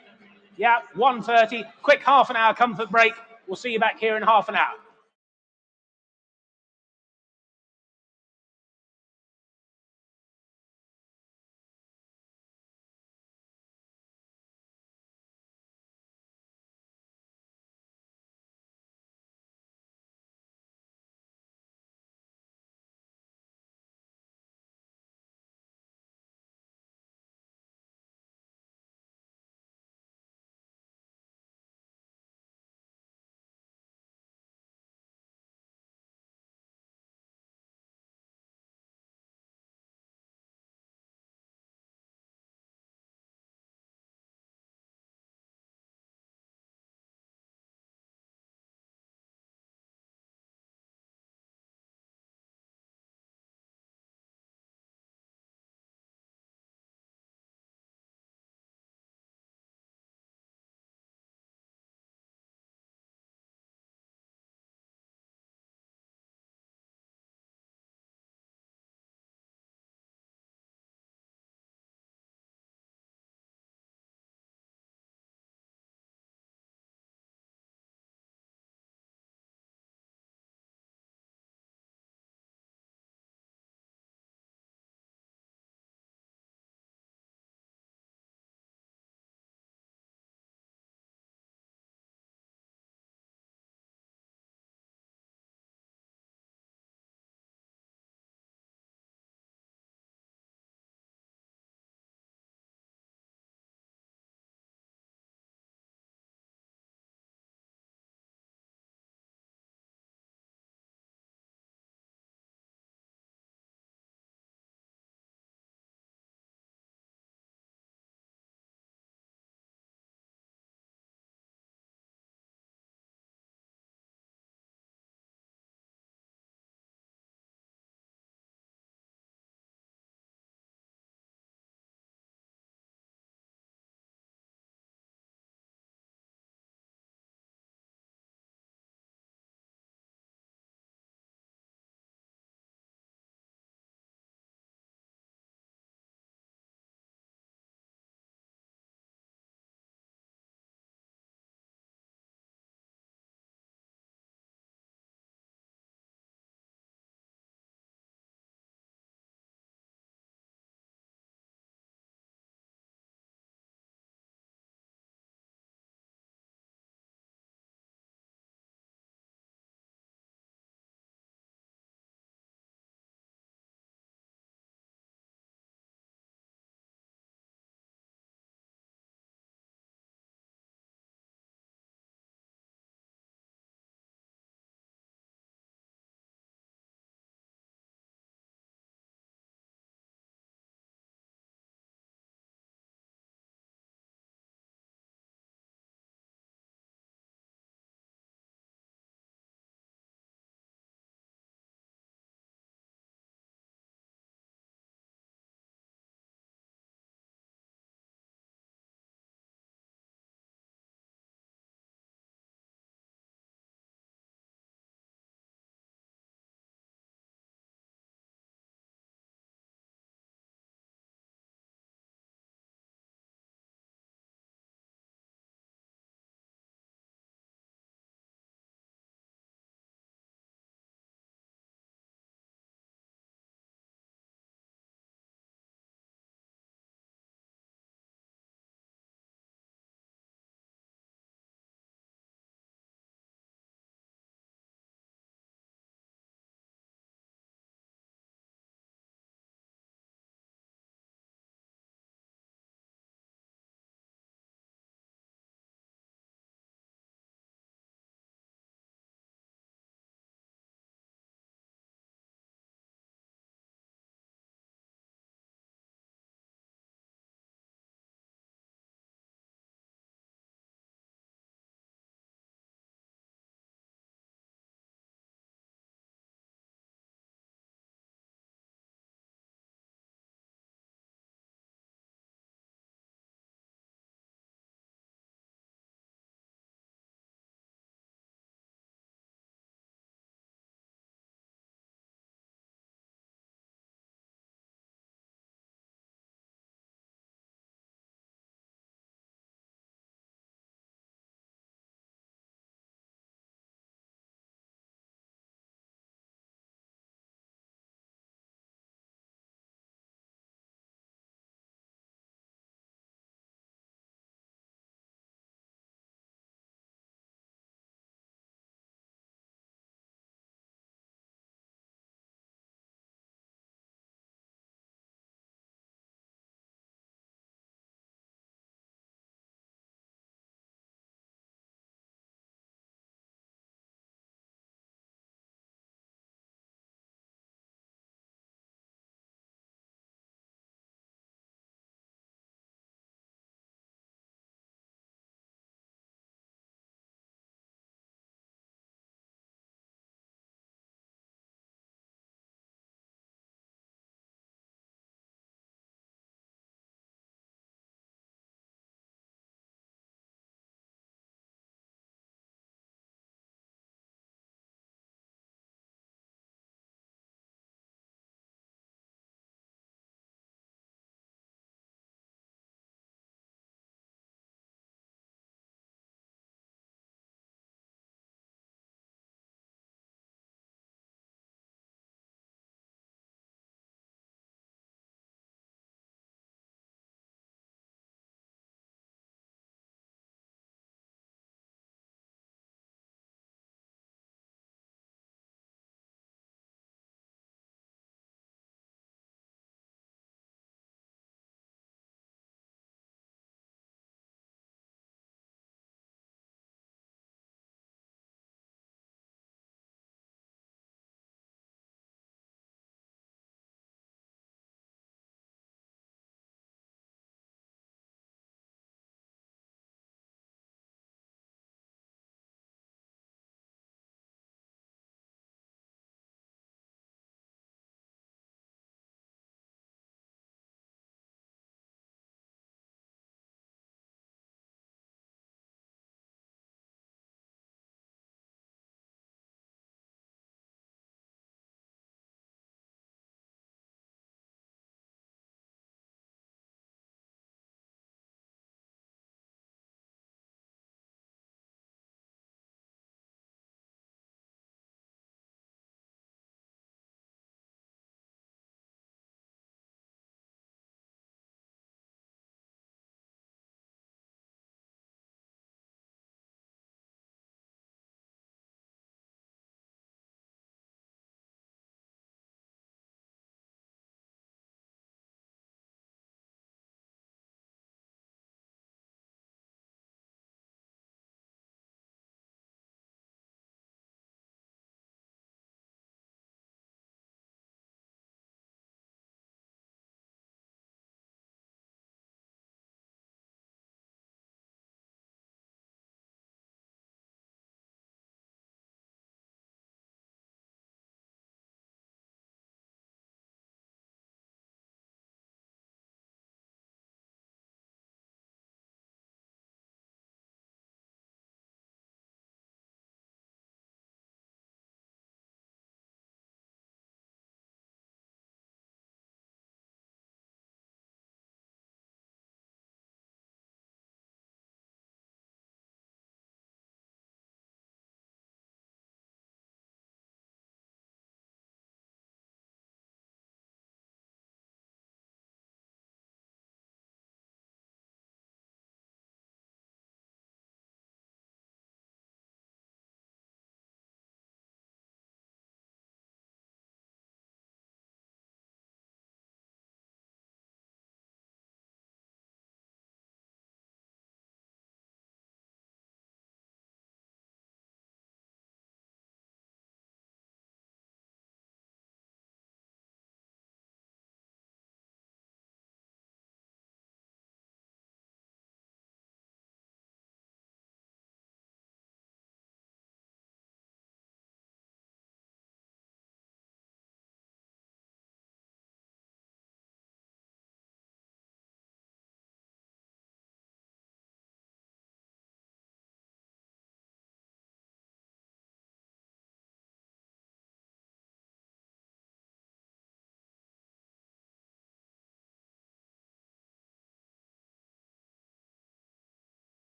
Yeah, 1:30. Quick half an hour comfort break. We'll see you back here in half an hour.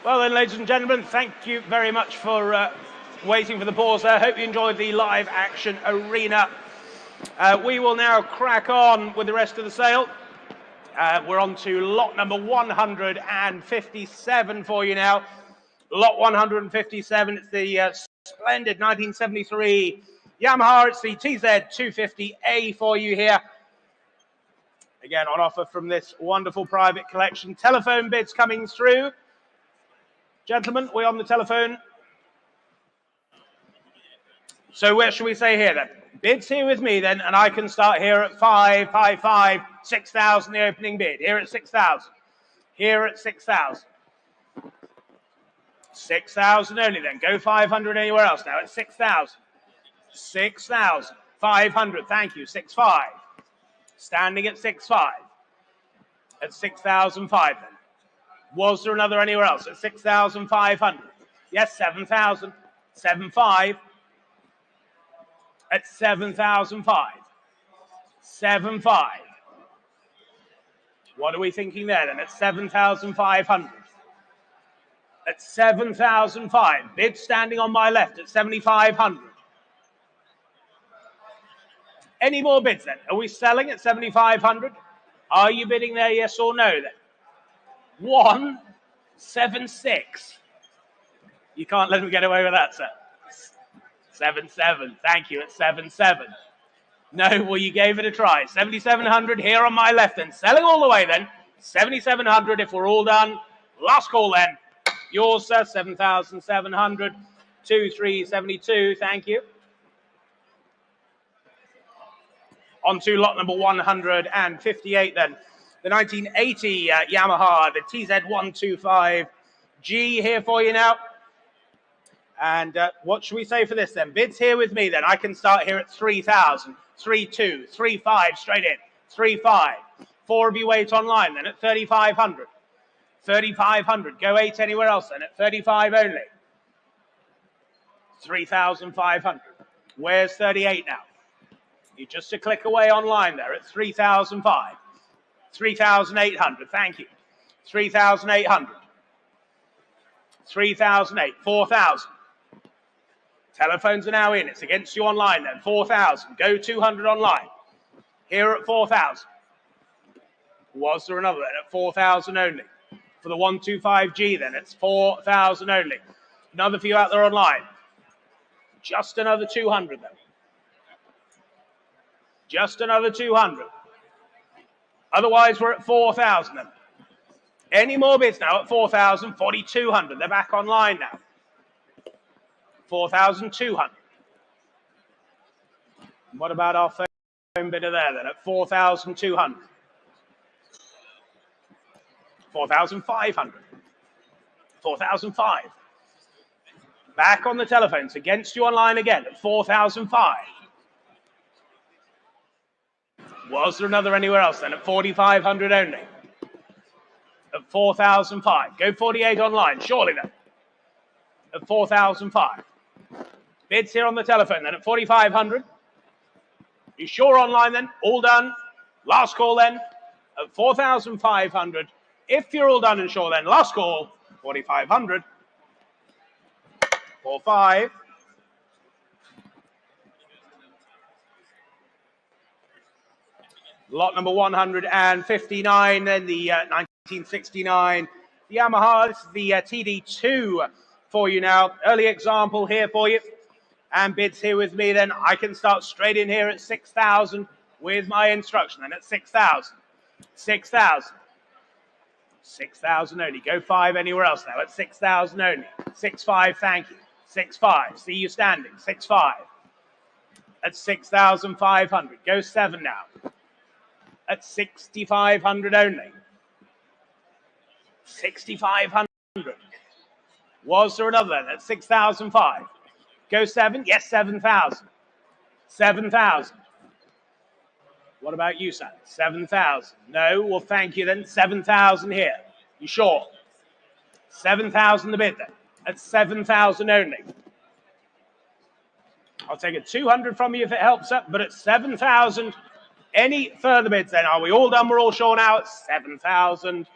Well then, ladies and gentlemen, thank you very much for waiting for the pause there. Hope you enjoyed the live action arena. We will now crack on with the rest of the sale. We're on to lot number 157 for you now. Lot 157, it's the splendid 1973 Yamaha. It's the TZ250A for you here. Again, on offer from this wonderful private collection. Telephone bids coming through. Gentlemen, we're on the telephone. So where should we say here then? Bids here with me then, and I can start here at 555, 6,000, the opening bid. Here at 6,000. Here at 6,000. 6,000 only then. Go 500 anywhere else now at 6,000. 6,000. 500, thank you. 6,500. Standing at 6,500. At 6,005 then. Was there another anywhere else at 6,500? Yes, 7,000. 7,500. At 7,005. 7,500. What are we thinking there then? At 7,500. At 7,500. Bid standing on my left at 7,500. Any more bids then? Are we selling at 7,500? Are you bidding there, yes or no then? 176. You can't let them get away with that, sir. 77. Thank you. At 77. No, well, you gave it a try. 7,700 here on my left then. Selling all the way then. 7,700 if we're all done. Last call then. Yours, sir. 7,700. 2,372. Thank you. On to lot number 158 then. The 1980 Yamaha, the TZ125G here for you now. And what should we say for this then? Bids here with me then. I can start here at 3,000, 3,200, 3,500 straight in, 3,500. Four of you wait online then at 3,500. 3,500. Go 8 anywhere else then at 3,500 only. 3,500. Where's 38 now? You're just a click away online there at 3,005. 3,800, thank you. 3,800. 3,008. 4,000. Telephones are now in. It's against you online then. 4,000. Go 200 online. Here at 4,000. Was there another then at 4,000 only? For the 125G then, it's 4,000 only. Another for you out there online. Just another 200 then. Just another 200. Otherwise, we're at 4,000 then. Any more bids now at 4,000, 4,200. They're back online now. 4,200. What about our phone bidder there then at 4,200? 4,500. 4,500. Back on the telephones against you online again at 4,500. Was there another anywhere else then at 4,500 only? At 4,005. Go 48 online, surely then. At 4,005. Bids here on the telephone then at 4,500. You sure online then? All done. Last call then at 4,500. If you're all done and sure then, last call, 4,500. 4,500. Lot number 159, then the 1969 Yamaha. This is the TD2 for you now. Early example here for you. And bids here with me, then I can start straight in here at 6,000 with my instruction. Then at 6,000. 6,000. 6,000 only. Go 5 anywhere else now at 6,000 only. 6,500, thank you. 6,500. See you standing. 6,500. At 6,500. Go 7 now. At 6,500 only. 6,500. Was there another then at 6,005? Go 7? Yes, 7,000. 7,000. What about you, son? 7,000. No? Well, thank you then. 7,000 here. You sure? 7,000 the bid then. At 7,000 only. I'll take a 200 from you if it helps up, but at 7,000, any further bids then? Are we all done? We're all sure now at 7,000.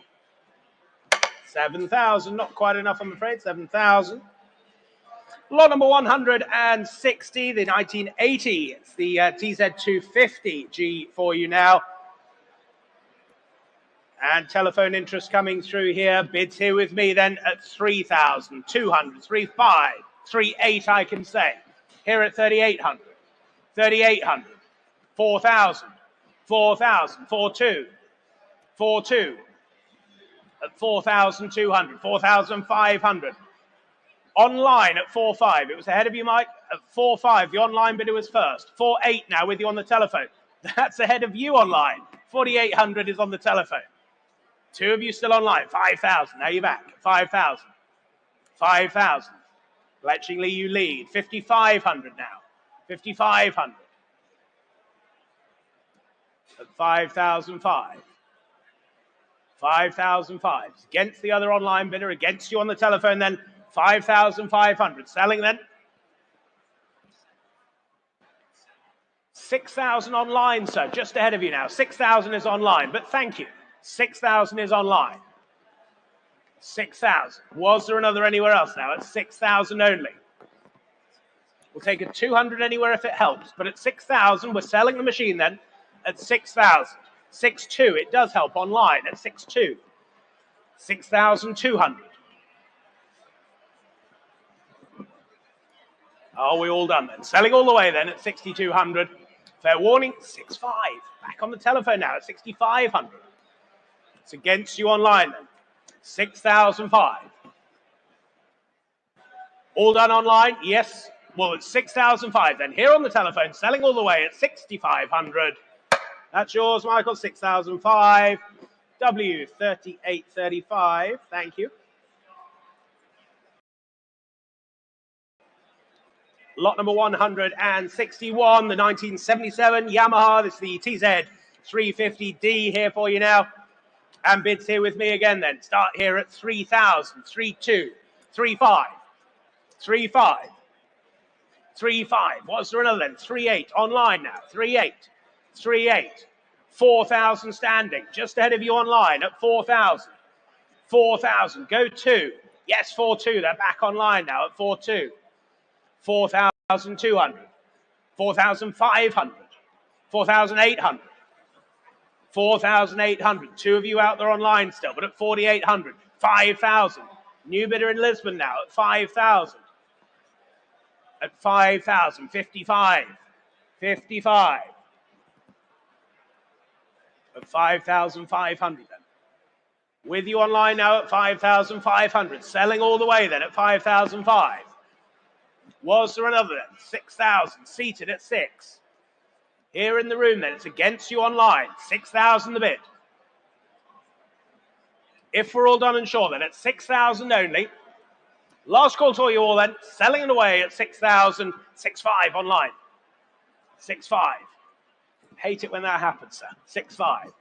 7,000, not quite enough, I'm afraid. 7,000. Lot number 160, the 1980. It's the TZ250G for you now. And telephone interest coming through here. Bids here with me then at 3,200, 3,500, 3,800, I can say. Here at 3,800, 3,800, 4,000, 4,000, 4,200, 4,200, at 4,200, 4,500. Online at 4,500. It was ahead of you, Mike. At 4,500, the online bidder was first. 4,800 now with you on the telephone. That's ahead of you online. 4,800 is on the telephone. Two of you still online. 5,000. Now you're back. 5,000. 5,000. Fletchingly, you lead. 5,500 now. 5,500. At 5,005. 5,005. Against the other online bidder. Against you on the telephone then. 5,500. Selling then. 6,000 online, sir. Just ahead of you now. 6,000 is online, but thank you. 6,000 is online. 6,000. Was there another anywhere else now? At 6,000 only. We'll take a 200 anywhere if it helps, but at 6,000, we're selling the machine then at 6,000. 6,200. It does help online at 6,200. 6,200. Are we all done then? Selling all the way then at 6,200. Fair warning, 6,500. Back on the telephone now at 6,500. It's against you online then. 6,005. All done online? Yes. Well, it's 6,005 then. Here on the telephone, selling all the way at 6,500. That's yours, Michael. 6,005. W3835. Thank you. Lot number 161, the 1977 Yamaha. This is the TZ350D here for you now. And bids here with me again then. Start here at 3,000, 3,200, 3,500, 3,500, 3,500. What's there another then? 3,800 online now. 3,800, 3,800, 4,000 standing. Just ahead of you online at 4,000, 4,000. Go 2. Yes, 4,200. They're back online now at 4,200. 4,200, 4,500, 4,800, 4,800. Two of you out there online still, but at 4,800, 5,000. New bidder in Lisbon now at 5,000. At 5,000, 55, 55. At 5,500 then. With you online now at 5,500. Selling all the way then at 5,500. Was there another then? 6,000. Seated at 6. Here in the room then, it's against you online. 6,000 the bid. If we're all done and sure then, at 6,000 only. Last call to you all then. Selling it away at 6,000. 6,500 online. 6,500. Hate it when that happens, sir. 6,500.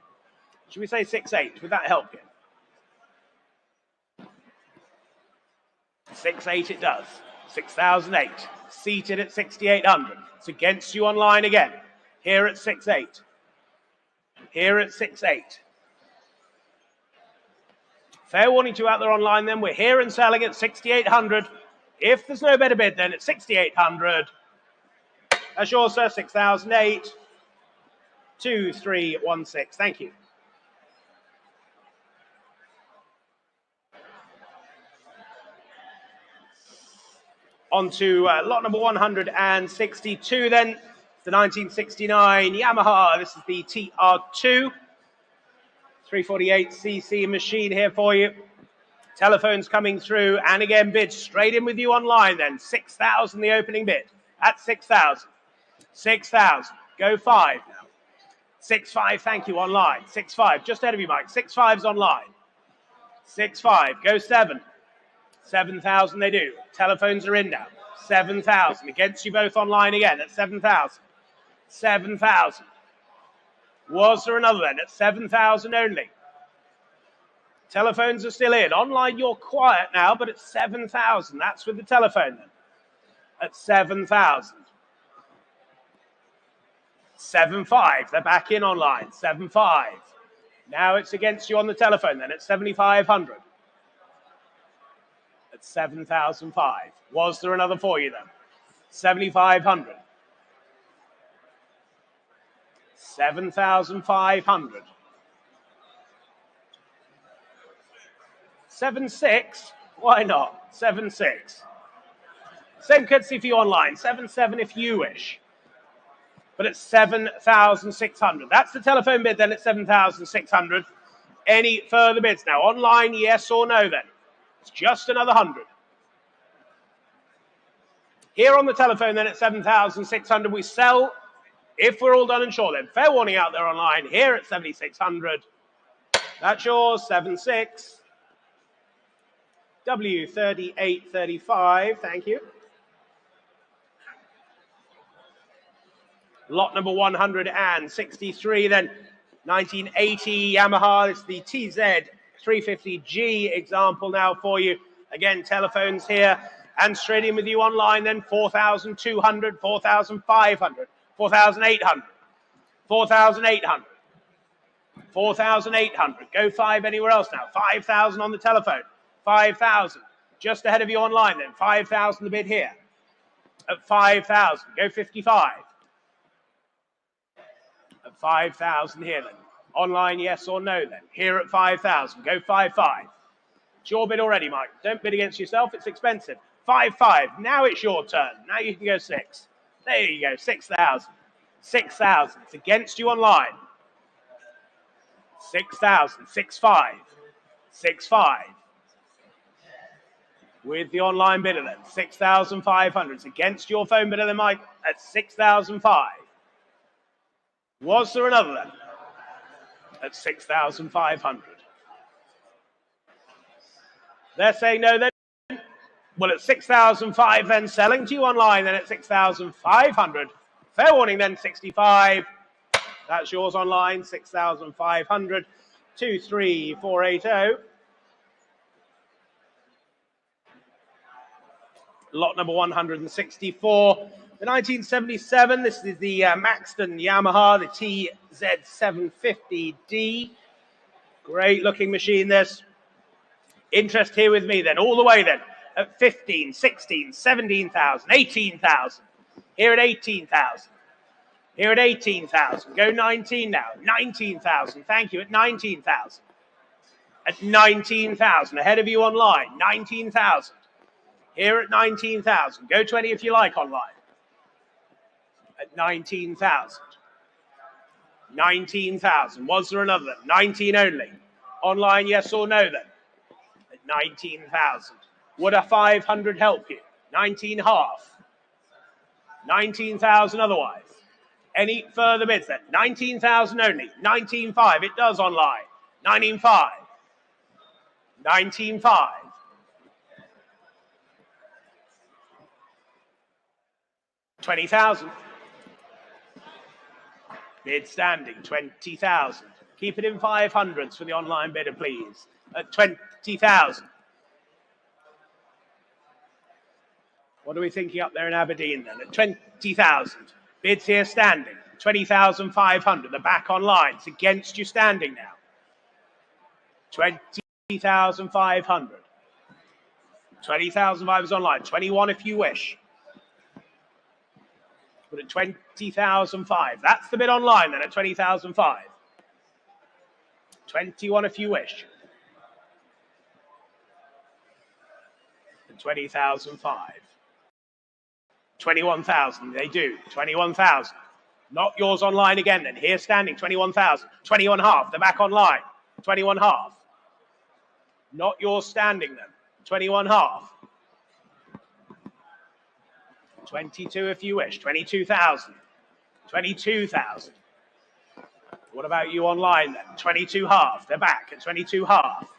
Should we say 6,800? Would that help you? 6,800 it does. 6,008. Seated at 6,800. It's against you online again. Here at 6,800. Here at 6,800. Fair warning to you out there online then. We're here and selling at 6,800. If there's no better bid then, it's 6,800. That's yours, sir. 6,008. 2316. Thank you. On to lot number 162 then, the 1969 Yamaha. This is the TR2 348cc machine here for you. Telephones coming through, and again bids straight in with you online then. 6,000 the opening bid at 6,000. 6,000. Go 5 now. 6,500. Thank you online. 6,500. Just ahead of you, Mike. 6,500's online. 6,500. Go 7. 7,000 they do. Telephones are in now. 7,000. Against you both online again at 7,000. 7,000. Was there another then at 7,000 only? Telephones are still in. Online you're quiet now, but it's 7,000. That's with the telephone then. At 7,000. 7,500. They're back in online. 7,500. Now it's against you on the telephone then at 7,500. at 7,005. Was there another for you then? 7,500. 7,500. 7,600. Why not? 7,600. Same courtesy for you online. 7,700 if you wish. But it's 7,600. That's the telephone bid then at 7,600. Any further bids now? Online, yes or no then? It's just another 100. Here on the telephone then at 7,600, we sell if we're all done and sure then. Fair warning out there online. Here at 7,600. That's yours, 7,600. W3835, thank you. Lot number 163 then, 1980 Yamaha. It's the TZ350G example now for you. Again, telephones here and straight in with you online then, 4,200, 4,500, 4,800, 4,800, 4,800. Go 5 anywhere else now. 5,000 on the telephone. 5,000. Just ahead of you online then. 5,000 the bid here. At 5,000. Go 55. At 5,000 here then. Online, yes or no then. Here at 5,000. Go 5,500. It's your bid already, Mike. Don't bid against yourself. It's expensive. 5,500. Now it's your turn. Now you can go 6. There you go. 6,000. 6,000. It's against you online. 6,000. 6,500. 6,500. With the online bidder then. 6,500. It's against your phone bidder then, Mike, at 6,500. Was there another then? At 6,500. They're saying no then. Well, at 6,500 then, selling to you online then at 6,500. Fair warning then, 65. That's yours online, 6,500. 23480. Lot number 164. The 1977, this is the Maxton Yamaha, the TZ750D. Great looking machine this. Interest here with me then, all the way then, at 15, 16, 17,000, 18,000. Here at 18,000. Here at 18,000. Go 19 now. 19,000. Thank you. At 19,000. At 19,000. Ahead of you online. 19,000. Here at 19,000. Go 20 if you like online. At 19,000. 19,000. Was there another? 19 only. Online, yes or no then? At 19,000. Would a 500 help you? 19 half. 19,000 otherwise. Any further bids then? 19,000 only. 19,500. It does online. 19,500. 19,500. 20,000. Bid standing, 20,000. Keep it in 500s for the online bidder, please. At 20,000. What are we thinking up there in Aberdeen then? At 20,000. Bids here standing, 20,500. The back online. It's against you standing now. 20,500. 20,500 is online. 21 if you wish. But at 20,500. That's the bid online then at 20,500. 21 if you wish. At 20,500. 21,000. They do. 21,000. Not yours online again then. Here standing. 21,000. 21 half. The back online. 21 half. Not yours standing then. 21 half. 22 if you wish. 22,000. 22,000. What about you online then? 22 half. They're back at 22 half.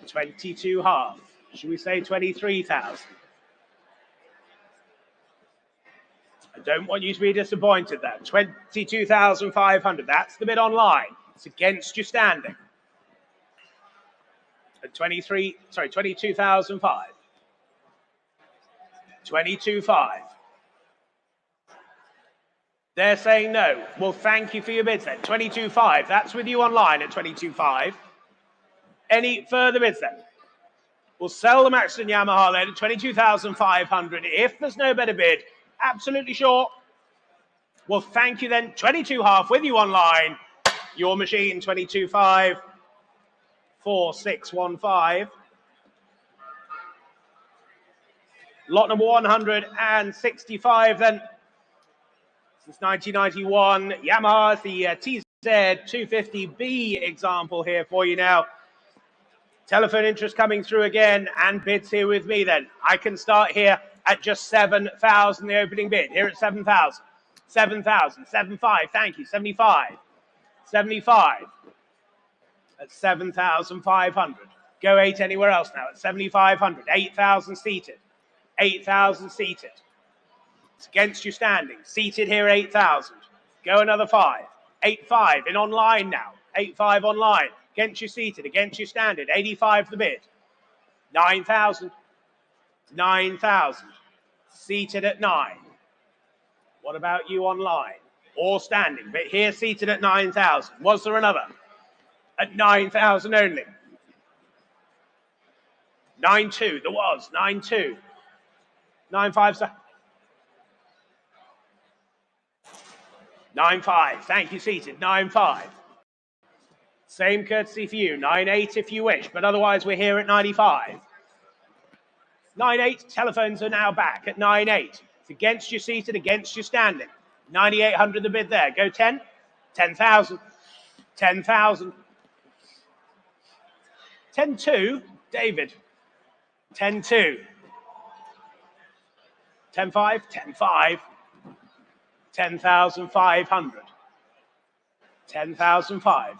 22 half. Should we say 23,000? I don't want you to be disappointed there. 22,500. That's the bid online. It's against you standing. At 22,500. 22,500. They're saying no. Well, thank you for your bids then. 22,500. That's with you online at 22,500. Any further bids then? We'll sell the Maxton Yamaha then at 22,500. If there's no better bid, absolutely sure. Well, thank you then. 22.5 with you online. Your machine, 22.5, 4615. Lot number 165 then. Since 1991, Yamaha, the TZ250B example here for you now. Telephone interest coming through again, and bids here with me then. I can start here at just 7,000, the opening bid. Here at 7,000. 7,000, 75, thank you, 75. 75 at 7,500. Go 8 anywhere else now at 7,500. 8,000 seated. 8,000 seated. It's against you standing. Seated here, 8,000. Go another 5. 8,500 in online now. 8,500 online. Against you seated, against you standing. 85 the bid. 9,000. 9,000. Seated at 9. What about you online? Or standing, but here seated at 9,000. Was there another? At 9,000 only. 9,200, there was. 9,200. 9,500. 9,500, thank you, seated. 9,500. Same courtesy for you. 9,800 if you wish, but otherwise we're here at 95. 9,800, telephones are now back at 9,800. It's against you seated, against you standing. 9,800 the bid there. Go 10. 10,000. 10,000. 10,200, David. 10,200. 10,500. 10,500. 10,500. 10,500.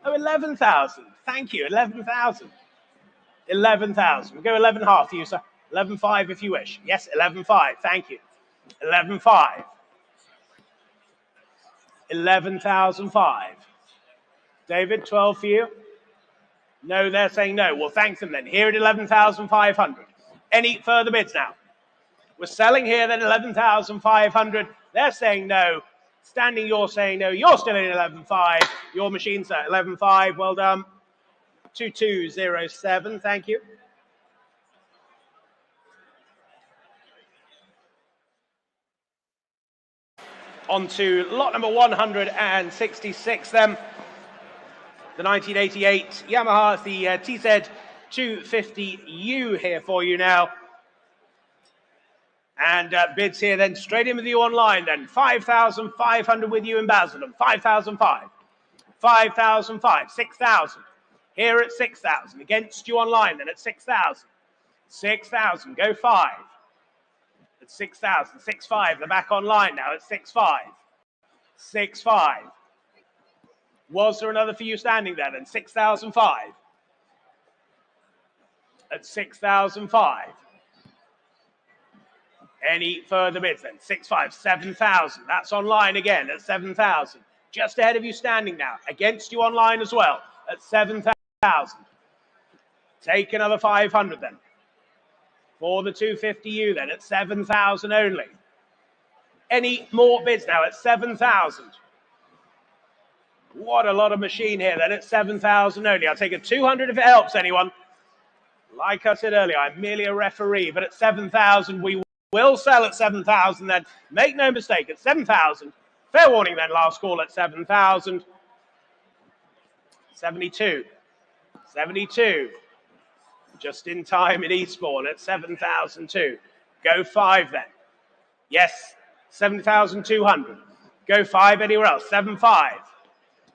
Oh, 11,000. Thank you. 11,000. 11,000. We'll go 11.5 for you, sir. 11.5 if you wish. Yes, 11.5. Thank you. 11.5. 11,005. David, 12 for you? No, they're saying no. Well, thank them then. Here at 11,500. Any further bids now? We're selling here then 11,500. They're saying no. Standing, you're saying no. You're still in 11.5. Your machine's at 11.5. Well done. 2207. Thank you. On to lot number 166 then. The 1988 Yamaha, the TZ250U here for you now. And bids here then straight in with you online then. 5,500 with you in Basildon. 5,005. 5,005. 6,000. Here at 6,000. Against you online then at 6,000. 6,000. Go 5. At 6,000. 6,500. They're back online now at 6,500. 6,500. Was there another for you standing there then? 6,005. At 6,005. Any further bids then? 6,500. 7,000. That's online again at 7,000. Just ahead of you standing now. Against you online as well at 7,000. Take another 500 then. For the 250U then at 7,000 only. Any more bids now at 7,000. What a lot of machine here then at 7,000 only. I'll take a 200 if it helps anyone. Like I said earlier, I'm merely a referee, but at 7,000 we will sell at 7,000 then. Make no mistake, at 7,000. Fair warning then, last call at 7,000. 72. 72. Just in time in Eastbourne at 7,002. Go 5 then. Yes, 7,200. Go 5 anywhere else. 7,500.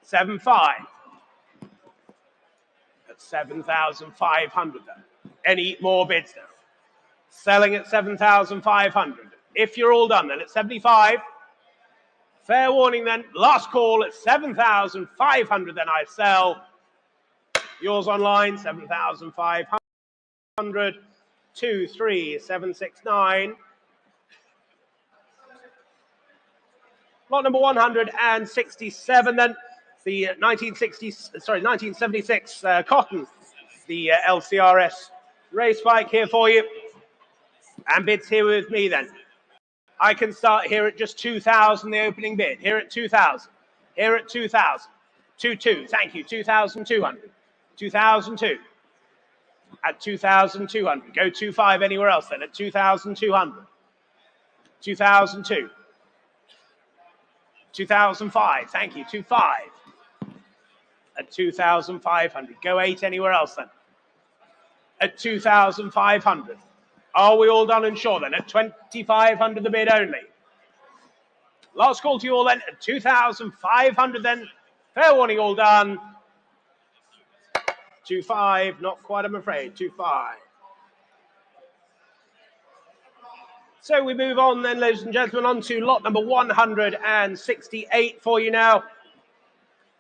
7,500. At 7,500 then. Any more bids now? Selling at 7,500. If you're all done then at 75. Fair warning then. Last call at 7,500 then I sell. Yours online, 7,500. 23769. Lot number 167 then. The 1976 Cotton, the LCRS race bike here for you. And bids here with me then. I can start here at just 2,000, the opening bid. Here at 2,000. Here at 2,000. 2,200, thank you. 2,200. 2,002. at 2,200. Go 2.5 anywhere else then at 2,200. 2002. 2005. Thank you. 2.5 at 2,500. Go 8 anywhere else then at 2,500. Are we all done and sure then at 2,500 the bid only? Last call to you all then at 2,500 then. Fair warning, all done. 2.5, not quite, I'm afraid. 2.5. So we move on then, ladies and gentlemen, on to lot number 168 for you now.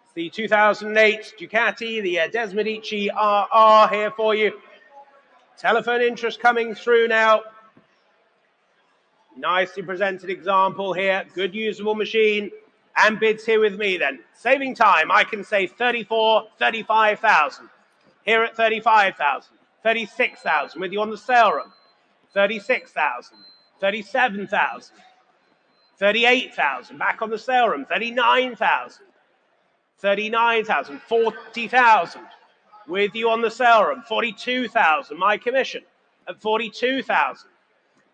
It's the 2008 Ducati, the Desmodici RR here for you. Telephone interest coming through now. Nicely presented example here. Good usable machine. And bids here with me then. Saving time, I can say 35,000. Here at 35,000. 36,000 with you on the sale room. 36,000. 37,000. 38,000. Back on the sale room. 39,000. 39,000. 40,000. With you on the sale room. 42,000. My commission at 42,000.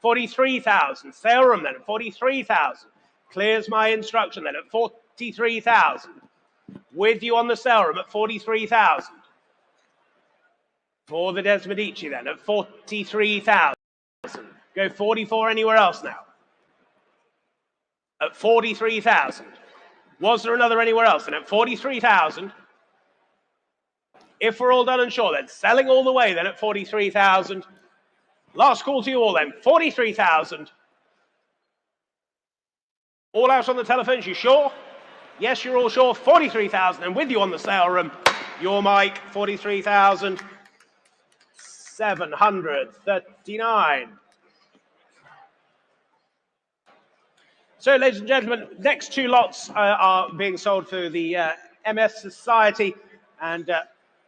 43,000. Sale room then at 43,000. Clears my instruction then at 43,000. With you on the sale room at 43,000. For the Desmodici then at 43,000. Go 44 anywhere else now. At 43,000. Was there another anywhere else? And at 43,000. If we're all done and sure then, selling all the way then at 43,000. Last call to you all then, 43,000. All out on the telephones, you sure? Yes, you're all sure, 43,000. And with you on the sale room, your mic, 43,739. So, ladies and gentlemen, next two lots are being sold through the MS Society. And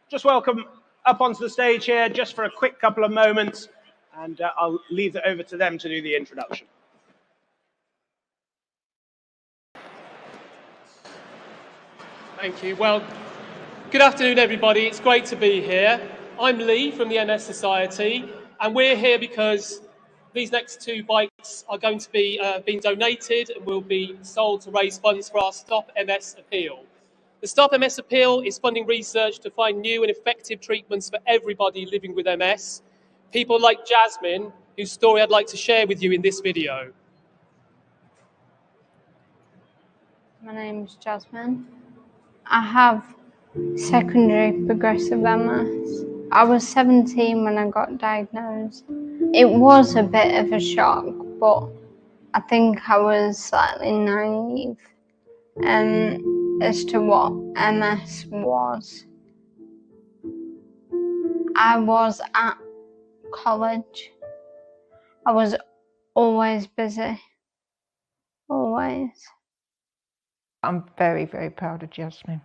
just welcome up onto the stage here, just for a quick couple of moments. And I'll leave it over to them to do the introduction. Thank you. Well, good afternoon, everybody. It's great to be here. I'm Lee from the MS Society, and we're here because these next two bikes are going to be being donated and will be sold to raise funds for our Stop MS Appeal. The Stop MS Appeal is funding research to find new and effective treatments for everybody living with MS. People like Jasmine, whose story I'd like to share with you in this video. My name's Jasmine. I have secondary progressive MS. I was 17 when I got diagnosed. It was a bit of a shock, but I think I was slightly naive as to what MS was. I was at college. I was always busy. Always. I'm very, very proud of Jasmine.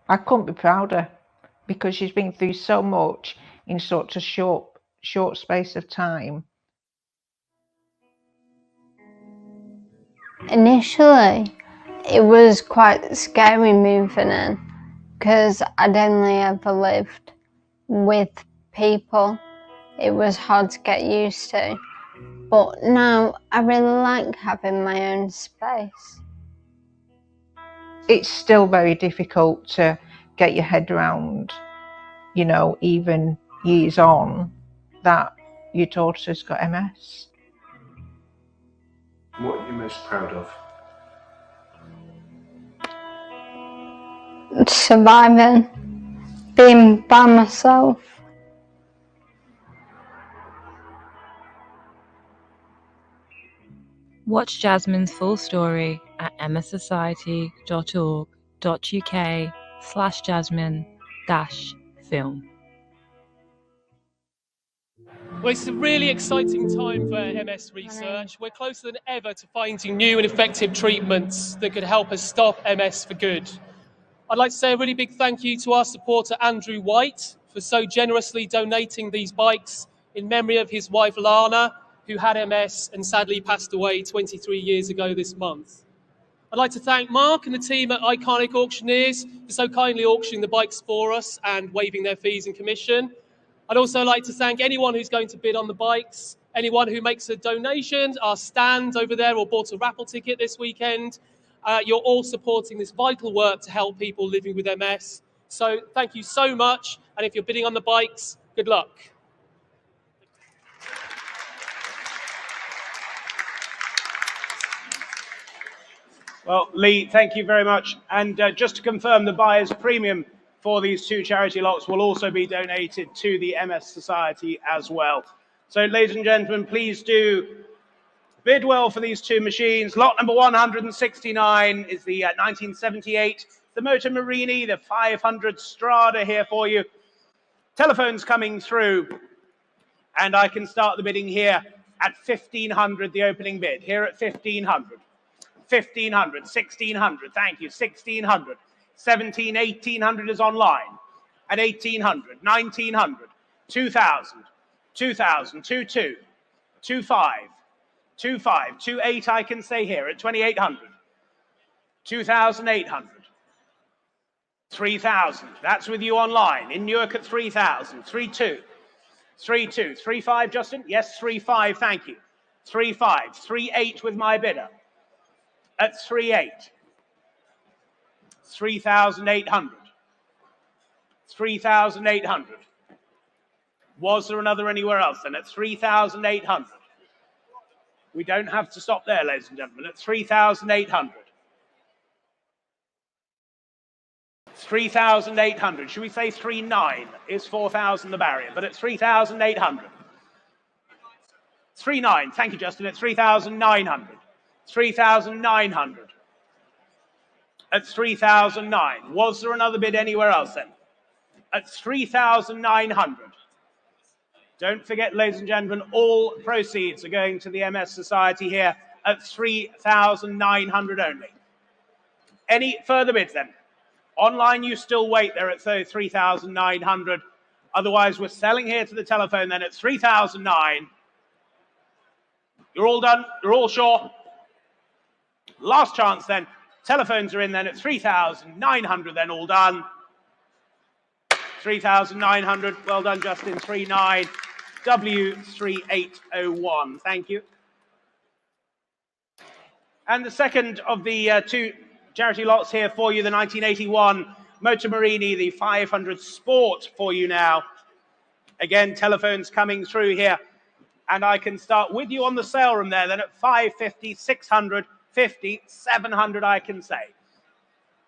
I couldn't be prouder because she's been through so much in such a short space of time. Initially, it was quite scary moving in because I'd only ever lived with people. It was hard to get used to. But now I really like having my own space. It's still very difficult to get your head around, you know, even years on, that your daughter's got MS. What are you most proud of? Surviving, being by myself. Watch Jasmine's full story at mssociety.org.uk/Jasmine-film. Well, it's a really exciting time for MS research. We're closer than ever to finding new and effective treatments that could help us stop MS for good. I'd like to say a really big thank you to our supporter Andrew White for so generously donating these bikes in memory of his wife Lana, who had MS and sadly passed away 23 years ago this month. I'd like to thank Mark and the team at Iconic Auctioneers for so kindly auctioning the bikes for us and waiving their fees and commission. I'd also like to thank anyone who's going to bid on the bikes, anyone who makes a donation, our stand over there, or bought a raffle ticket this weekend. You're all supporting this vital work to help people living with MS. So thank you so much. And if you're bidding on the bikes, good luck. Well, Lee, thank you very much. And just to confirm, the buyer's premium for these two charity lots will also be donated to the MS Society as well. So, ladies and gentlemen, please do bid well for these two machines. Lot number 169 is the 1978, the Motor Marini, the 500 Strada here for you. Telephone's coming through, and I can start the bidding here at 1,500, the opening bid, here at 1,500. 1,500, 1,600, thank you, 1,600, 17, 1,800 is online, at 1,800, 1,900, 2,000, 2,000, 2,2, 2,5, 2,5, 2,8 I can say here at 2,800, 2,800, 3,000, that's with you online, in Newark at 3,000, 3,2, 3,2, 3,5 Justin, yes, 3,5, thank you, 3,5, 3,8 with my bidder. At 3,800, 3,800, 3,800. Was there another anywhere else then? At 3,800. We don't have to stop there, ladies and gentlemen. At 3,800. 3,800. Should we say 3,900? Is 4,000 the barrier? But at 3,800. 3,900. Thank you, Justin. At 3,900. 3,900. At 3,009. Was there another bid anywhere else then? At 3,900. Don't forget, ladies and gentlemen, all proceeds are going to the MS Society here at 3,900 only. Any further bids then? Online, you still wait there at 3,900. Otherwise, we're selling here to the telephone then at 3,009. You're all done? You're all sure? Last chance then. Telephones are in then at 3,900 then, all done. 3,900. Well done, Justin. 39 W3801. Thank you. And the second of the two charity lots here for you, the 1981 Motor Marini, the 500 Sport for you now. Again, telephones coming through here. And I can start with you on the sale room there then at 550, 600, 50, 700 I can say.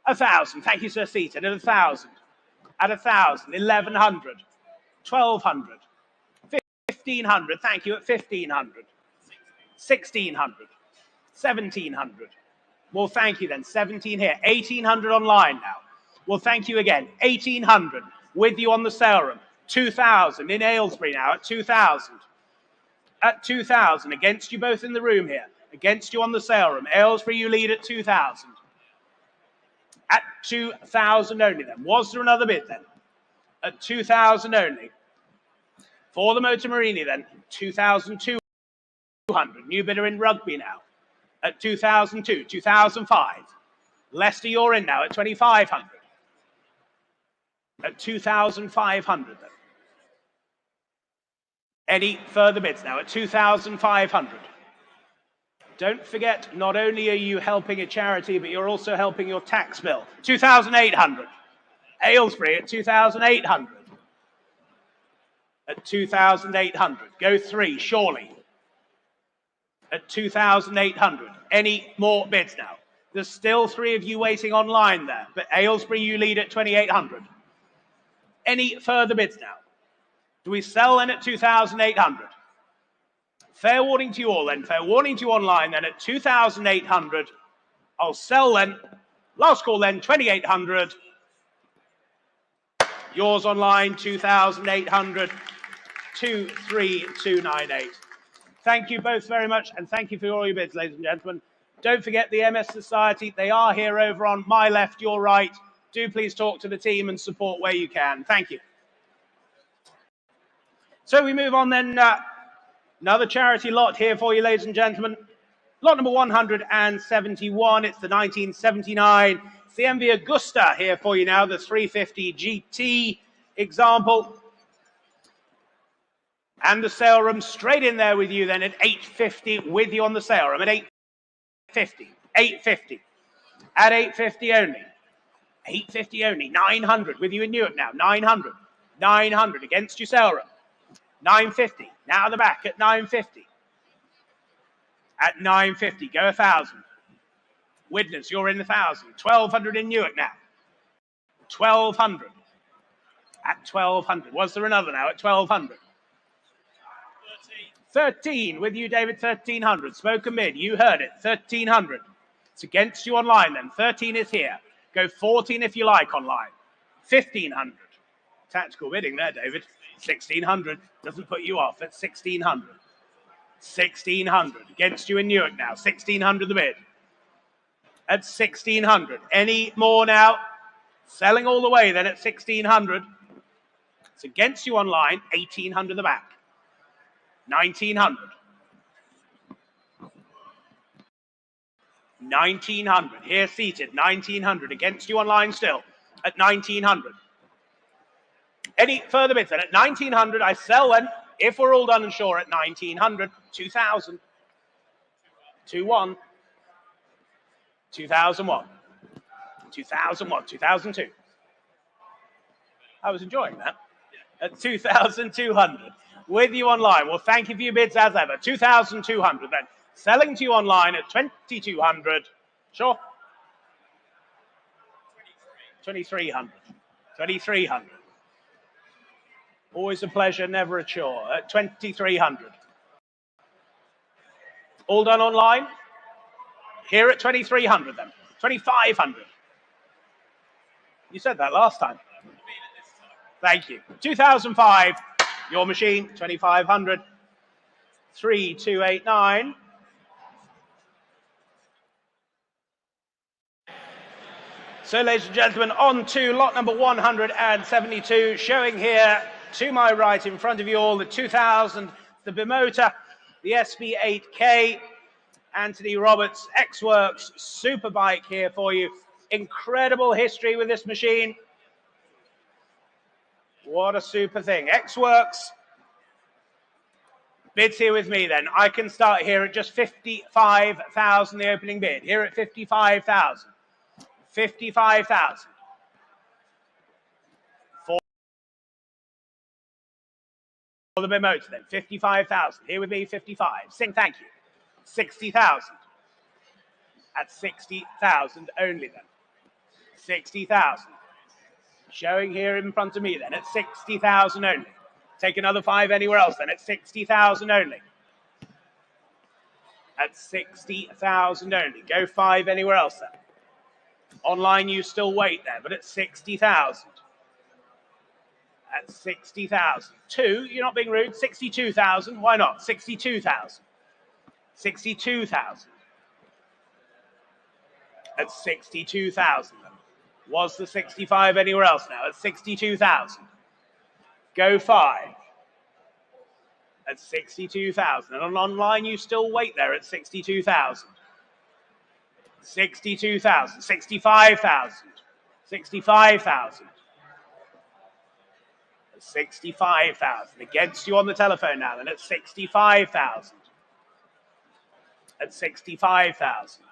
1,000, thank you, Sir Seaton, at 1,000. At 1,000, 1,100, 1,200, 1,500, thank you, at 1,500. 1,600, 1,700. Well, thank you then, 17 here, 1,800 online now. Well, thank you again, 1,800 with you on the sale room. 2,000 in Aylesbury now at 2,000. At 2,000, against you both in the room here. Against you on the sale room. Aylesbury, you lead at 2,000. At 2,000 only then. Was there another bid then? At 2,000 only. For the Motor Marini then, 2,200. New bidder in Rugby now. At 2,002, 2,005. Leicester, you're in now at 2,500. At 2,500 then. Any further bids now at 2,500. Don't forget, not only are you helping a charity, but you're also helping your tax bill. 2,800. Aylesbury at 2,800. At 2,800. Go three, Shawley. At 2,800. Any more bids now? There's still three of you waiting online there, but Aylesbury, you lead at 2,800. Any further bids now? Do we sell then at 2,800? Fair warning to you all then. Fair warning to you online then at 2,800. I'll sell then. Last call then, 2,800. Yours online, 2,800. 23298. Thank you both very much, and thank you for all your bids, ladies and gentlemen. Don't forget the MS Society. They are here over on my left, your right. Do please talk to the team and support where you can. Thank you. So we move on then. Another charity lot here for you, ladies and gentlemen. Lot number 171. It's the 1979. It's the MV Augusta here for you now, the 350 GT example. And the sale room straight in there with you then at 850 with you on the sale room at 850. 850. At 850 only. 850 only. 900 with you in Newark now. 900. 900 against your sale room. 950. Now the back at 950. At 950. Go 1,000. Widnes, you're in the 1,000. 1,200 in Newark now. 1,200. At 1,200. Was there another now at 1,200? 13 with you, David. 1,300. Smoker mid. You heard it. 1,300. It's against you online then. 13 is here. Go 14 if you like online. 1,500. Tactical bidding there, David. 1,600. Doesn't put you off. At 1,600. 1,600. Against you in Newark now. 1,600 the bid. At 1,600. Any more now? Selling all the way then at 1,600. It's against you online. 1,800 the back. 1,900. 1,900. Here seated. 1,900. Against you online still. At 1,900. Any further bids then? At 1,900, I sell then. If we're all done and sure at 1,900, 2,000. 2-1. 2001. 2001. 2002. I was enjoying that. At 2,200. With you online. Well, thank you for your bids as ever. 2,200 then. Selling to you online at 2,200. Sure. 2,300. 2,300. Always a pleasure, never a chore. At 2,300. All done online? Here at 2,300 then. 2,500. You said that last time. Thank you. 2005. Your machine, 2,500. 3,289. So, ladies and gentlemen, on to lot number 172, showing here to my right in front of you all the 2000, the Bimota, the SB8K, Anthony Roberts X-Works Superbike here for you. Incredible history with this machine. What a super thing. X-Works. Bids here with me then. I can start here at just 55,000, the opening bid. Here at 55,000. 55,000. For the Bimota then. 55,000. Here with me, 55. Sing thank you. 60,000. At 60,000 only then. 60,000. Showing here in front of me then at 60,000 only. Take another 5 anywhere else then at 60,000 only. At 60,000 only. Go 5 anywhere else then. Online you still wait there, but at 60,000. At 60,000. 2, you're not being rude. 62,000. Why not? 62,000. 62,000. At 62,000. Was the 65 anywhere else now? At 62,000. Go 5. At 62,000. And on online, you still wait there at 62,000. 62,000. 65,000. 65,000. 65,000. Against you on the telephone now, then at 65,000. At 65,000.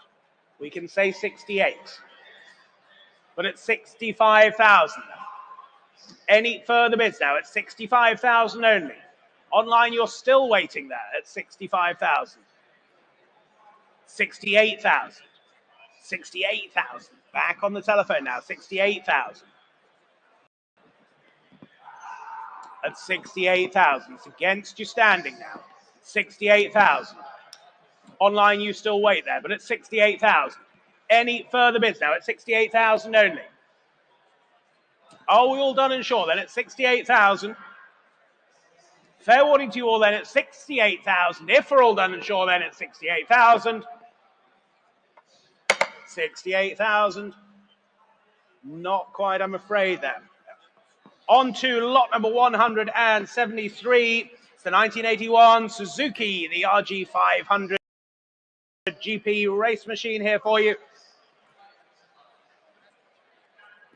We can say 68. But at 65,000. Any further bids now at 65,000 only. Online, you're still waiting there at 65,000. 68,000. 68,000. Back on the telephone now, 68,000. At 68,000. It's against you standing now. 68,000. Online, you still wait there, but at 68,000. Any further bids now at 68,000 only. Are we all done and sure then at 68,000? Fair warning to you all then at 68,000. If we're all done and sure then at 68,000. 68,000. Not quite, I'm afraid then. On to lot number 173. It's the 1981 Suzuki, the RG500 GP race machine here for you.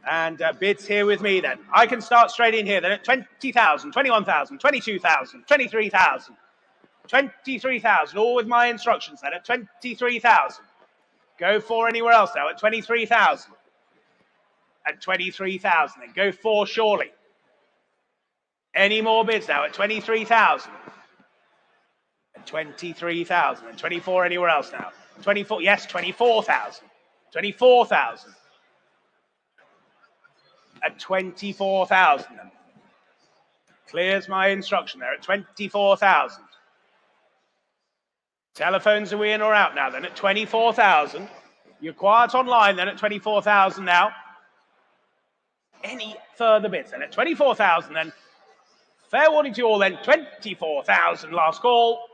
And bids here with me then. I can start straight in here then at 20,000, 21,000, 22,000, 23,000, 23,000, all with my instructions then at 23,000. Go for anywhere else now at 23,000. At 23,000 then. Go for surely. Any more bids now at 23,000. At 23,000 and 24 anywhere else now. 24, yes, 24,000. 24,000. At 24,000. Clears my instruction there at 24,000. Telephones, are we in or out now then at 24,000? You're quiet online then at 24,000 now. Any further bids then at 24,000 then? Fair warning to you all then, 24,000, last call.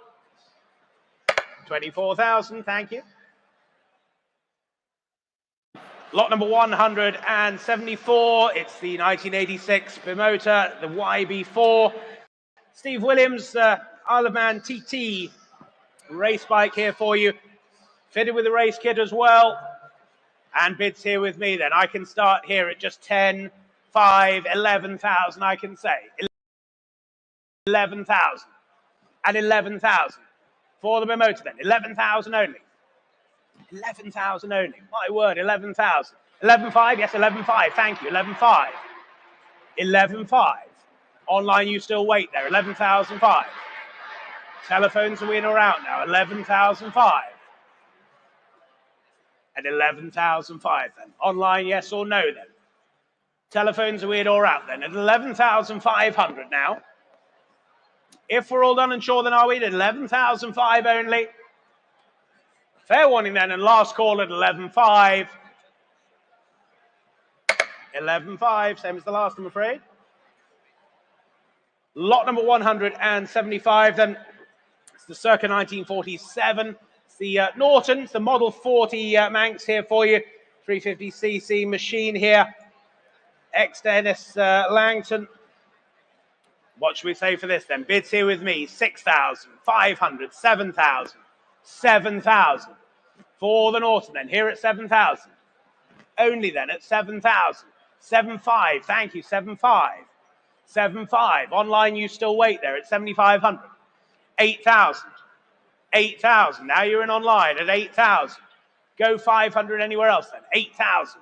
24,000, thank you. Lot number 174, it's the 1986 Bimota, the YB4. Steve Williams, Isle of Man TT race bike here for you. Fitted with a race kit as well. And bids here with me then. I can start here at just 10, 5, 11,000, I can say. 11,000 and 11,000 for the Bimota then. 11,000 only. 11,000 only. My word, 11,000. 11,500, yes, 11,500. Thank you, 11,500. 11,500. Online, you still wait there. 11,500. Telephones are in or out now. 11,500. At 11,500 then. Online, yes or no then. Telephones are in or out then. At 11,500 now. If we're all done and sure, then are we at 11,500 only? Fair warning then, and last call at 11,500. 11,500, same as the last, I'm afraid. Lot number 175 then. It's the circa 1947. It's the Norton, it's the Model 40 Manx here for you. 350cc machine here. Ex-Dennis Langton. What should we say for this then? Bids here with me, 6,500, 7,000, 7,000. For the Norton then, here at 7,000. Only then at 7,000. 7,500, thank you, 7,500. 7,500. Online, you still wait there at 7,500. 8,000. 8,000. Now you're in online at 8,000. Go 500 anywhere else then. 8,000.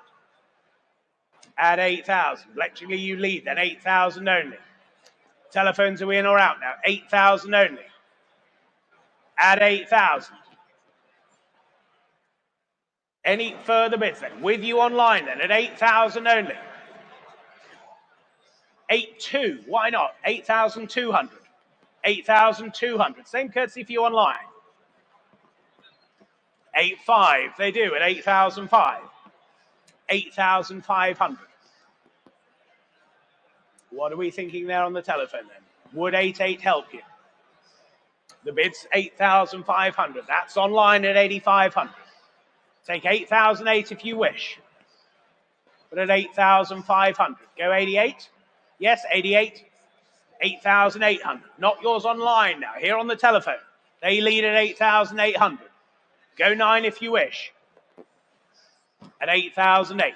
At 8,000. Electrically, you lead then. 8,000 only. Telephones, are we in or out now? 8,000 only. At 8,000. Any further bids then? With you online then at 8,000 only. 8,200. Why not? 8,200. 8,200. Same courtesy for you online. 8,500. They do at 8,500. 8,500. What are we thinking there on the telephone then? Would 88 help you? The bid's 8,500. That's online at 8,500. Take 8,008 if you wish. But at 8,500. Go 88. Yes, 88. 8,800. Not yours online now. Here on the telephone. They lead at 8,800. Go 9 if you wish. At 8,008.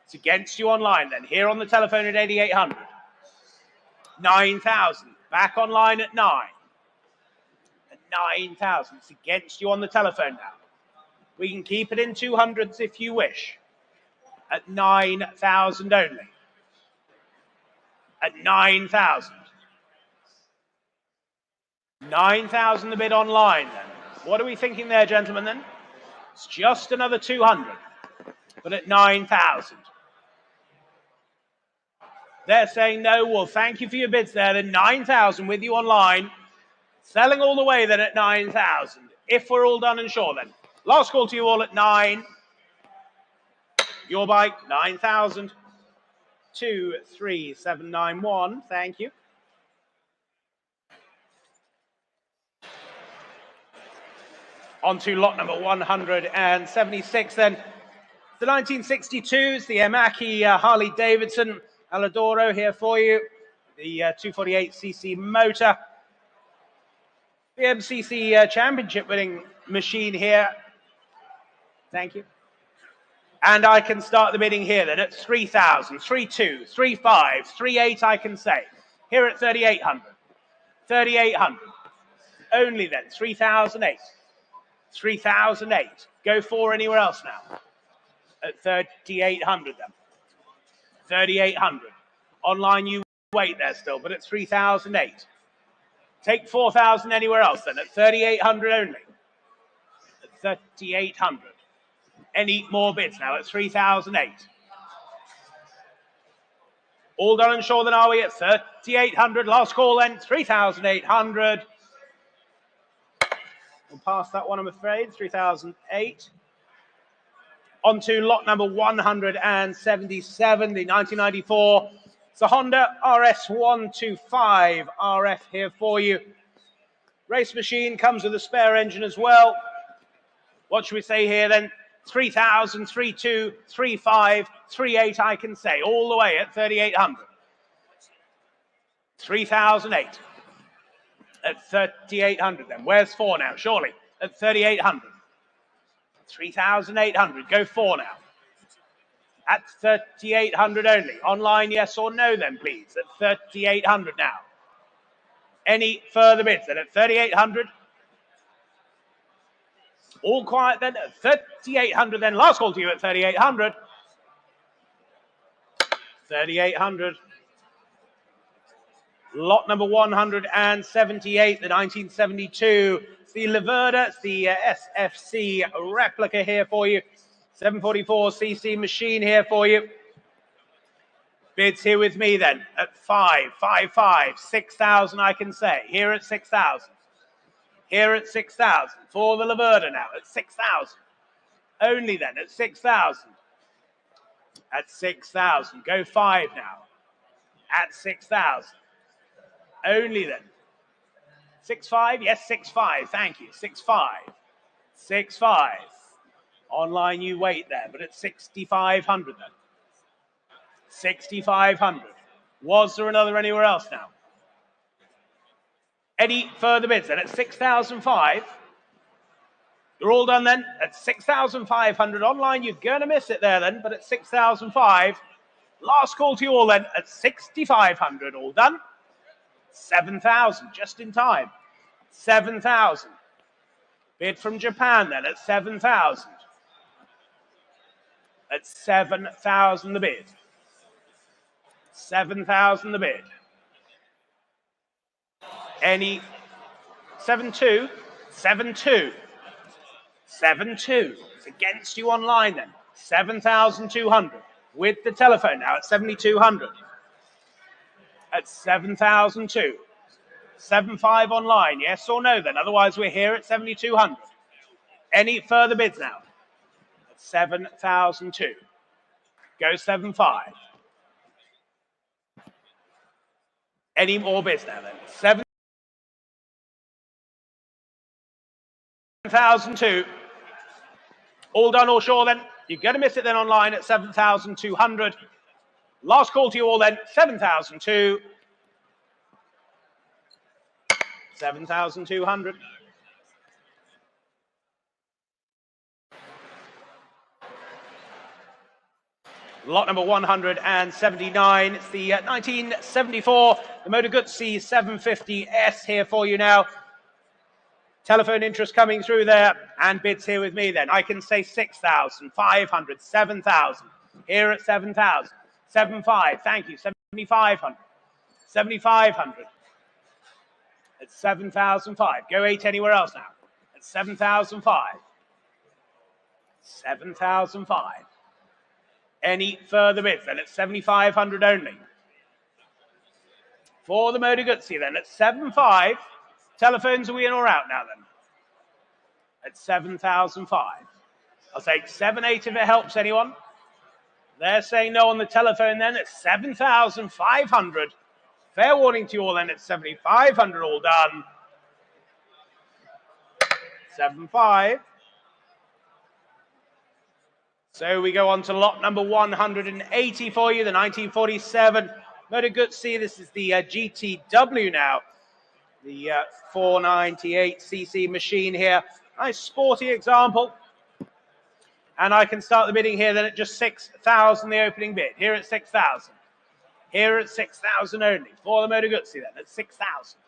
It's against you online then. Here on the telephone at 8,800. 9,000. Back online at 9. At 9,000. It's against you on the telephone now. We can keep it in 200s if you wish. At 9,000 only. At 9,000. 9,000 the bid online then. What are we thinking there, gentlemen, then? It's just another 200. But at 9,000. They're saying no. Well, thank you for your bids there. Then 9,000 with you online. Selling all the way then at 9,000. If we're all done and sure then. Last call to you all at 9. Your bike, 9,000. 23791. Thank you. On to lot number 176 then. The 1962s, the Emaki Harley Davidson Aladoro here for you. The 248cc motor. The MCC championship winning machine here. Thank you. And I can start the bidding here then at 3,000, 3,200, 3,500, 3,800 I can say. Here at 3,800. 3,800. Only then, 3,008. 3,008. Go for anywhere else now. At 3,800 then. 3,800. Online you wait there still, but at 3,008. Take 4,000 anywhere else then, at 3,800 only. At 3,800. Any more bids now at 3,008. All done and sure then are we at 3,800. Last call then, 3,800. We'll pass that one, I'm afraid, 3,008. On to lot number 177, the 1994. It's a Honda RS125 RF here for you. Race machine comes with a spare engine as well. What should we say here then? 3,000, 3,200, 3,500, 3,800 I can say, all the way at 3,800. 3,008. At 3,800 then. Where's 4 now? Surely. At 3,800. 3,800. Go 4 now. At 3,800 only. Online, yes or no then, please. At 3,800 now. Any further bids then? At 3,800. All quiet then. At 3,800 then. Last call to you at 3,800. 3,800. Lot number 178, the 1972. It's the Laverda, it's the SFC replica here for you. 744cc machine here for you. Bids here with me then at 5,500, 6,000 I can say. Here at 6,000. Here at 6,000. For the Laverda now at 6,000. Only then at 6,000. At 6,000. Go 5 now. At 6,000. Only then. 6,500? Yes, 6,500. Thank you. 6,500. 6,500. Online you wait there, but at 6,500 then. 6,500. Was there another anywhere else now? Any further bids then? At 6,500. You're all done then. At 6,500 online, you're going to miss it there then, but at 6,500. Last call to you all then. At 6,500. All done. 7,000, just in time. 7,000. Bid from Japan then at 7,000. At 7,000 the bid. 7,000 the bid. Any 7,200? 7,200. 7,200. It's against you online then. 7,200. With the telephone now at 7,200. At 7,002. 7,500 online, yes or no then? Otherwise we're here at 7,200. Any further bids now? At 7,002. Go 7,500. Any more bids now then? 7,002. All done or sure then? You're going to miss it then online at 7,200. Last call to you all then, 7,002. 7,200. Lot number 179. It's the 1974, the Motor Guzzi 750S here for you now. Telephone interest coming through there, and bids here with me then. I can say 6,500, 7,000. Here at 7,000. 7,500, thank you. 7,500. 7,500. At 7,005. Go 8 anywhere else now. At 7,005. 7,005. Any further bids then? At 7,500 only. For the Motor Guzzi then at 7,500. Telephones, are we in or out now then? At 7,005. I'll take 7,800 if it helps anyone. They're saying no on the telephone then at 7,500. Fair warning to you all then at 7,500 all done. 7,500. So we go on to lot number 180 for you, the 1947 Motor Guzzi. This is the GTW now. The 498cc machine here. Nice sporty example. And I can start the bidding here then at just 6,000, the opening bid. Here at 6,000. Here at 6,000 only. For the Moto Guzzi then at 6,000.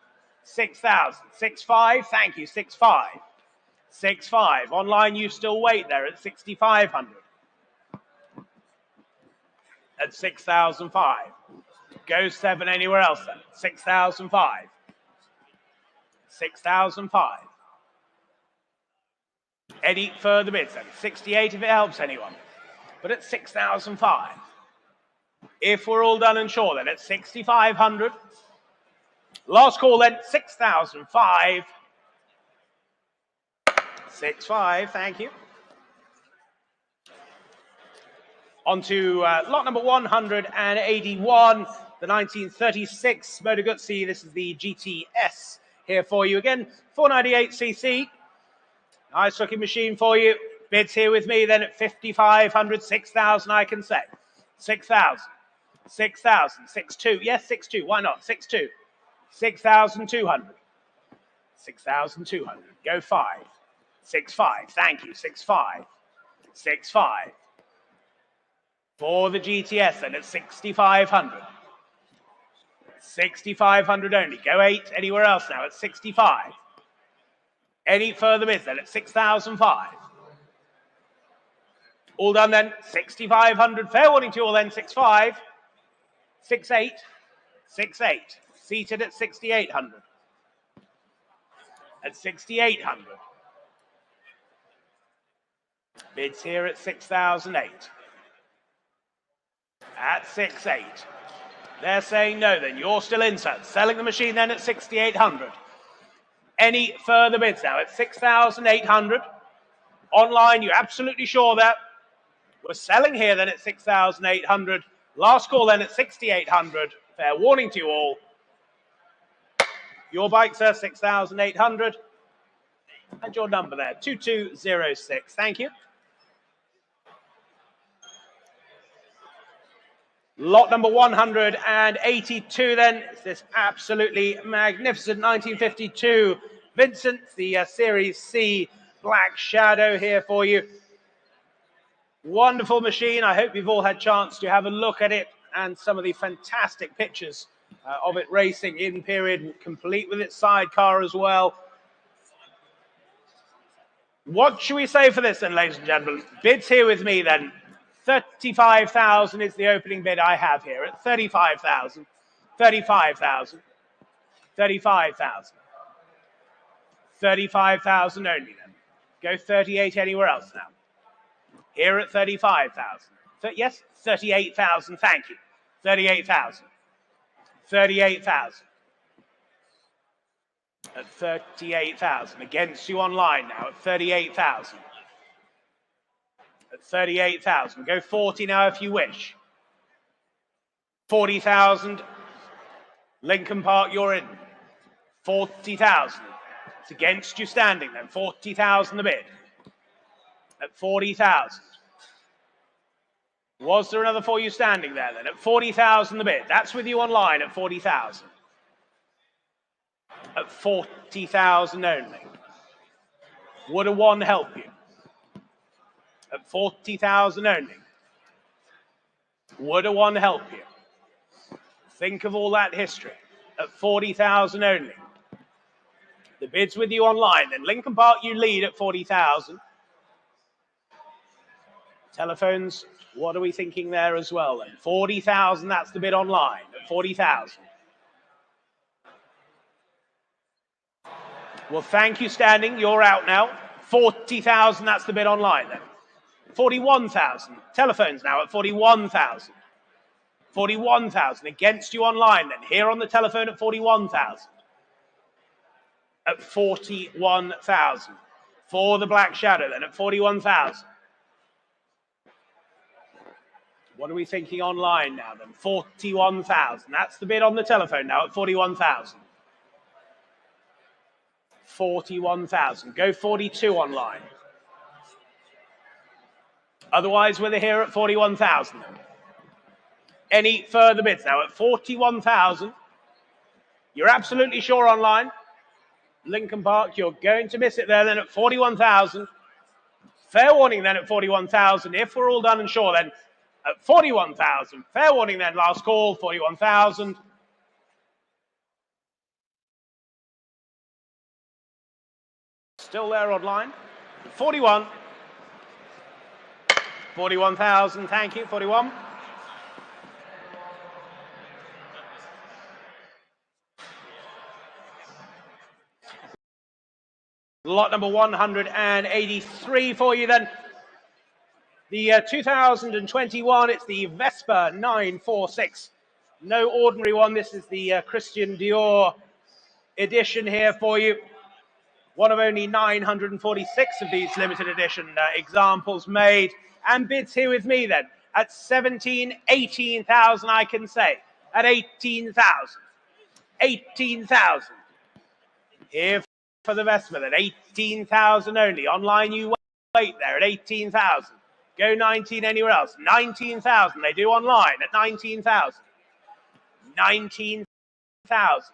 6,000. 6,500. Thank you. 6,500. 6,500. Online, you still wait there at 6,500. At 6,005. Go 7 anywhere else then. 6,005. 6,005. Any further bids then? 68 if it helps anyone. But at 6,005. If we're all done and sure then at 6,500. Last call then, 6,005. 6,500, thank you. On to lot number 181, the 1936 Moto Guzzi. This is the GTS here for you again. 498cc. Nice looking machine for you. Bids here with me then at 5,500, 6,000 I can say. 6,000, 6,000, 6,200. Yes, 6,200. Why not? 6,200. 6,200. 6,200. Go 5. 6,500. Thank you. 6,500. 6,500. For the GTS then at 6,500. 6,500 only. Go 8 anywhere else now at 65. Any further bids then at 6,005. All done then, 6,500. Fair warning to you all then, 6,500. 6,800. 6,800. Seated at 6,800. At 6,800. Bids here at 6,008. At 6,800. They're saying no then, you're still in, sir. Selling the machine then at 6,800. Any further bids now at 6,800. Online, you're absolutely sure that we're selling here then at 6,800. Last call then at 6,800. Fair warning to you all. Your bike, sir, 6,800. And your number there, 2206. Thank you. Lot number 182 then, is this absolutely magnificent 1952 Vincent, the Series C Black Shadow here for you. Wonderful machine. I hope you've all had a chance to have a look at it and some of the fantastic pictures of it racing in period, complete with its sidecar as well. What should we say for this then, ladies and gentlemen? Bids here with me then. 35,000 is the opening bid I have here at 35,000. 35,000. 35,000. 35,000 only then. Go 38 anywhere else now. Here at 35,000. Yes, 38,000. Thank you. 38,000. 38,000. At 38,000. Against you online now at 38,000. At 38,000. Go 40 now if you wish. 40,000. Lincoln Park, you're in. 40,000. It's against you standing then. 40,000 the bid. At 40,000. Was there another for you standing there then? At 40,000 the bid. That's with you online at 40,000. At 40,000 only. Would a 1 help you? At 40,000 only. Would a 1 help you? Think of all that history. At 40,000 only. The bid's with you online. Then Lincoln Park, you lead at 40,000. Telephones, what are we thinking there as well then? 40,000, that's the bid online at 40,000. Well, thank you standing. You're out now. 40,000, that's the bid online then. 41,000. Telephones now at 41,000. 41,000 against you online then. Here on the telephone at 41,000. At 41,000. For the Black Shadow then at 41,000. What are we thinking online now then? 41,000. That's the bid on the telephone now at 41,000. 41,000. Go 42 online. Otherwise, we're here at 41,000. Any further bids now at 41,000? You're absolutely sure online? Lincoln Park, you're going to miss it there then at 41,000. Fair warning then at 41,000. If we're all done and sure, then at 41,000. Fair warning then, last call, 41,000. Still there online. 41. 41,000, thank you, 41. Lot number 183 for you then. The 2021, it's the Vespa 946. No ordinary one, this is the Christian Dior edition here for you. One of only 946 of these limited edition examples made. And bids here with me then at 18,000 I can say. At 18,000. 18,000. Here for the Vespa then, 18,000 only. Online you wait there at 18,000. Go 19 anywhere else. 19,000. They do online at 19,000. 19,000.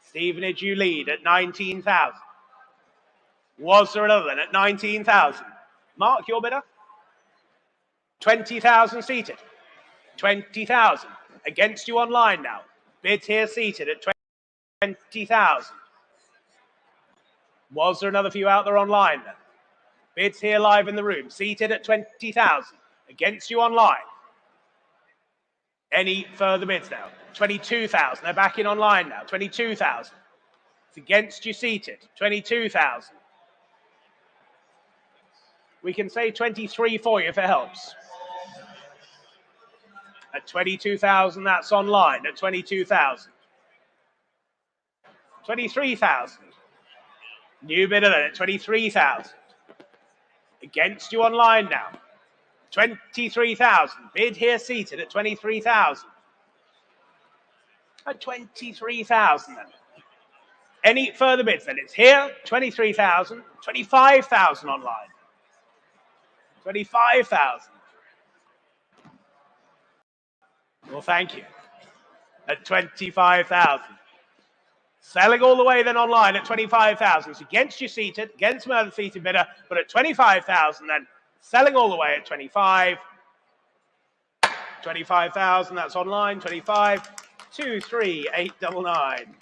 Stevenage, you lead at 19,000. Was there another then at 19,000? Mark, your bidder? 20,000 seated. 20,000. Against you online now. Bids here seated at 20,000. Was there another for you out there online then? Bids here live in the room. Seated at 20,000. Against you online. Any further bids now? 22,000. They're back in online now. 22,000. It's against you seated. 22,000. We can say 23 for you if it helps. At 22,000, that's online. At 22,000. 23,000. New bidder then at 23,000. Against you online now. 23,000. Bid here seated at 23,000. At 23,000 then. Any further bids then? It's here, 23,000. 25,000 online. 25,000. Well, thank you. At 25,000. Selling all the way then online at 25,000. It's against you seated, against another seated bidder, but at 25,000 then. Selling all the way at 25. 25,000, that's online. 25, 23899.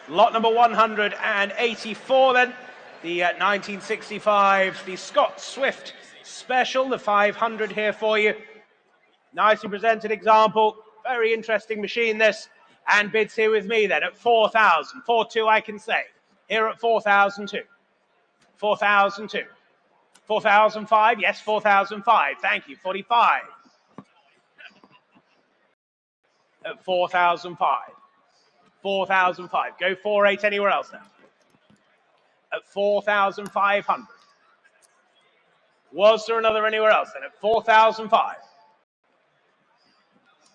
Lot number 184 then. The 1965, the Scott Swift Special, the 500 here for you. Nicely presented example. Very interesting machine this. And bids here with me then at 4,000. 4,2 I can say. Here at 4,002. 4,002. 4,005. Yes, 4,005. Thank you. 45. At 4,005. 4,005. Go 4,8 anywhere else now. At 4,500. Was there another anywhere else then? At 4,005.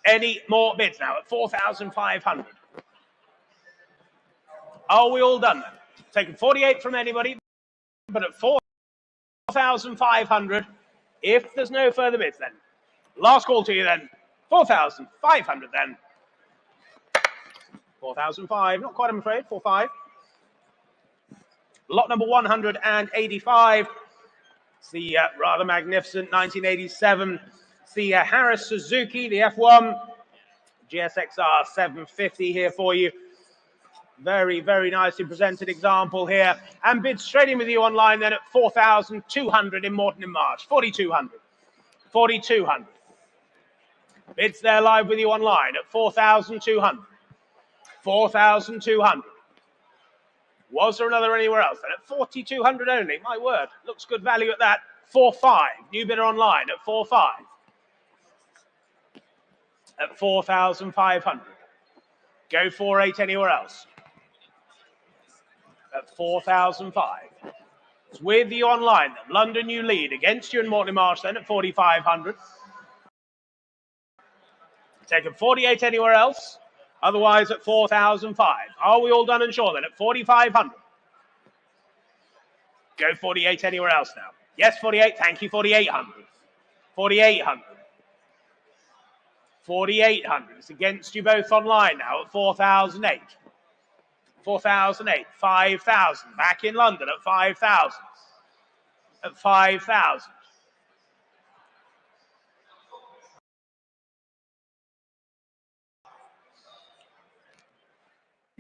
Any more bids now at 4,500? Are we all done then? Taking 48 from anybody, but at 4,500, if there's no further bids then. Last call to you then. 4,500 then. 4,005, not quite I'm afraid, 4,5. Lot number 185. It's the rather magnificent 1987. It's the Harris Suzuki, the F1 GSXR 750 here for you. Very, very nicely presented example here. And bid straight in with you online then at 4,200 in Morton in March. 4,200. 4,200. Bids there live with you online at 4,200. 4,200. Was there another anywhere else? And at 4,200 only, my word, looks good value at that. 4,500. New bidder online at 4,500. At 4,500. Go 4,800 anywhere else. At 4,500. It's with you online then. London, you lead. Against you in Morton Marsh then at 4,500. Taking 48 anywhere else. Otherwise at 4,005. Are we all done and sure then at 4,500? Go 48 anywhere else now. Yes, 48. Thank you. 4,800. 4,800. 4,800. It's against you both online now at 4,008. 4,008. 5,000. Back in London at 5,000. At 5,000.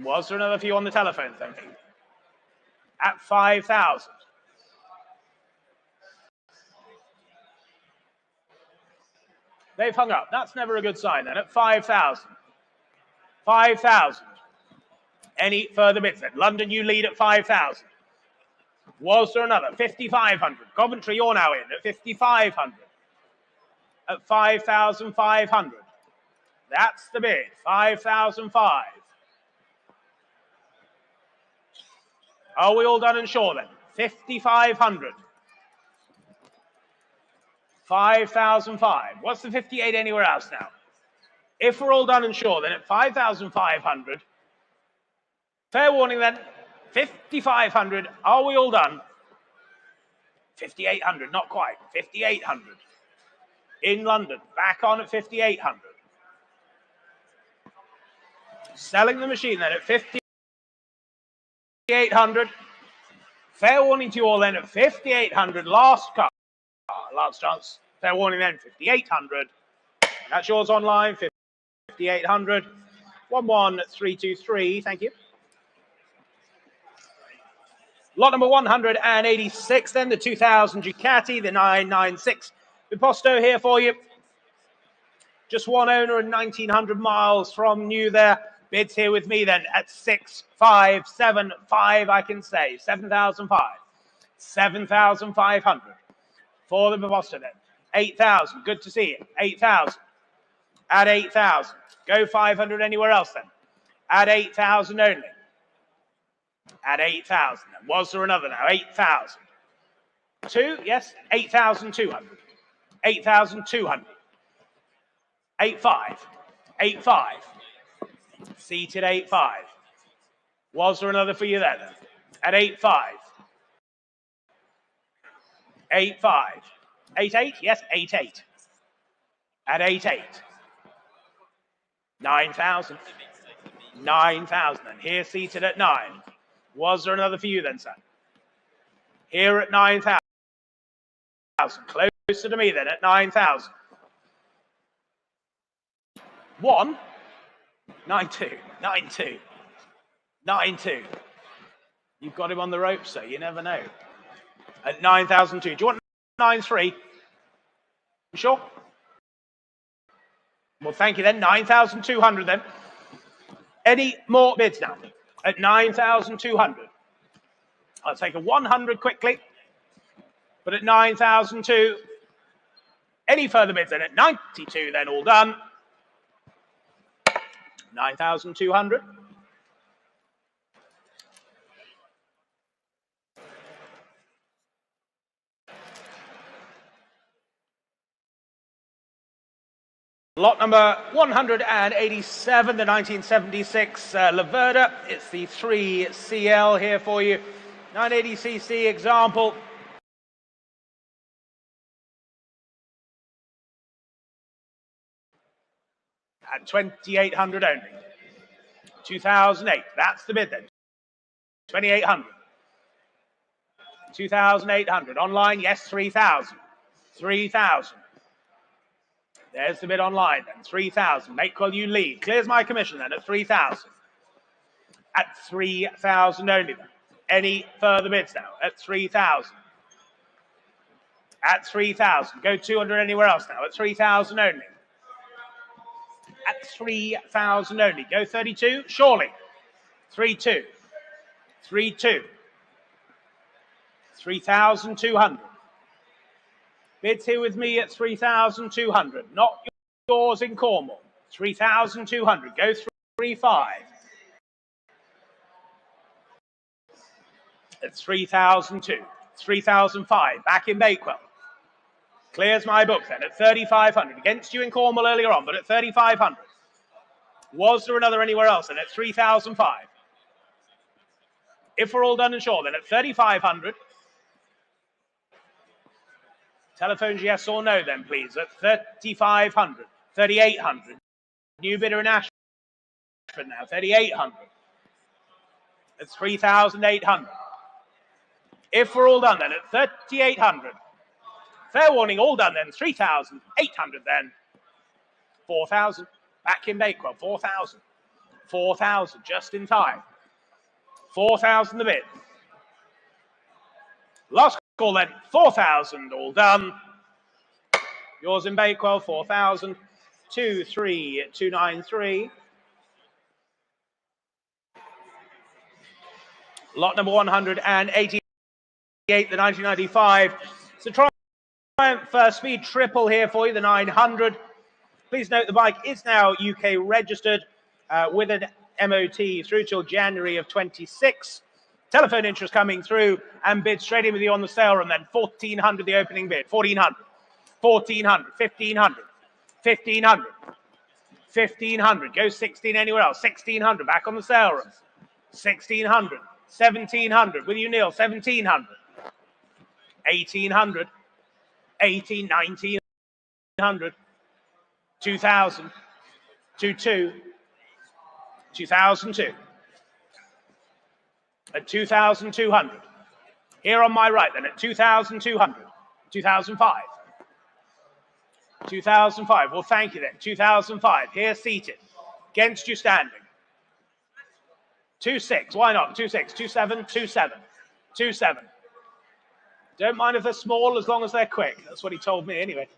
Was there another few on the telephone, thank you? At 5,000. They've hung up. That's never a good sign then. At 5,000. 5,000. Any further bids then? London, you lead at 5,000. Was there another? 5,500. Coventry, you're now in at 5,500. At 5,500. That's the bid. 5,005. Are we all done and sure then? 5,500. 5,005. What's the 58 anywhere else now? If we're all done and sure, then at 5,500. Fair warning then. 5,500. Are we all done? 5,800. Not quite. 5,800. In London. Back on at 5,800. Selling the machine then at 5,800. Fair warning to you all then at 5,800. Last car. Last chance. Fair warning then, 5,800. That's yours online, 5,800. 11323, thank you. Lot number 186, then the 2000 Ducati, the 996. Viposto here for you. Just one owner and 1,900 miles from new there. Bids here with me then at 6,575, I can say. 7,005. 7,500. For the Viposto then. 8,000. Good to see you. 8,000. At 8,000. Go 500 anywhere else then. At 8,000 only. At 8,000. Was there another now? 8,000. 2? Yes. 8,200. 8,200. 8,5. 8,5. Seated 8,5. Was there another for you there then? At 8,5. 8,5. 8,8? Yes, 8,8. At 8,8. 9,000. 9,000. And here seated at 9. Was there another for you then, sir? Here at 9,000. Closer to me then at 9,000. 1. 9,2. 9,2. 9,2. You've got him on the rope, sir. You never know. At 9,002. Do you want 9,3? Sure? Well, thank you then. 9,200 then. Any more bids now? At 9,200. I'll take a 100 quickly. But at 9,002. Any further bids then? At 92 then, all done. 9,200. Lot number 187, the 1976 Laverda. It's the 3CL here for you. 980cc example. At 2,800 only. 2008, that's the bid then. 2,800. 2,800. Online, yes, 3,000. 3,000. There's the bid online then, 3,000. Make well you lead. Clears my commission then at 3,000. At 3,000 only then. Any further bids now? At 3,000. At 3,000. Go 200 anywhere else now. At 3,000 only. At 3,000 only. Go 32. Surely. 3,2. 3,2. 3,200. Bids here with me at 3,200. Not yours in Cornwall. 3,200. Go 3,5. At 3,002. 3,005. Back in Bakewell. Clears my book then at 3,500. Against you in Cornwall earlier on, but at 3,500. Was there another anywhere else then at 3,005? If we're all done and sure then at 3,500. Telephones yes or no then, please, at 3,500. 3,800. New bidder in Ashford now, 3,800. It's 3,800. If we're all done then at 3,800. Fair warning, all done then, 3,800 then. 4,000. Back in Bakewell, 4,000. 4,000, just in time. 4,000 the bid. Last call then, 4,000, all done. Yours in Bakewell, 4,000. 2,3,293. Lot number 188, the 1995. So Triumph Speed Triple here for you, the 900. Please note the bike is now UK registered with an MOT through till January of 26. Telephone interest coming through and bid straight in with you on the sale run then. 1,400 the opening bid. 1,400. 1,400. 1,500. 1,500. 1,500. Go 16 anywhere else. 1,600 back on the sale run. 1,600. 1,700 with you, Neil. 1,700. 1,800. 1,900. 2,000. 2,200. 2,002. At 2,200. Here on my right then at 2,200. 2,005. 2,005. Well, thank you then. 2,005. Here seated. Against you standing. 2,600. Why not? 2,600. 2,700. 2,700. 2,700. Don't mind if they're small as long as they're quick. That's what he told me anyway.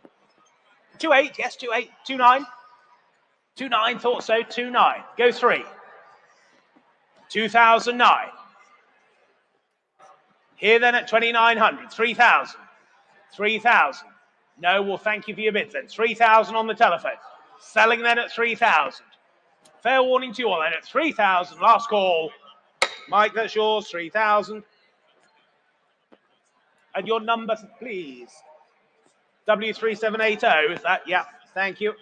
2,800. Yes, 2,800. 2,900. 2,900. Thought so. 2,900. Go 3. 2,009. Here then at 2,900. 3,000. 3,000. No, well, thank you for your bids then. 3,000 on the telephone. Selling then at 3,000. Fair warning to you all then at 3,000. Last call. Mike, that's yours. 3,000. And your number, please. W3780. Is that? Yeah. Thank you.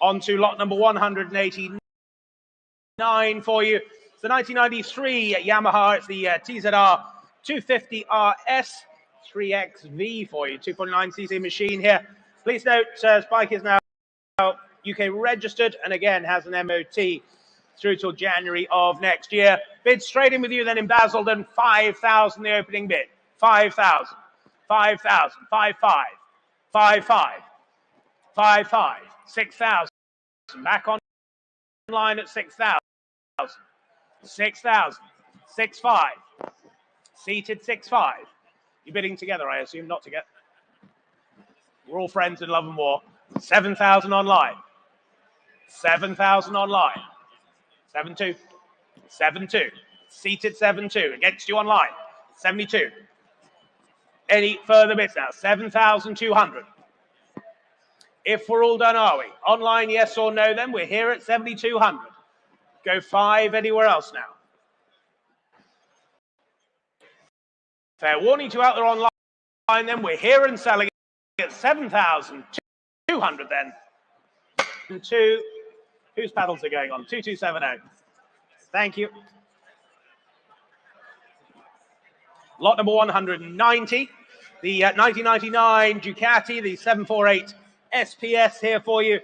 On to lot number 189 for you. It's the 1993 Yamaha. It's the TZR 250 RS 3XV for you. 249cc machine here. Please note, this bike is now UK registered and again has an MOT through till January of next year. Bid straight in with you then in Basildon. 5,000 the opening bid. 5,000. 5,000. 5,500. 5,500. 5,500. 6,000. Back online at 6,000. 6,000. 6,500. Seated 6,500. You're bidding together, I assume, not together. We're all friends in love and war. 7,000 online. 7,000 online. 7,200. 7,200. Seated 7,200. Against you online. 72. Any further bids now? 7,200. If we're all done, are we? Online, yes or no, then we're here at 7,200. Go 5 anywhere else now. Fair warning to you out there online, then we're here and selling at 7,200 then. And 2, whose paddles are going on? 2270. Thank you. Lot number 190, the 1999 Ducati, the 748 SPS here for you.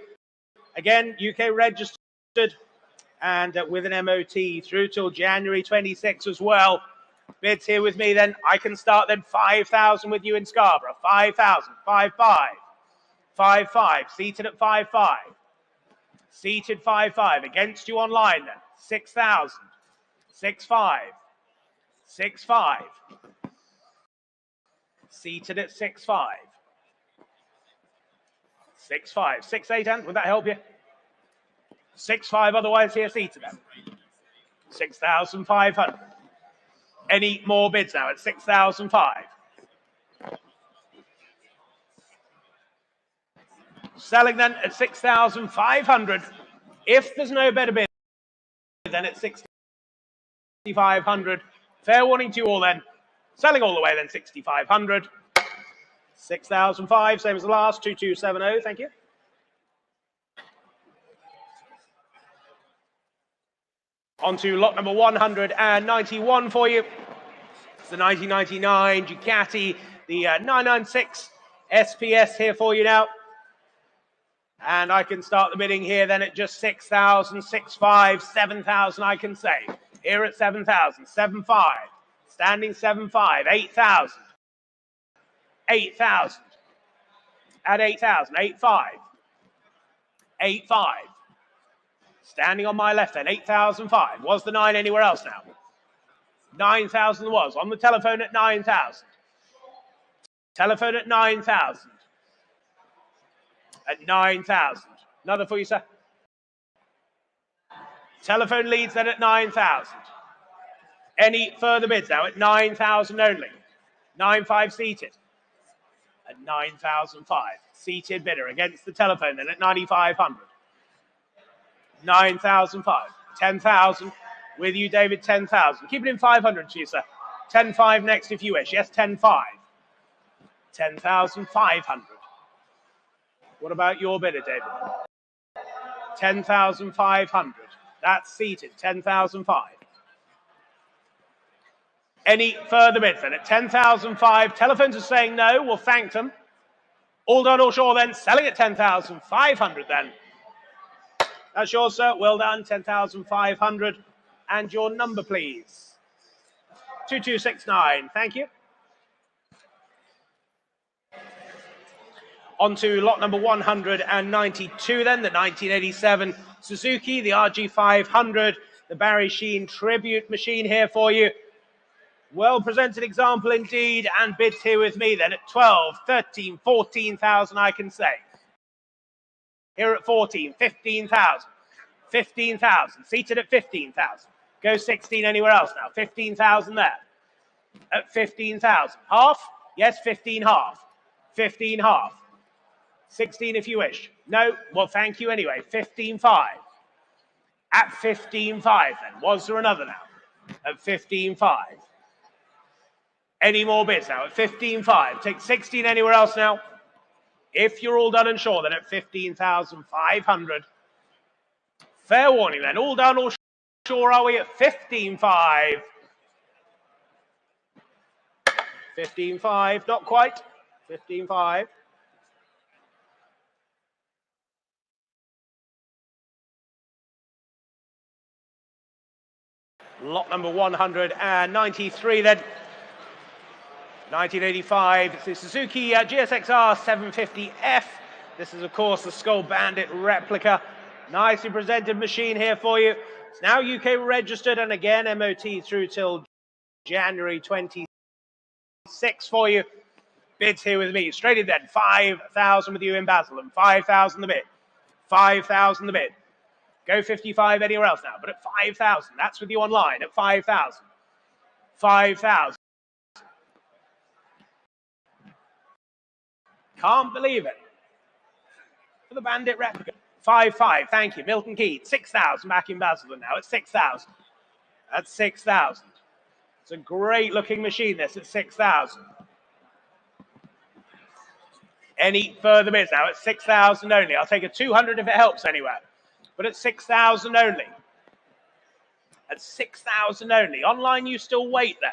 Again, UK registered and with an MOT through till January 26 as well. Bids here with me then. I can start then 5,000 with you in Scarborough. 5,000. 5,500. 5,500. Seated at 5,500. Seated 5,500. Against you online then. 6,000. 6,500. 6,500. Seated at 6,500. 6,500. 6,800. Would that help you? 6,500 otherwise here seated then. 6,500. Any more bids now at 6,500? Selling then at 6,500. If there's no better bid, then at 6,500. Fair warning to you all then. Selling all the way then 6,500. 6,500, same as the last. 2270, thank you. On to lot number 191 for you. It's the 1999 Ducati, the 996 SPS here for you now. And I can start the bidding here then at just 6,000, 6,500, 7,000 I can say. Here at 7,000, 7,500, standing 7,500, 8,000, 8,000, at 8,000, 8,500, 8,500. Standing on my left then, 8,005. Was the 9 anywhere else now? 9,000 was. On the telephone at 9,000. Telephone at 9,000. At 9,000. Another for you, sir. Telephone leads then at 9,000. Any further bids now at 9,000 only. 9,500 seated. At 9,005. Seated bidder against the telephone then at 9,500. 9,005. 10,000. With you, David, 10,000. Keep it in 500 to you, sir. 10,500 next if you wish. Yes, 10,500. 10,500. What about your bidder, David? 10,500. That's seated. 10,005. Any further bids then? At 10,005. Telephones are saying no. We'll thank them. All done, all sure then. Selling at 10,500 then. That's yours, sir. Well done. 10,500. And your number, please. 2269. Thank you. On to lot number 192 then, the 1987 Suzuki, the RG500, the Barry Sheen tribute machine here for you. Well presented example indeed, and bids here with me then at 12, 13, 14,000 I can say. Here at 14, 15,000, 15,000, seated at 15,000. Go 16 anywhere else now, 15,000 there. At 15,000, half? Yes, 15 half, 15 half. 16 if you wish. No? Well, thank you anyway. 15.5. At 15.5 then. Was there another now? At 15.5. Any more bids now? At 15.5. Take 16 anywhere else now. If you're all done and sure, then at 15,500. Fair warning then. All done, all sure are we at 15.5. 15.5. Not quite. 15.5. Lot number 193 then. 1985, it's the Suzuki GSXR 750F. This is, of course, the Skull Bandit replica. Nicely presented machine here for you. It's now UK registered and again MOT through till January 26 for you. Bids here with me. Straight in then. 5,000 with you in Basel and 5,000 the bid. 5,000 the bid. Go 55 anywhere else now, but at 5,000. That's with you online at 5,000. 5,000. Can't believe it. For the Bandit replica. 5,500. Thank you. Milton Keynes. 6,000 back in Basildon now at 6,000. At 6,000. It's a great looking machine, this, at 6,000. Any further bids now at 6,000 only. I'll take a 200 if it helps anywhere. But at 6,000 only. At 6,000 only. Online, you still wait there.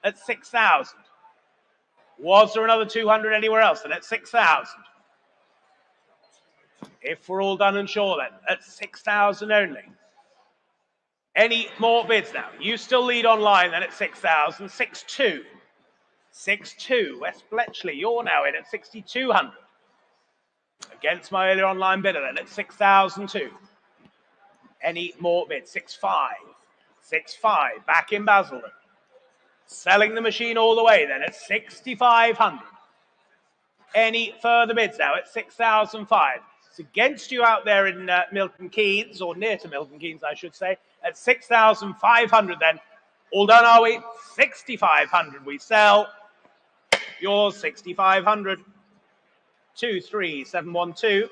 At 6,000. Was there another 200 anywhere else? Then at 6,000. If we're all done and sure then. At 6,000 only. Any more bids now? You still lead online then at 6,000. 6,200. 6,200. West Bletchley, you're now in at 6,200. Against my earlier online bidder then at 6,002. Any more bids? 6,500. 6,500. Back in Basildon. Selling the machine all the way then at 6,500. Any further bids now at 6,500. It's against you out there in Milton Keynes, or near to Milton Keynes, I should say, at 6,500 then. All done, are we? 6,500 we sell. Yours, 6,500. 23712.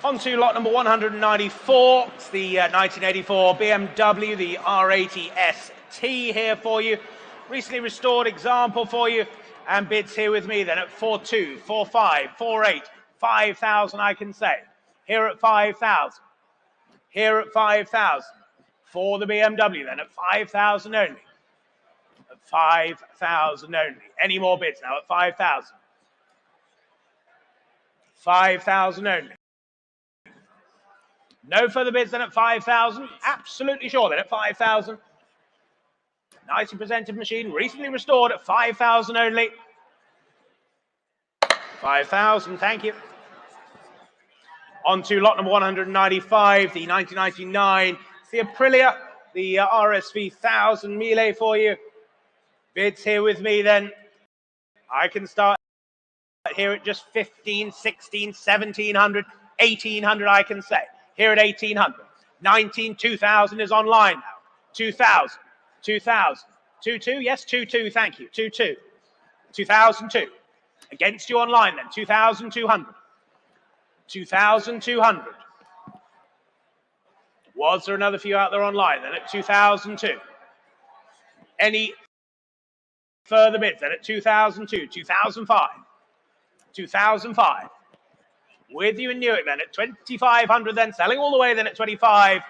On to lot number 194. It's the 1984 BMW, the R80 ST here for you. Recently restored example for you. And bids here with me then at 4,200, 4,500, 4,800, 5,000 I can say. Here at 5,000. Here at 5,000. For the BMW then at 5,000 only. At 5,000 only. Any more bids now at 5,000? 5,000 only. No further bids then at 5,000. Absolutely sure then at 5,000. Nicely presented machine, recently restored at 5,000 only. 5,000, thank you. On to lot number 195, the 1999. It's the Aprilia, the RSV 1000 Miele for you. Bids here with me then. I can start here at just 15, 16, 1700, 1800 I can say. Here at 1800. 19, 2000 is online now. 2000, 2000, 22, yes, 22, thank you, 22. 2002. Against you online then, 2,200. 2,200. Was there another few out there online then at 2002? Any further bids then at 2002, 2005, 2005. With you in Newark then at 2,500 then, selling all the way then at 25.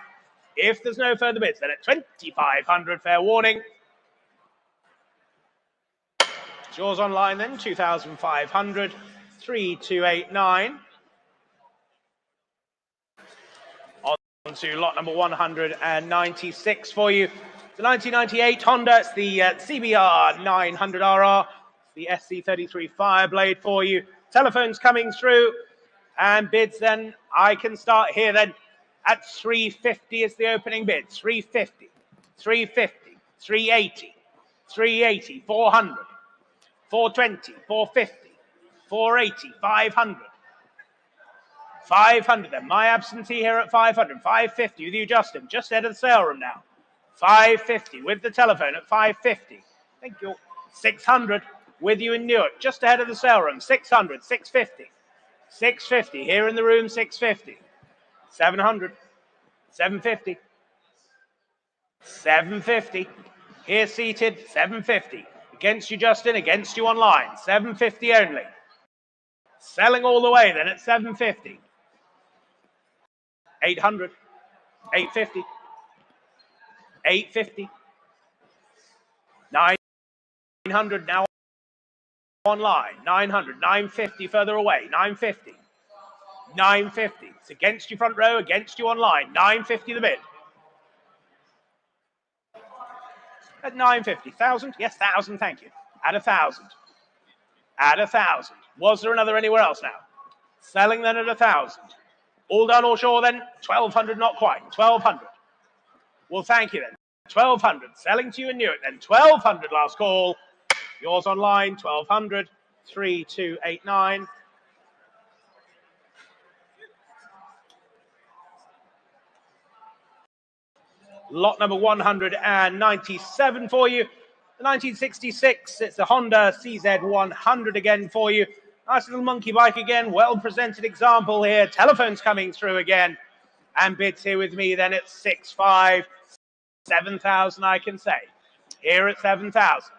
If there's no further bids then at 2,500, fair warning. It's yours online then, 2,500, 3,289. On to lot number 196 for you. The 1998 Honda, it's the CBR 900RR, the SC33 Fireblade for you. Telephones coming through, and bids then, I can start here then at 350 is the opening bid. 350, 350, 380, 380, 400, 420, 450, 480, 500. 500 then. My absentee here at 500. 550 with you, Justin. Just ahead of the sale room now. 550 with the telephone at 550. Thank you. 600 with you in Newark. Just ahead of the sale room. 600, 650. 650 here in the room. 650. 700. 750. 750. Here seated. 750. Against you, Justin. Against you online. 750 only. Selling all the way then at 750. 800, 850, 850, 900 now online, 900, 950 further away, 950, 950. It's against you front row, against you online, 950 the bid. At 950, 1,000? Yes, 1,000, thank you. At 1,000. At 1,000. Was there another anywhere else now? Selling then at 1,000. All done, all sure then? 1,200, not quite. 1,200. Well, thank you then. 1,200. Selling to you in Newark then. 1,200 last call. Yours online, 1,200. 3,289. Lot number 197 for you. The 1966, it's the Honda CZ100 again for you. Nice little monkey bike again, well-presented example here. Telephones coming through again. And bids here with me then at 6,500, 7,000 I can say. Here at 7,000.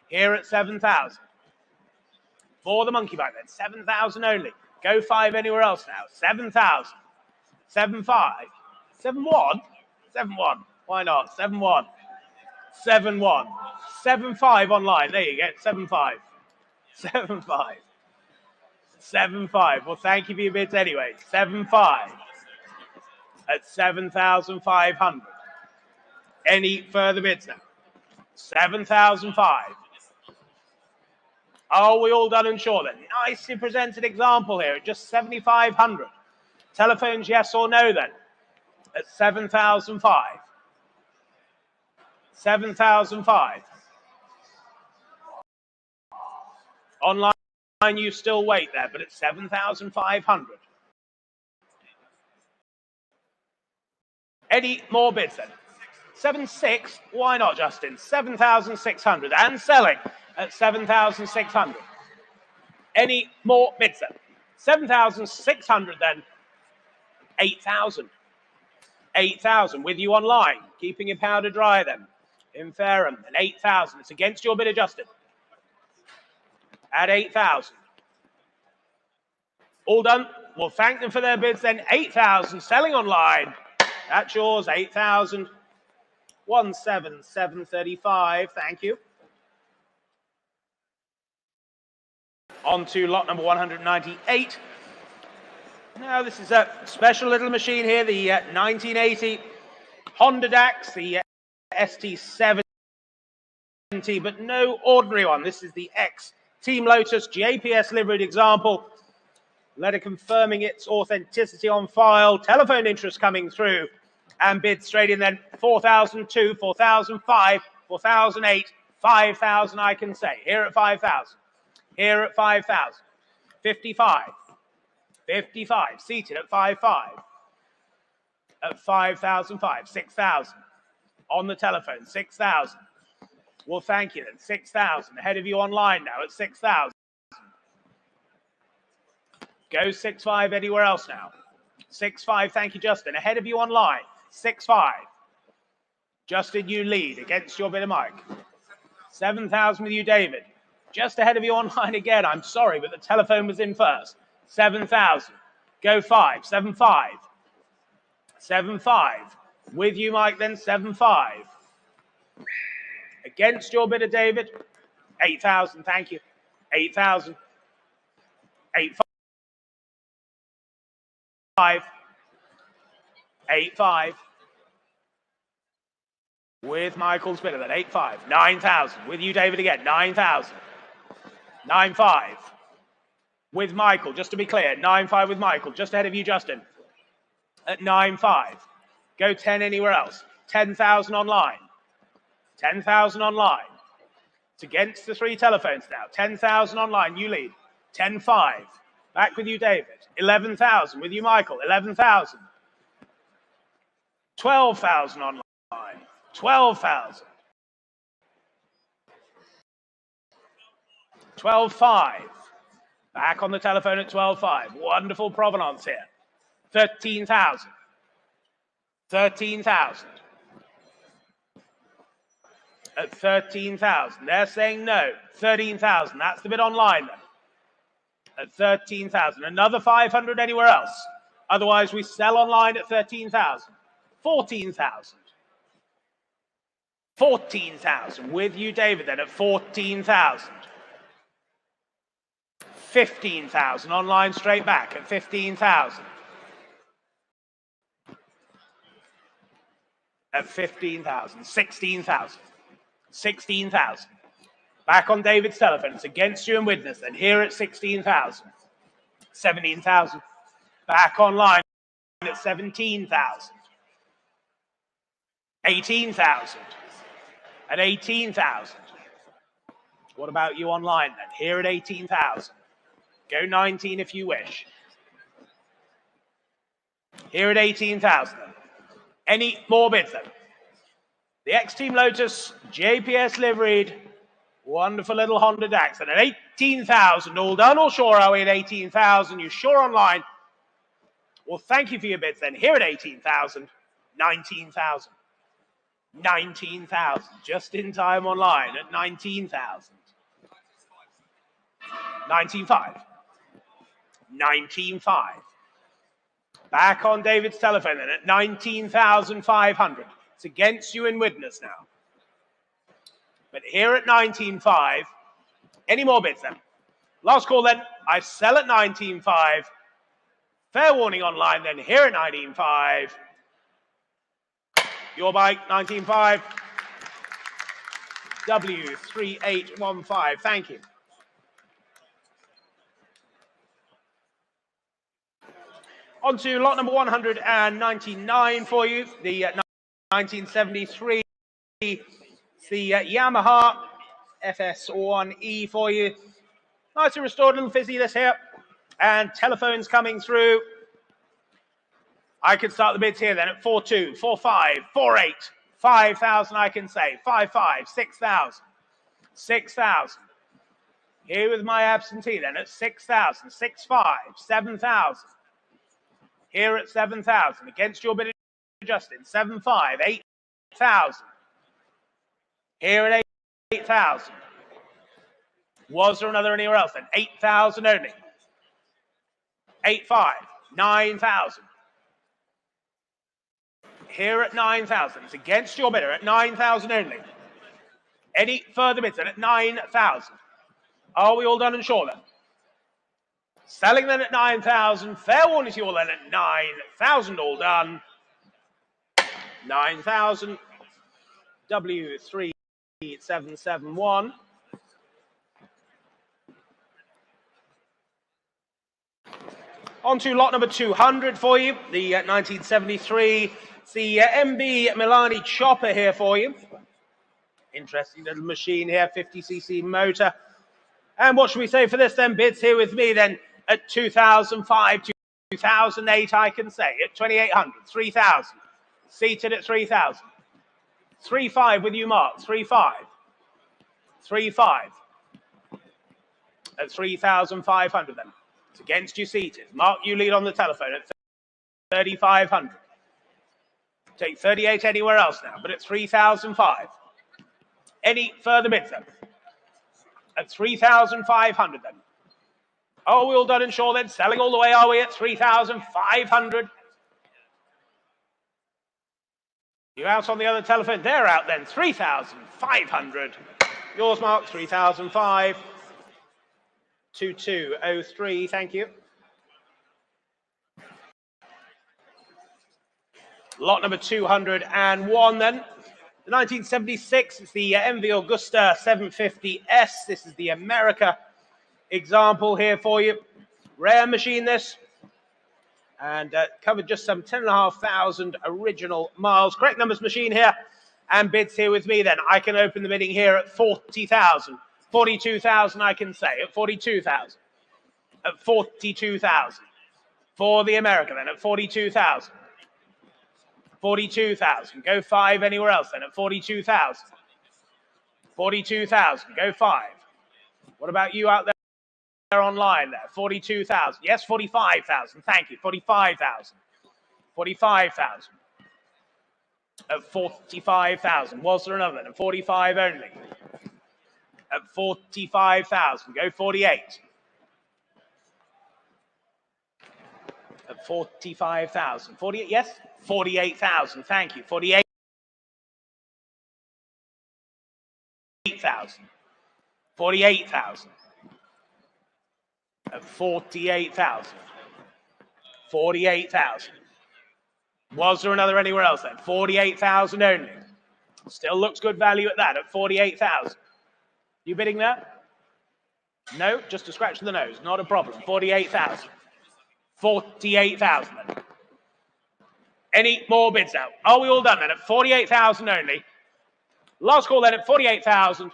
Here at 7,000. For the monkey bike then, 7,000 only. Go 5 anywhere else now. 7,000. 7,500. 7,100. 7,100. Why not? 7,100. 7,100. 7,500 online. There you go. 7,500. 7,500. 7,500. Well, thank you for your bids anyway. 7,500 at 7,500. Any further bids now? 7,500. Are we all done and sure then? Nicely presented example here at just 7,500. Telephones, yes or no then? At 7,500. 7,500. Online, you still wait there, but it's 7,500. Any more bids then? 7,600. Why not, Justin? 7,600 and selling at 7,600. Any more bids then? 7,600 then. 8,000. 8,000 with you online. Keeping your powder dry then. In Fairham. And 8,000. It's against your bid, Justin. At 8,000. All done. We'll thank them for their bids then. 8,000 selling online. That's yours. 8,000. 17735. Thank you. On to lot number 198. Now this is a special little machine here, the 1980 Honda DAX, the ST70, but no ordinary one. This is the X Team Lotus JPS liveried example. Letter confirming its authenticity on file. Telephone interest coming through. And bid straight in then. 4,002, 4,005, 4,008, 5,000 I can say. Here at 5,000. Here at 5,000. 55. 55. Seated at 5,500. At 5,005. 6,000. On the telephone. 6,000. Well, thank you then. 6,000. Ahead of you online now at 6,000. Go 6,500 anywhere else now. 6,500. Thank you, Justin. Ahead of you online. 6,500. Justin, you lead against your bid of Mike. 7,000 with you, David. Just ahead of you online again. I'm sorry, but the telephone was in first. 7,000. Go 5. 7,500. 7,500. With you, Mike, then 7,500. Against your bid of David. 8,000. Thank you. 8,000. 8,500. 8,500. With Michael's bid of that. 8,500. 9,000. With you, David, again. 9,000. 9,500. With Michael, just to be clear. 9,500 with Michael. Just ahead of you, Justin. At 9,500. Go 10 anywhere else. 10,000 online. 10,000 online. It's against the three telephones now. 10,000 online. You lead. 10,500. Back with you, David. 11,000 with you, Michael. 11,000. 12,000 online. 12,000. 12,500. Back on the telephone at 12,500. Wonderful provenance here. 13,000. 13,000. At 13,000. They're saying no. 13,000. That's the bid online then. At 13,000. Another 500 anywhere else. Otherwise, we sell online at 13,000. 14,000. 14,000. With you, David, then at 14,000. 15,000. Online straight back at 15,000. At 15,000. 16,000. 16,000. Back on David's telephone. It's against you and witness. And here at 16,000. 17,000. Back online at 17,000. 18,000. At 18,000. What about you online then? Here at 18,000. Go 19 if you wish. Here at 18,000. Any more bids then? The X Team Lotus JPS liveried. Wonderful little Honda DAX. And at 18,000, all done or sure are we at 18,000? You sure online? Well, thank you for your bids then. Here at 18,000, 19,000. 19,000. Just in time online at 19,000. 19,500. 19,500. Back on David's telephone then at 19,500. It's against you in witness now. But here at 19,500, any more bids then? Last call then. I sell at 19,500. Fair warning online then. Here at 19,500. Your bike, 19,500. W3815. Thank you. On to lot number 199 for you. The 1973. The Yamaha FS1E for you. Nicely restored, little fizzy this here. And telephones coming through. I could start the bids here then at 4,200, 4,500, 4,800, 5,000 I can say. 5,500, 6,000, 6,000. Here with my absentee then at 6,000, 6,500, 7,000. Here at 7,000. Against your bid, Justin. 7,500, 8,000. Here at 8,000. Was there another anywhere else then? 8,000 only. 8,500, 9,000. Here at 9,000. It's against your bidder at 9,000 only. Any further bids then at 9,000. Are we all done and sure then? Selling then at 9,000. Fair warning to you all then at 9,000, all done. 9,000. W3771. On to lot number 200 for you, the 1973. It's the MB Milani chopper here for you. Interesting little machine here, 50cc motor. And what should we say for this then? Bids here with me then at 2005, 2008, I can say. At 2,800, 3,000. Seated at 3,000. 3,500 with you, Mark. 3,500. 3,500. At 3,500 then. It's against you seated. Mark, you lead on the telephone at 3,500. Take 38 anywhere else now, but at 3,500. Any further bids then? At 3,500 then. Oh, we're all done and sure then. Selling all the way, are we, at 3,500? You out on the other telephone? They're out then. 3,500. Yours, Mark, 3,500. 2203, thank you. Lot number 201 then. The 1976 is the MV Augusta 750S. This is the America example here for you. Rare machine this. And covered just some 10,500 original miles. Correct numbers machine here. And bids here with me then. I can open the bidding here at 40,000. 42,000 I can say. At 42,000. At 42,000. For the America then at 42,000. 42,000. Go 5 anywhere else then at 42,000. 42,000. Go 5. What about you out there online there? 42,000. Yes, 45,000. Thank you. 45,000. 45,000. At 45,000. Was there another then? At 45 only. At 45,000. Go 48. At 45,000. 48, yes? 48,000. Thank you. 48,000. 48,000. At 48,000. 48,000. Was there another anywhere else then? 48,000 only. Still looks good value at that, at 48,000. You bidding there? No, just a scratch of the nose, not a problem. 48,000. 48,000 then. Any more bids now? Are we all done then? At 48,000 only. Last call then at 48,000.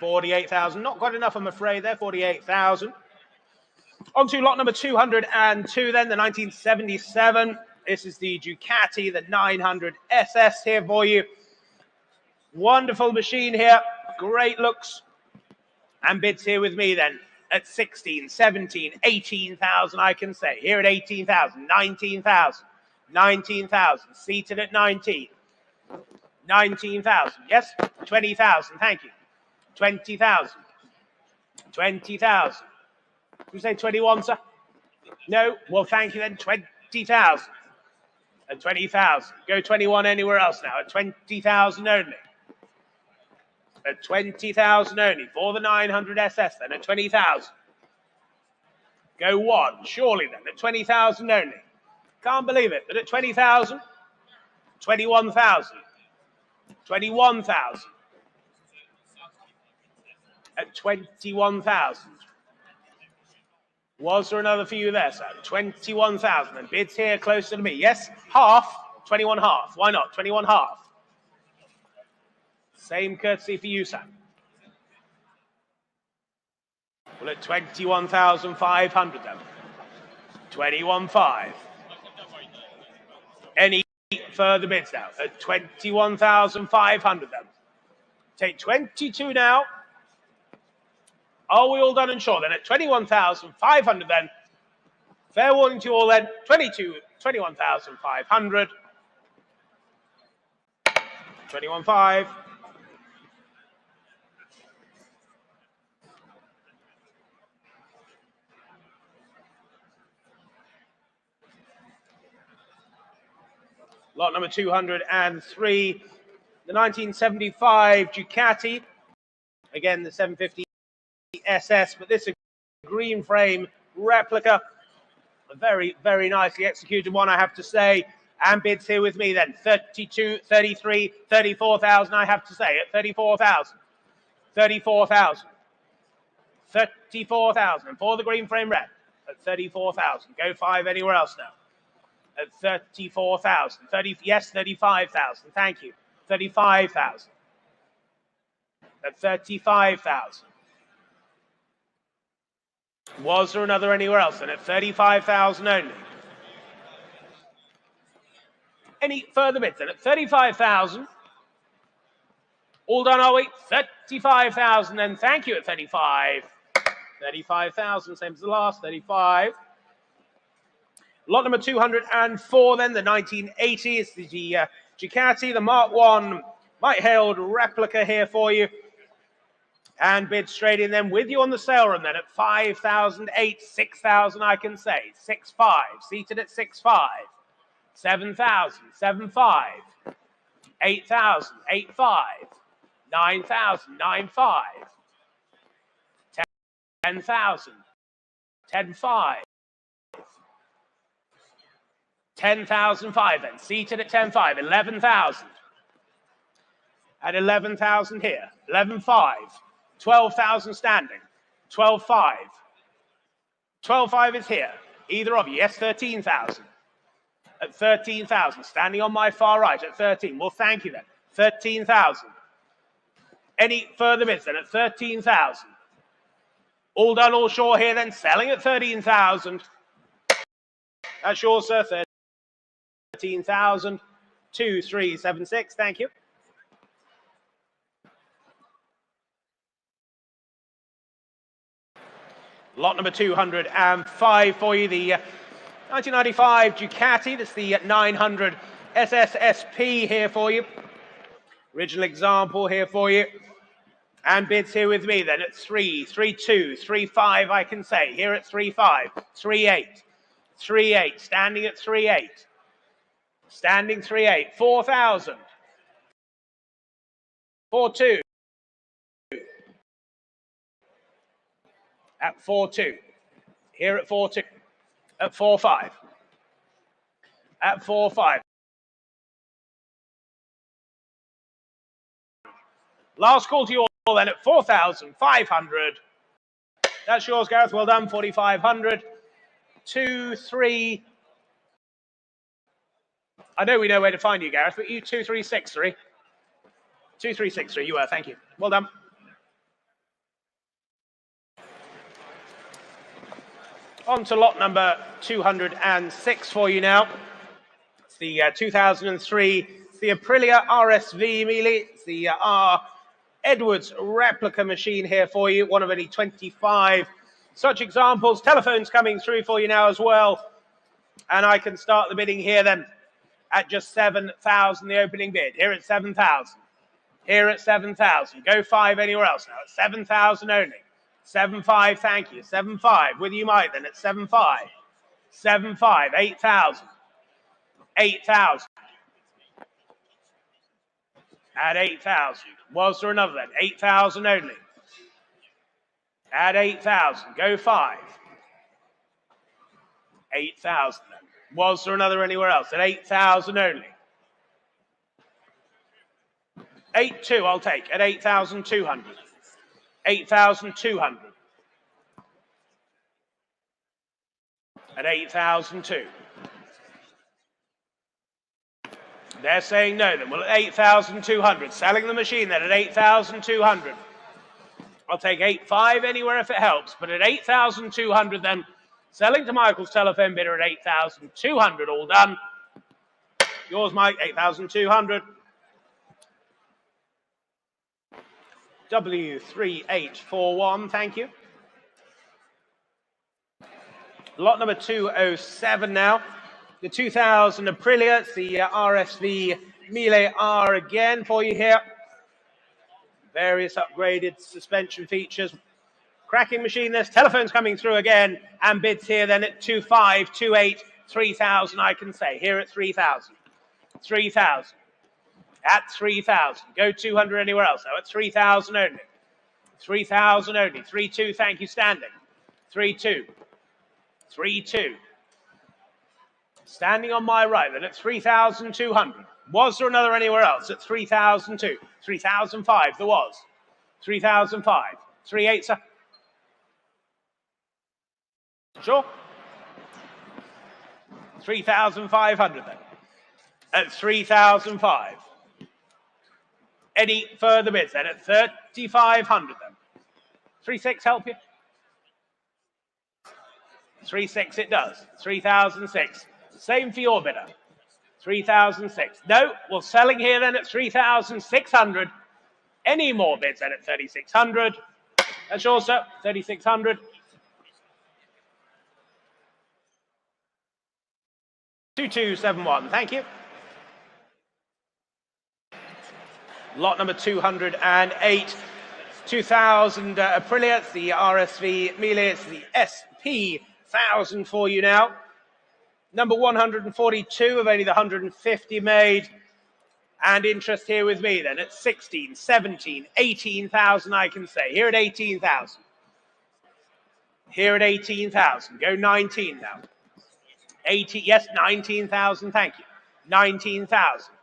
48,000. Not quite enough, I'm afraid, there. 48,000. On to lot number 202 then, the 1977. This is the Ducati, the 900 SS here for you. Wonderful machine here. Great looks. And bids here with me then at 16, 17, 18,000, I can say. Here at 18,000, 19,000, 19,000. Seated at 19. 19,000. Yes? 20,000. Thank you. 20,000. 20,000. Did you say 21, sir? No? Well, thank you then. 20,000. At 20,000. Go 21 anywhere else now. At 20,000 only. At 20,000 only. For the 900 SS then. At 20,000. Go 1. Surely then. At 20,000 only. Can't believe it. But at 20,000. 21,000. 21,000. At 21,000. Was there another for you there, sir? 21,000. And bids here closer to me. Yes? Half? 21 half. Why not? 21 half. Same courtesy for you, sir. Well, at 21,500 then. 21,500. Any further bids now? At 21,500 then. Take 22 now. Are we all done and sure then? At 21,500 then. Fair warning to you all then. 21,500. 21,500. Lot number 203, the 1975 Ducati. Again, the 750 SS, but this green frame replica. A very, very nicely executed one, I have to say. And bids here with me then, 32, 33, 34,000, I have to say, at 34,000. 34,000. 34,000. And for the green frame red, at 34,000. Go 5 anywhere else now. At 34,000. 30, yes, 35,000. Thank you. 35,000. At 35,000. Was there another anywhere else? And at 35,000 only. Any further bids? And at 35,000. All done, are we? 35,000 then. Thank you at 35. 35,000, same as the last, 35. Lot number 204 then, the 1980 is the Ducati, the Mark 1 light-hailed replica here for you. And bid straight in then with you on the sale room then at 5,000, 8, 6,000 I can say. 6,500, seated at 6,500. 7,000, 7,500. 8,000, 8,500. 9,000, 9,500. 10,000, 10,500. 10,500 then, seated at 10,500. 11,000. At 11,000 here. 11,500. 12,000 standing. 12,500. 12,500 is here. Either of you. Yes, 13,000. At 13,000. Standing on my far right at 13. Well, thank you then. 13,000. Any further bids then at 13,000? All done, all sure here then. Selling at 13,000. That's yours, sir. 13,000. 2376. Thank you. Lot number 205 for you, the 1995 Ducati. That's the 900 SSSP here for you. Original example here for you. And bids here with me then at 3, 3.2, 3.5 I can say. Here at 3.5, 3.8, 3.8, standing at 3.8. Standing 3.8, 4,000. 4.2. At 4.2. Here at 4.2. At 4.5. At 4.5. Last call to you all then at 4,500. That's yours, Gareth. Well done. 4,500. 2, 3. I know we know where to find you, Gareth, but you 2,363. 2,363. You were. Thank you. Well done. On to lot number 206 for you now. It's the 2003. It's the Aprilia RSV Mealy. It's the R. Edwards replica machine here for you. One of only 25 such examples. Telephones coming through for you now as well. And I can start the bidding here then at just 7,000, the opening bid. Here at 7,000. Here at 7,000. Go 5 anywhere else now. At 7,000 only. 7,500, thank you. 7,500. With you might then at 7,500. 7,500. 8,000. 8,000. At 8,000. Was there another then? 8,000 only. At 8,000. Go 5. 8,000 then. Was there another anywhere else? At 8,000 only. 8,200 I'll take. At 8,200. 8,200. At 8,002. They're saying no then. Well, at 8,200. Selling the machine then at 8,200. I'll take 8,500 anywhere if it helps. But at 8,200 then, selling to Michael's telephone bidder at 8,200. All done. Yours, Mike, 8,200. W3841, thank you. Lot number 207 now. The 2000 Aprilia, it's the RSV Mealy R again for you here. Various upgraded suspension features. Cracking machine, there's telephones coming through again. And bids here then at 2,500, 2,800, 3,000 I can say. Here at 3,000. 3,000. At 3,000. Go 200 anywhere else. Now at 3,000 only. 3,000 only. 3,200, thank you, standing. 3-2. 3-2. Standing on my right then at 3,200. Was there another anywhere else at 3,002? 3,005 there was. 3,005. 3-8, sir. Sure? 3,500 then. At 3,005. Any further bids then at 3,500 then? 3-6 help you? 3-6 it does. 3,006. Same for your bidder. 3,006. No, we're selling here then at 3,600. Any more bids then at 3,600? That's yours, sir. 3,600. 2271. Thank you. Lot number 208. 2,000 Aprilia. It's the RSV Mille. It's the SP 1000 for you now. Number 142 of only the 150 made. And interest here with me then at 16, 17, 18,000 I can say. Here at 18,000. Here at 18,000. Go 19 now. 80, yes, 19,000, thank you. 19,000.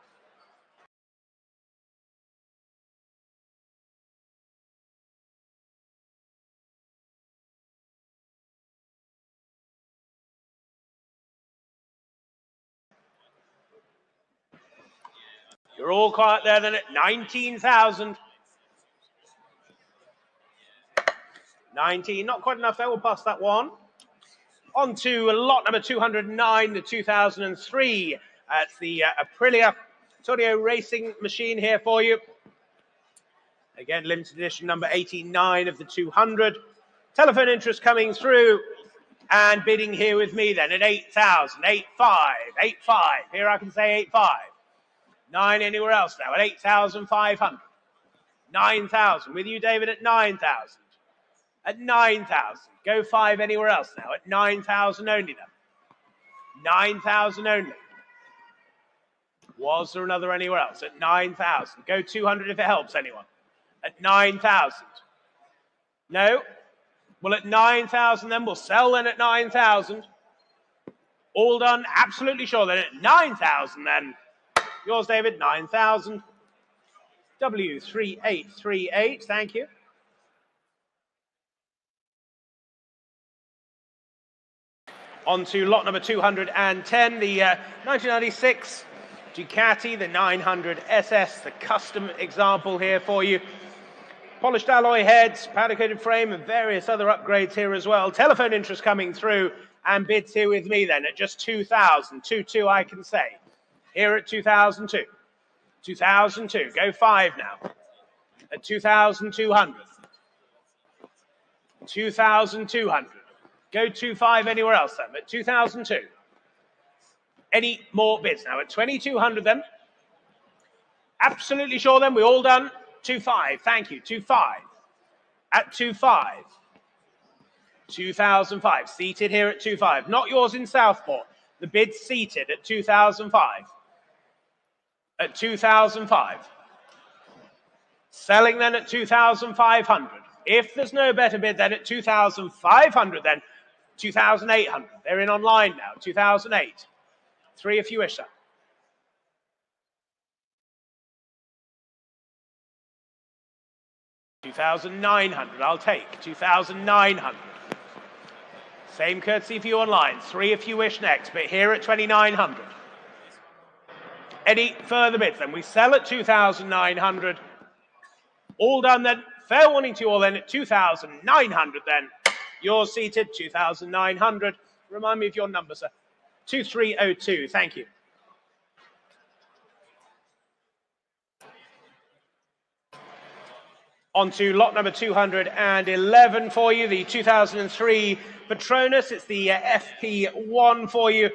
You're all quiet there then at 19,000. 19, not quite enough there, we'll pass that one. On to lot number 209, the 2003. It's the Aprilia Tornado Racing machine here for you. Again, limited edition number 89 of the 200. Telephone interest coming through and bidding here with me then at 8,000, 8,500, 8,500. Here I can say 8,500. 9 anywhere else now at 8,500. 9,000. With you, David, at 9,000. At 9,000. Go 5 anywhere else now at 9,000 only then. 9,000 only. Was there another anywhere else at 9,000? Go 200 if it helps anyone. At 9,000. No? Well, at 9,000 then we'll sell then at 9,000. All done, absolutely sure then at 9,000 then. Yours, David, 9,000. W3838, thank you. On to lot number 210, the 1996 Ducati, the 900 SS, the custom example here for you. Polished alloy heads, powder-coated frame, and various other upgrades here as well. Telephone interest coming through, and bids here with me then at just 2,000. 2,200 I can say. Here at 2,002. 2,002. Go 5 now. At 2,200. 2,200. Go 2,500 anywhere else then. At 2,002. Any more bids now? At 2,200 then. Absolutely sure then. We're all done. 2,500. Thank you. 2,500. At 2,500. 2,005. Seated here at 2,500. Not yours in Southport. The bid's seated at 2,005. At 2,005. Selling then at 2,500. If there's no better bid then at 2,500 then 2,800. They're in online now. 2,008. 3 if you wish, sir. $2,900. I'll take 2,900. Same courtesy for you online. 3 if you wish next, but here at 2,900. Any further bids then? We sell at 2,900. All done then. Fair warning to you all then at 2,900 then. You're seated, 2,900. Remind me of your number, sir. 2302, thank you. On to lot number 211 for you, the 2003 Patronus. It's the FP1 for you.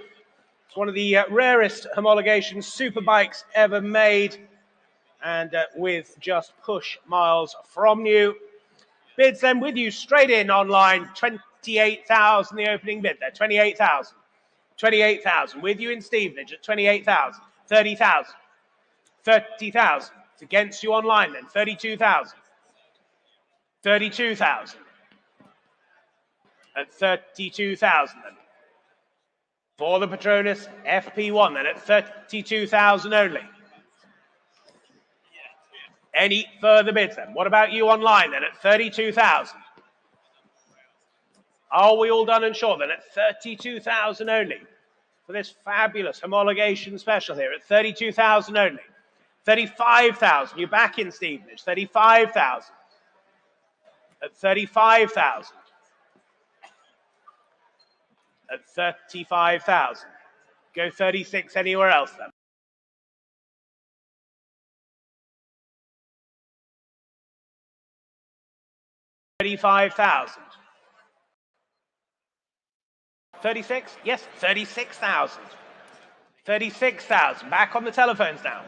It's one of the rarest homologation superbikes ever made, and with just push miles from you. Bids then with you straight in online, 28,000 the opening bid there, 28,000. 28,000 with you in Stevenage at 28,000. 30,000. 30,000. It's against you online then, 32,000. 32,000. at 32,000 then. For the Patronus FP1 then at 32,000 only. Any further bids then? What about you online then at 32,000? Are we all done and sure then at 32,000 only for this fabulous homologation special here at 32,000 only? 35,000, you're back in Stevenage, 35,000. At 35,000. At 35,000. Go 36 anywhere else then. 35,000. 36? Yes, 36,000. 36,000. Back on the telephones now.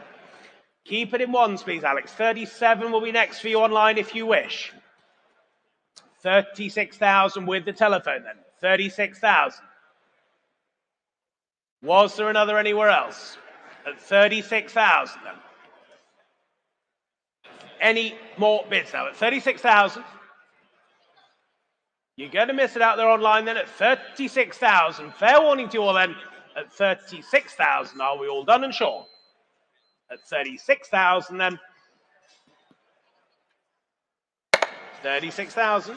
Keep it in ones, please, Alex. 37 will be next for you online if you wish. 36,000 with the telephone then. 36,000. Was there another anywhere else? At 36,000 then. Any more bids now? At 36,000. You're going to miss it out there online then at 36,000. Fair warning to you all then. At 36,000, are we all done and sure? At 36,000 then. 36,000.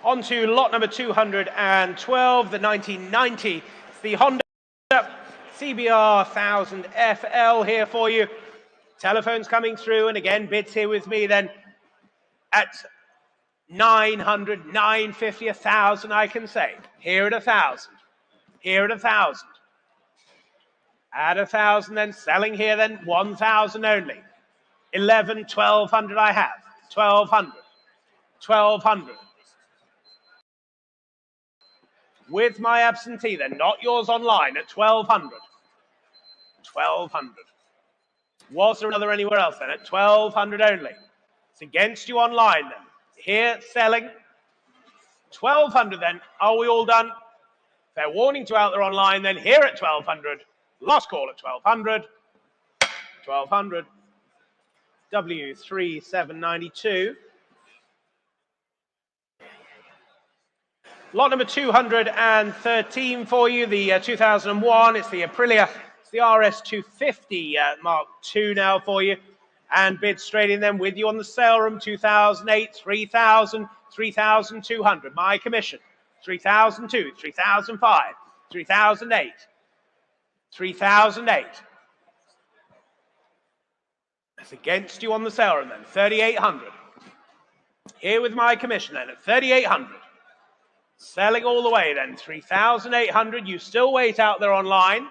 On to lot number 212, the 1990. It's the Honda CBR 1000 FL here for you. Telephones coming through, and again, bids here with me then at 900, 950, 1,000, I can say. Here at 1,000. Here at 1,000. At 1,000 then, selling here then, 1,000 only. 11, 1,200 I have. 1,200. 1,200. With my absentee then, not yours online, at 1,200. 1,200. Was there another anywhere else then? At 1,200 only. It's against you online then. Here, selling. 1,200 then. Are we all done? Fair warning to out there online then. Here at 1,200. Last call at 1,200. 1,200. W3792. Lot number 213 for you, the 2001. It's the Aprilia. It's the RS250 Mark II now for you. And bid straight in then with you on the sale room. 2008, 3,000, 3,200. My commission. 3,002, 3,005, 3,008, 3,008. That's against you on the sale room then. 3,800. Here with my commission then at 3,800. Selling all the way then, 3,800. You still wait out there online.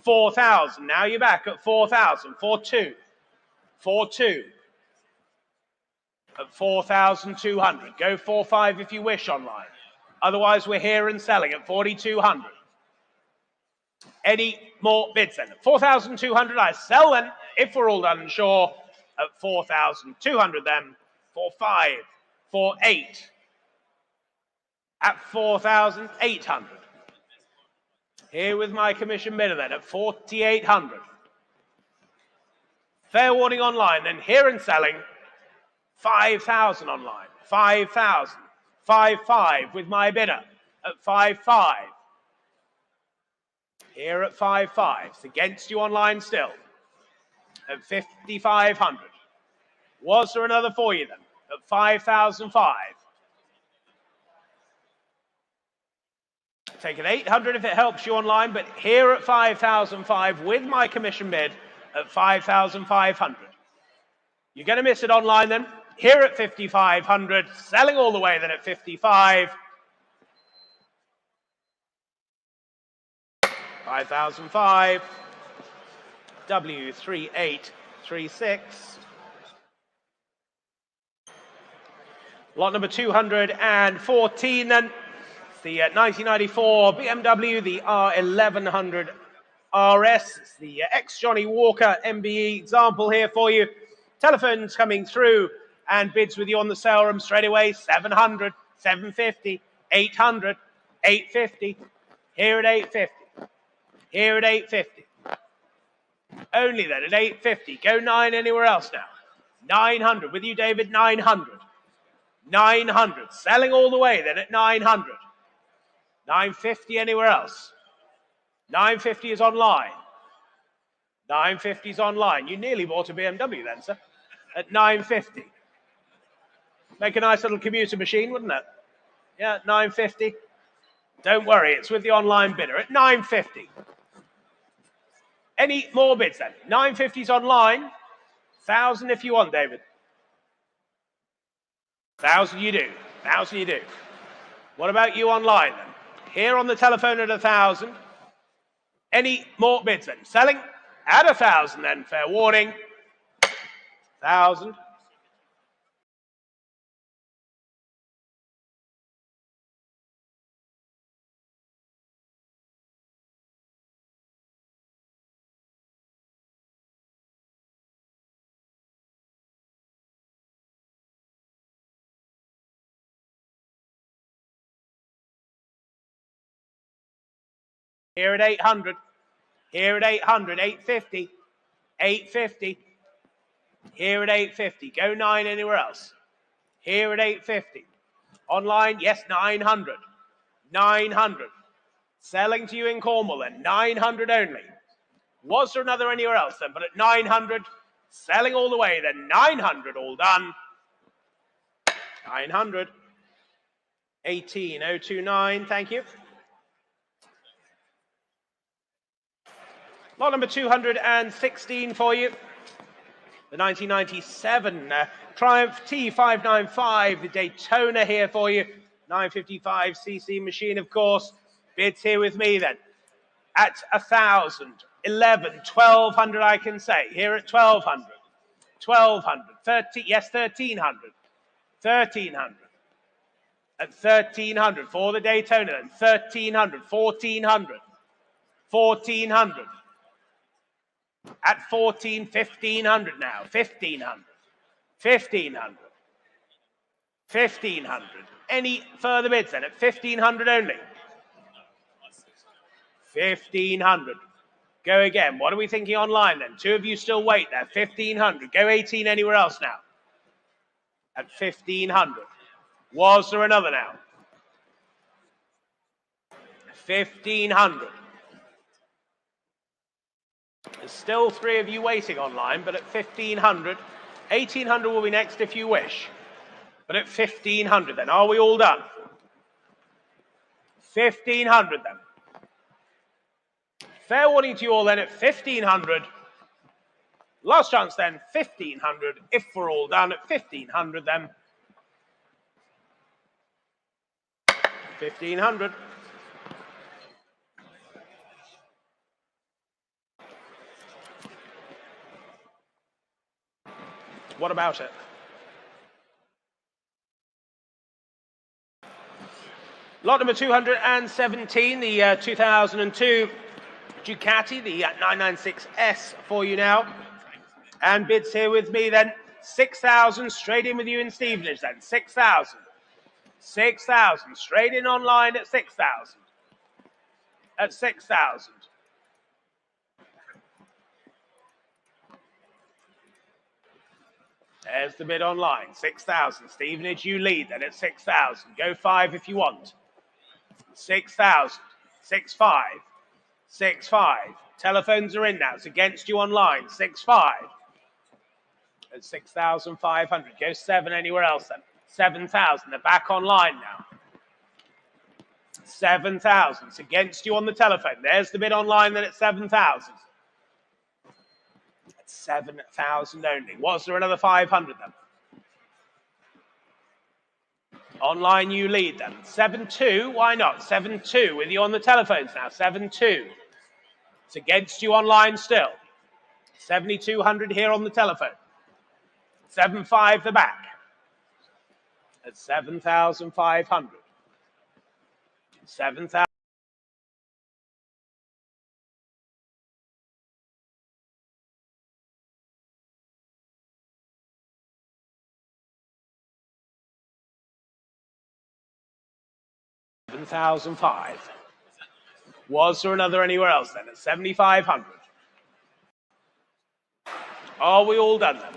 4,000. Now you're back at 4,000. 4,2. 4,2. At 4,200. Go 4,500 if you wish online. Otherwise, we're here and selling at 4,200. Any more bids then? At 4,200, I sell then, if we're all done and sure, at 4,200 then. 4,500. 4,800. At 4,800. Here with my commission bidder then at 4,800. Fair warning online then, here and selling 5,000 online. 5,000. 5,500 with my bidder at 5,500. Here at 5,500. It's against you online still at 5,500. Was there another for you then at 5,005? Take an 800 if it helps you online, but here at 5,005 with my commission bid at 5,500. You're going to miss it online then. Here at 5,500, selling all the way then at 55. 5,005. W3836. Lot number 214 then. The 1994 BMW, the R1100 RS. It's the ex-Johnny Walker MBE example here for you. Telephones coming through and bids with you on the sale room straight away. 700, 750, 800, 850. Here at 850. Here at 850. Only then at 850. Go 9 anywhere else now. 900. With you, David, 900. 900. Selling all the way then at 900. 950 anywhere else. 950 is online. 950 is online. You nearly bought a BMW then, sir. At 950. Make a nice little commuter machine, wouldn't it? Yeah, 950. Don't worry, it's with the online bidder at 950. Any more bids then? 950 is online. 1,000 if you want, David. 1,000 you do. 1,000 you do. What about you online then? Here on the telephone at 1,000. Any more bids then? Selling at 1,000 then, fair warning. 1,000. Here at 800. Here at 800, 850. 850. Here at 850. Go 9 anywhere else. Here at 850. Online, yes, 900. 900. Selling to you in Cornwall then, 900 only. Was there another anywhere else then? But at 900, selling all the way then, 900 all done. 900. 18029, thank you. Lot number 216 for you. The 1997 Triumph T595, the Daytona here for you. 955cc machine, of course. Bids here with me then. At 1,000, 11, 1,200 I can say. Here at 1,200. 1,200, 30, yes, 1,300. 1,300. At 1,300 for the Daytona then. 1,300, 1,400. 1,400. At 14, 1,500 now. 1,500. 1,500. 1,500. Any further bids then? At 1,500 only. 1,500. Go again. What are we thinking online then? Two of you still wait there. 1,500. Go 18 anywhere else now. At 1,500. Was there another now? 1,500. There's still three of you waiting online, but at 1,500, 1,800 will be next if you wish. But at 1,500 then, are we all done? 1,500 then. Fair warning to you all then at 1,500. Last chance then, 1,500. If we're all done at 1,500 then. 1,500. What about it? Lot number 217, the 2002 Ducati, the 996S for you now. And bids here with me then, 6,000, straight in with you in Stevenage then, 6,000. 6,000, straight in online at 6,000. At 6,000. There's the bid online, 6,000. Stevenage, you lead then at 6,000. Go 5 if you want. 6,000. 6,5. 6,5. Telephones are in now. It's against you online. 6,5. At 6,500. Go 7 anywhere else then. 7,000. They're back online now. 7,000. It's against you on the telephone. There's the bid online then at 7,000. 7,000 only. Was there another 500 then? Online you lead then. 7,2, why not? 7,2 with you on the telephones now. 7,2. It's against you online still. 7,200 here on the telephone. 7,5 the back. At 7,500. 7,000. 7,005. Was there another anywhere else then? At 7,500. Are we all done then?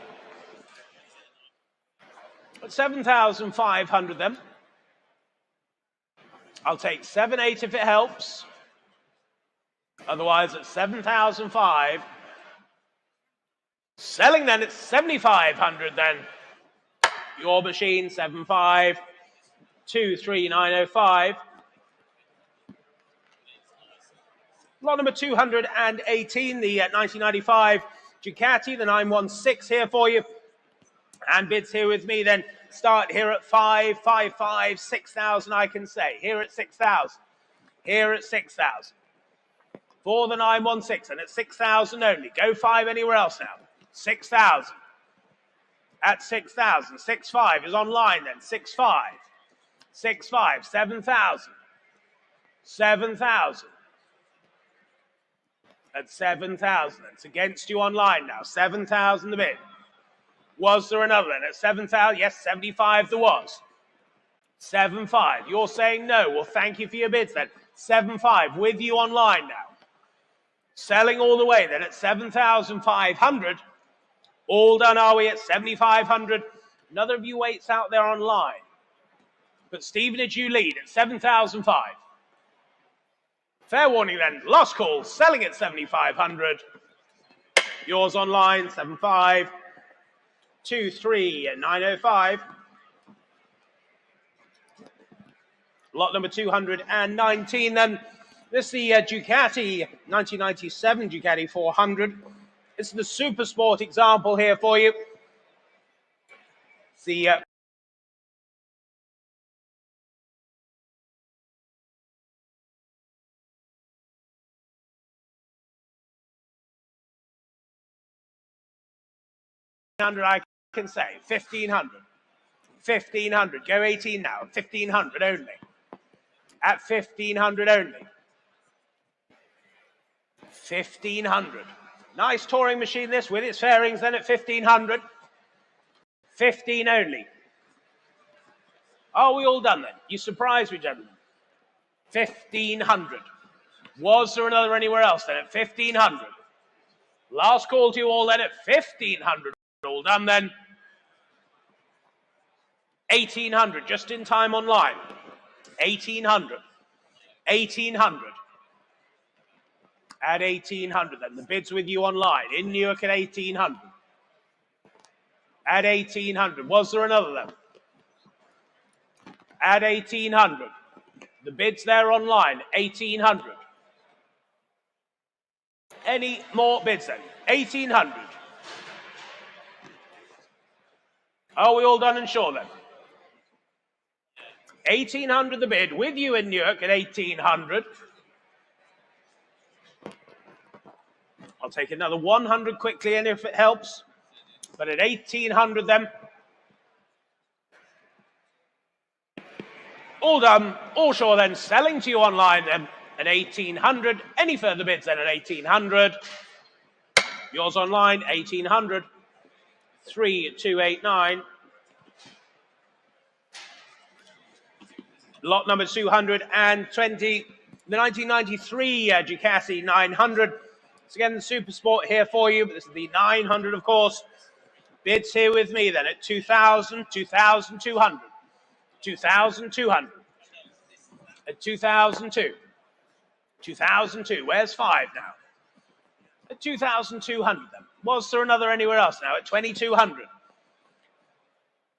At 7,500 then. I'll take 7,800 if it helps. Otherwise, at 7,500. Selling then at 7,500 then. Your machine, 7,500. 2,3,905. Lot number 218, the 1995 Ducati, the 916 here for you. And bids here with me then start here at 5,500, 6,000 I can say. Here at 6,000. Here at 6,000. For the 916 and at 6,000 only. Go 5 anywhere else now. 6,000. At 6,000. 6,500 is online then. 6,500. 6,500. 7,000. 7,000. At 7,000. It's against you online now. 7,000 the bid. Was there another then? At 7,000? Yes, 75 there was. 7,500. You're saying no. Well, thank you for your bids then. 7,500 with you online now. Selling all the way then at 7,500. All done are we at 7,500. Another of you waits out there online. But Stevenage, you lead at 7,500. Fair warning then. Last call. Selling at 7,500. Yours online. 7,500. 2,3,905. Lot number 219 then. This is the Ducati 1997 Ducati 400. It's the Super Sport example here for you. It's the I can say 1,500. 1,500. Go 18 now. 1,500 only. At 1,500 only. 1,500. Nice touring machine this with its fairings then at 1,500. 15 only. Are we all done then? You surprised me, gentlemen. 1,500. Was there another anywhere else then at 1,500? Last call to you all then at 1,500. All done then. 1,800, just in time online. 1,800. 1,800. At 1,800 then. The bid's with you online. In Newark at 1,800. At 1,800. Was there another then? At 1,800. The bid's there online. 1,800. Any more bids then? 1,800. Are we all done and sure then? 1,800 the bid, with you in Newark at 1,800. I'll take another 100 quickly in if it helps. But at 1,800 then. All done, all sure then. Selling to you online then at 1,800. Any further bids then at 1,800. Yours online, 1,800. 3,289. Lot number 220. The 1993 Ducati 900. It's again the Super Sport here for you, but this is the 900, of course. Bids here with me then at 2,000, 2,200. 2,200. At 2,002. 2,002. Where's 5 now? At 2,200 then. Was there another anywhere else now? At 2,200.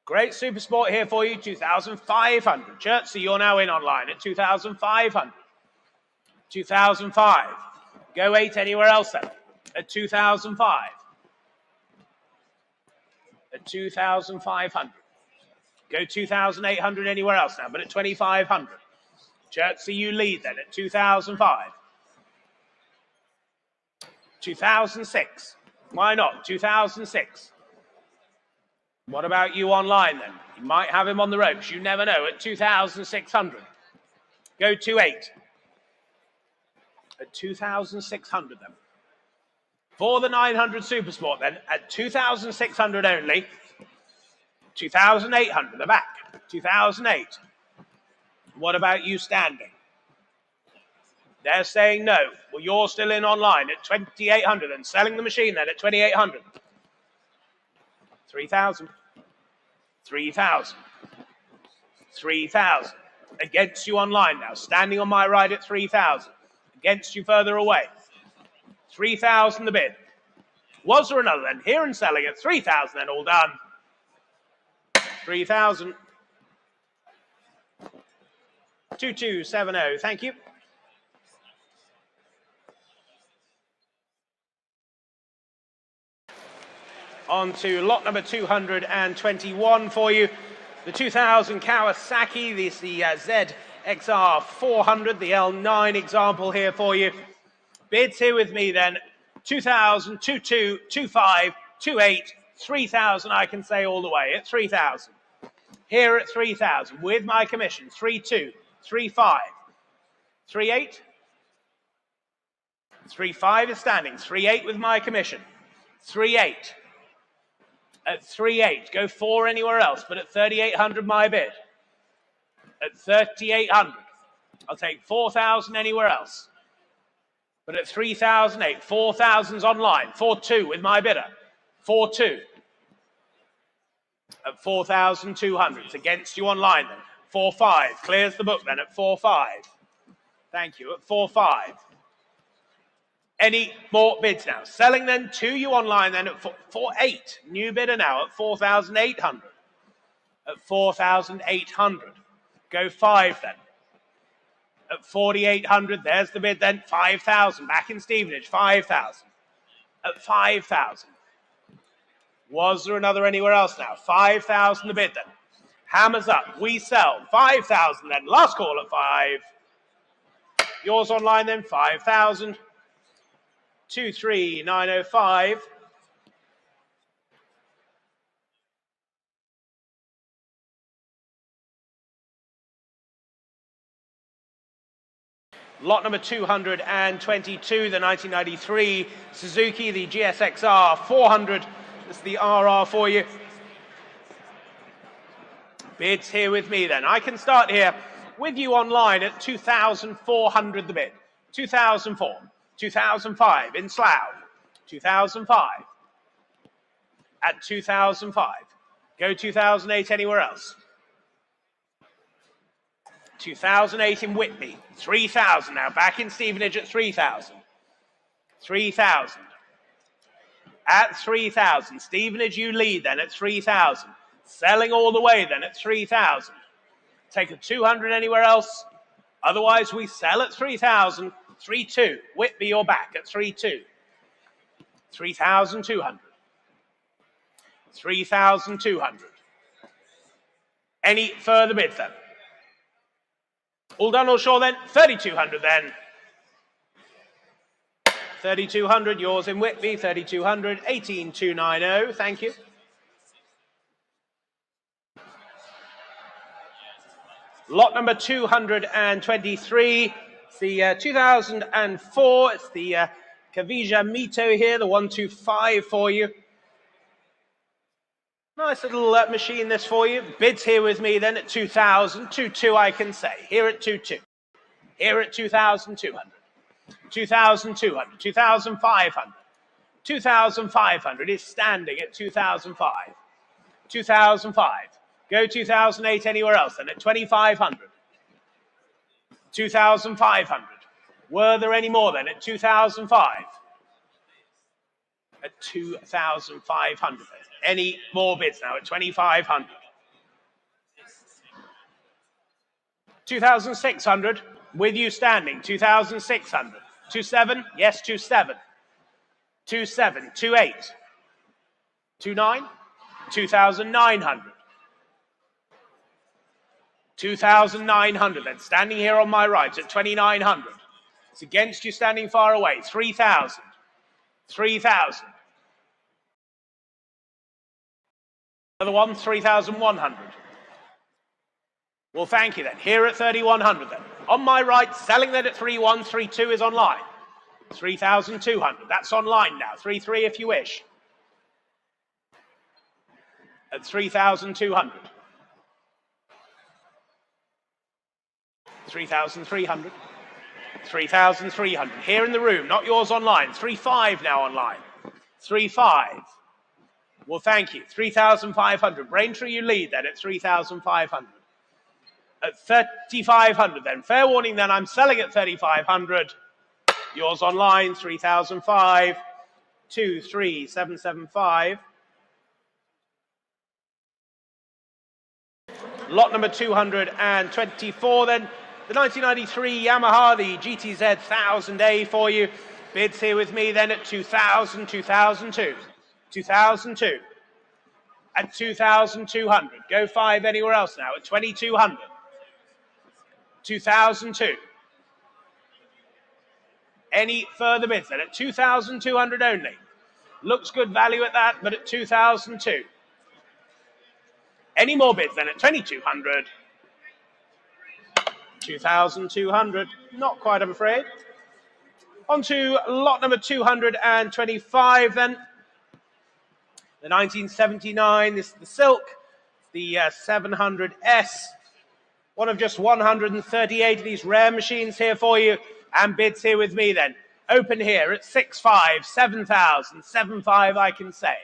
Great Super Sport here for you, 2,500. Chertsey, you're now in online at 2,500. 2,005. Go 8 anywhere else then. At 2,005. At 2,500. Go 2,800 anywhere else now, but at 2,500. Chertsey, you lead then at 2,005. 2,006. Why not? 2,006. What about you online then? You might have him on the ropes. You never know. At 2,600. Go 2,800. At 2,600 then. For the 900 Super Sport then, at 2,600 only. 2,800, the back. 2,008. What about you standing? They're saying no. Well, you're still in online at 2,800 and selling the machine then at 2,800. 3,000. 3,000. 3,000. Against you online now. Standing on my right at 3,000. Against you further away. 3,000 the bid. Was there another then? Here and selling at 3,000 then, all done. 3,000. 2270, thank you. On to lot number 221 for you. The 2000 Kawasaki, this is the ZXR 400, the L9 example here for you. Bids here with me then, 2,000, 22, 25, 28, 3,000 I can say all the way at 3,000. Here at 3,000 with my commission, 3,2, 3,5, 3,8. 3,5 is standing, 3,8 with my commission, 3,8. At 3,800, go 4 anywhere else, but at 3,800 my bid. At 3,800, I'll take 4,000 anywhere else. But at 3,008, 4,000's online, 4,2 with my bidder, 4,2. At 4,200, it's against you online then. 4,5, clears the book then at 4,5. Thank you, at 4,5. Any more bids now? Selling then to you online then at 4,8. New bidder now at 4,800. At 4,800. Go 5 then. At 4,800, there's the bid then. 5,000. Back in Stevenage, 5,000. At 5,000. Was there another anywhere else now? 5,000 the bid then. Hammers up. We sell. 5,000 then. Last call at 5. Yours online then, 5,000. 23,905. Lot number 222, the 1993 Suzuki, the GSXR 400. This is the RR for you. Bids here with me then. I can start here with you online at 2,400 the bid. 2,004. 2005 in Slough, 2005, at 2005. Go 2008 anywhere else. 2008 in Whitby, 3,000 now, back in Stevenage at 3,000. 3,000. At 3,000, Stevenage you lead then at 3,000. Selling all the way then at 3,000. Take a 200 anywhere else, otherwise we sell at 3,000. 3,2. Whitby, you're back at 3,2. 3,200. 3,200. Any further bids then? All done, all sure then? 3,200 then. 3,200, yours in Whitby, 3,200, 18,290, thank you. Lot number 223. It's the 2004, it's the Kavija Mito here, the 125 for you. Nice little machine this for you. Bids here with me then at 2,000, 2,2 I can say. Here at 2,2. Here at 2,200. 2,200, 2,500. 2,500 is standing at 2,005. 2,005. Go 2,008 anywhere else then at 2,500. 2,500. Were there any more then at 2,005? At 2,500. Any more bids now at 2,500? 2,600. With you standing. 2,600. 2,7? Yes, 2,7. 2,7. 2,8. 2,9? 2,900. 2,900 then, standing here on my right at 2,900. It's against you standing far away, 3,000. 3,000. Another one, 3,100. Well, thank you then. Here at 3,100 then. On my right, selling that at 3,132 is online. 3,200. That's online now. 3,3 if you wish. At 3,200. 3,300. 3,300. Here in the room, not yours online. 3,500 now online. 3,500. Well, thank you. 3,500. Braintree, you lead then at 3,500. At 3,500 then. Fair warning then, I'm selling at 3,500. Yours online, 3,005. 23775. Lot number 224 then. The 1993 Yamaha, the GTZ 1000A for you. Bids here with me then at 2,000, 2002. 2002. At 2,200. Go 5 anywhere else now at 2,200. 2002. Any further bids then at 2,200 only. Looks good value at that, but at 2,002. Any more bids then at 2,200. 2,200. Not quite, I'm afraid. On to lot number 225 then. The 1979, this is the Silk, the 700S. One of just 138 of these rare machines here for you. And bids here with me then. Open here at 6,500, 7,000, 7,500 I can say.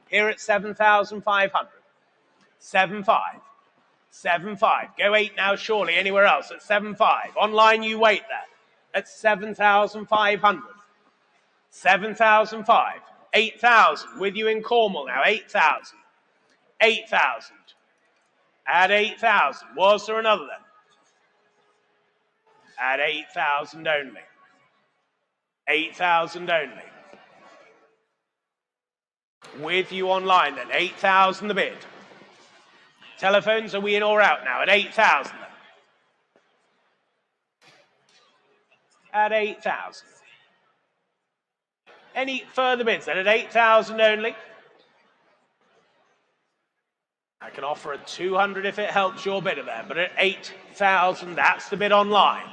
Here at 7,500. 7,500. 7,500. Go 8 now surely anywhere else at 7,500. Online you wait there at 7,500. 7,500. 8,000 with you in Cornwall now. 8,000. 8,000. At 8,000. Was there another then? At 8,000 only. 8,000 only. With you online then. 8,000 the bid. Telephones, are we in or out now? At 8,000 then. At 8,000. Any further bids then? At 8,000 only. I can offer a 200 if it helps your bidder there, but at 8,000, that's the bid online.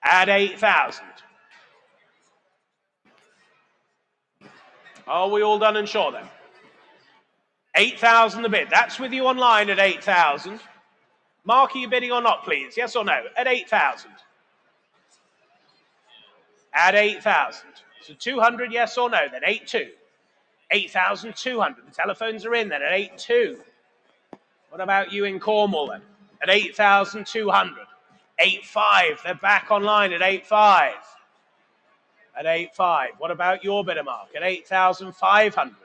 At 8,000. Are we all done and sure then? 8,000 the bid. That's with you online at 8,000. Mark, are you bidding or not, please? Yes or no? At 8,000. At 8,000. So 200, yes or no? Then 8,2. 8,200. The telephones are in then at 8,2. What about you in Cornwall then? At 8,200. 8,500. They're back online at 8,500. At 8,500. What about your bidder, Mark? At 8,500.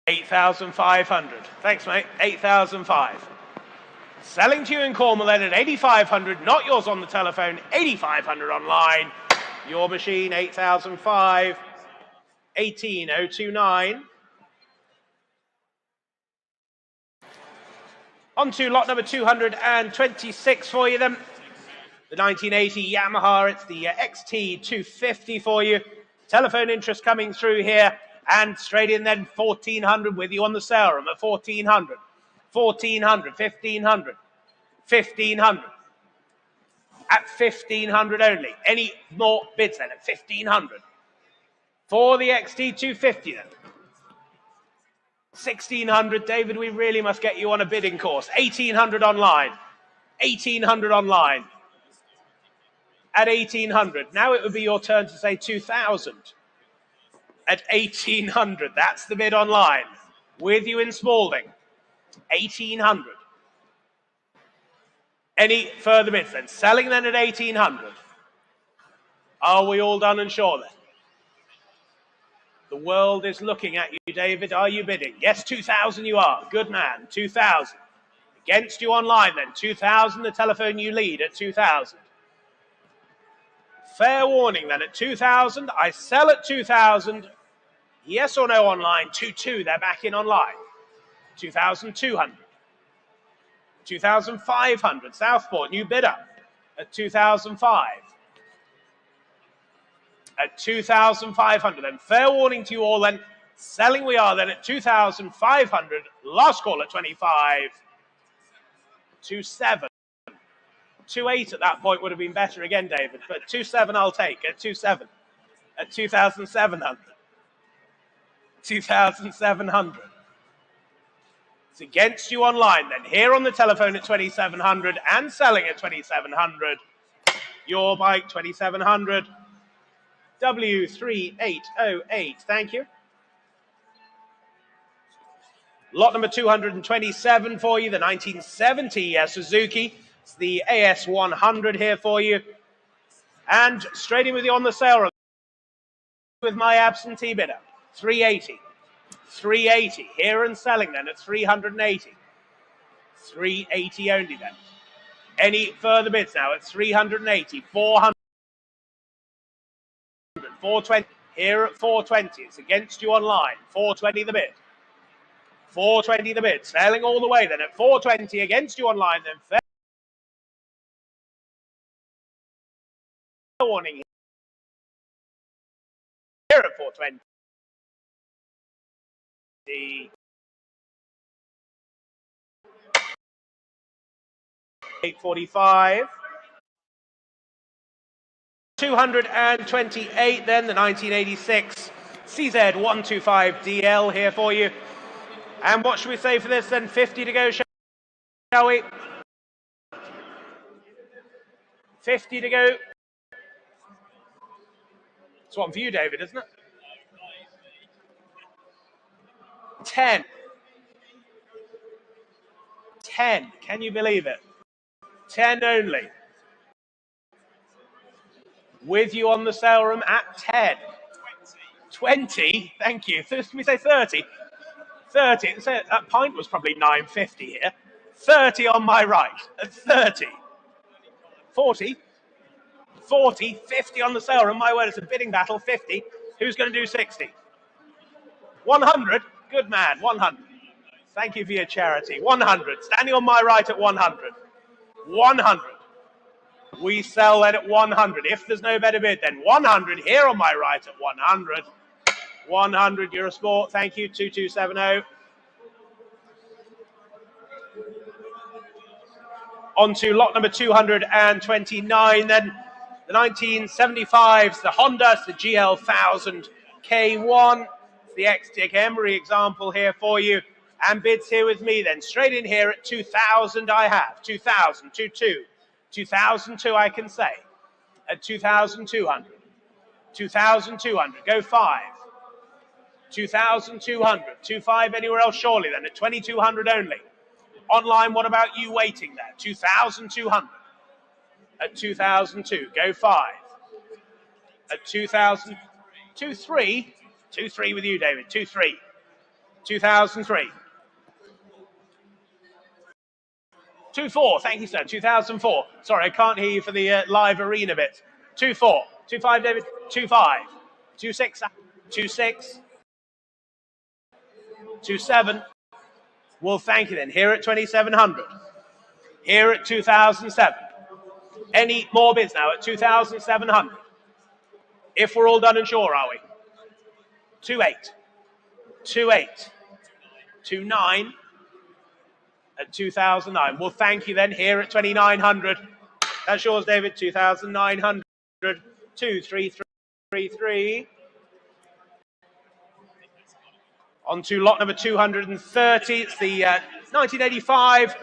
8,500. Thanks, mate. 8,500. Selling to you in Cornwall then at 8,500. Not yours on the telephone. 8,500 online. Your machine, 8,005. 18,029. On to lot number 226 for you then. The 1980 Yamaha, it's the XT250 for you. Telephone interest coming through here. And straight in then 1,400 with you on the sale room at 1,400. 1,400, 1,500. 1,500. At 1,500 only. Any more bids then at 1,500? For the XT250 then. 1,600, David, we really must get you on a bidding course. 1,800 online. 1,800 online. At 1,800. Now it would be your turn to say 2,000. At 1,800. That's the bid online. With you in Spalding. 1,800. Any further bids then? Selling then at 1,800. Are we all done and sure then? The world is looking at you, David. Are you bidding? Yes, 2,000 you are. Good man. 2,000. Against you online then. 2,000. The telephone you lead at 2,000. Fair warning then at 2,000. I sell at 2,000. Yes or no online? 2,200. They're back in online. 2,200. 2,500. Southport, new bidder at 2,005. At 2,500 then. Fair warning to you all then. Selling we are then at 2,500. Last call at 25. 2,7. 2,800 at that point would have been better again, David. But 2,700 I'll take at 2,700. At 2,700. 2,700. It's against you online then. Here on the telephone at 2,700 and selling at 2,700. Your bike 2,700. W3808. Thank you. Lot number 227 for you, the 1970 Suzuki. It's the AS100 here for you. And straight in with you on the sale room with my absentee bidder, 380. 380, here and selling then at 380. 380 only then. Any further bids now at 380, 400, 420, here at 420. It's against you online, 420 the bid. 420 the bid, selling all the way then at 420 against you online then. Fair warning here at 420. 845. 228 then, the 1986 CZ125DL here for you. And what should we say for this then? 50 to go, shall we? 50 to go. It's one for you, David, isn't it? 10. 10. Can you believe it? 10 only. With you on the sale room at 10. 20. Thank you. Can we say 30? 30. That pint was probably $9.50 here. 30 on my right at 30. 40. 40. 50 on the sale room. My word, it's a bidding battle. 50. Who's going to do 60? 100. Good man. 100. Thank you for your charity. 100. Standing on my right at 100. 100. We sell that at 100. If there's no better bid, then 100 here on my right at 100. 100 Eurosport. Thank you. 2270. On to lot number 229 then. The 1975's the Honda, it's the GL 1000 K1. It's the X-Dick Emery example here for you. And bids here with me then. Straight in here at 2,000 I have. 2,000, 22. 2,002 I can say. At 2,200. 2,200. Go 5. 2,200. 25 anywhere else surely then. At 2,200 only. Online, what about you waiting there? 2,200. At 2,002. Go 5. At 2,000. 2,3. 2,3 with you, David. 2,3. 2,003. 2,4. Thank you, sir. 2,004. Sorry, I can't hear you for the live arena bit. 2,4. 2,5, David. 2,5. 2,6. 2,6. 2,7. Well, thank you then. Here at 2,700. Here at 2,007. Any more bids now at 2,700? If we're all done and sure, are we? 2,8. 2,8. 2,9. At 2,009. Well, thank you then. Here at 2,900. That's yours, David. 2,900. 2,333. On to lot number 230. It's the 1985.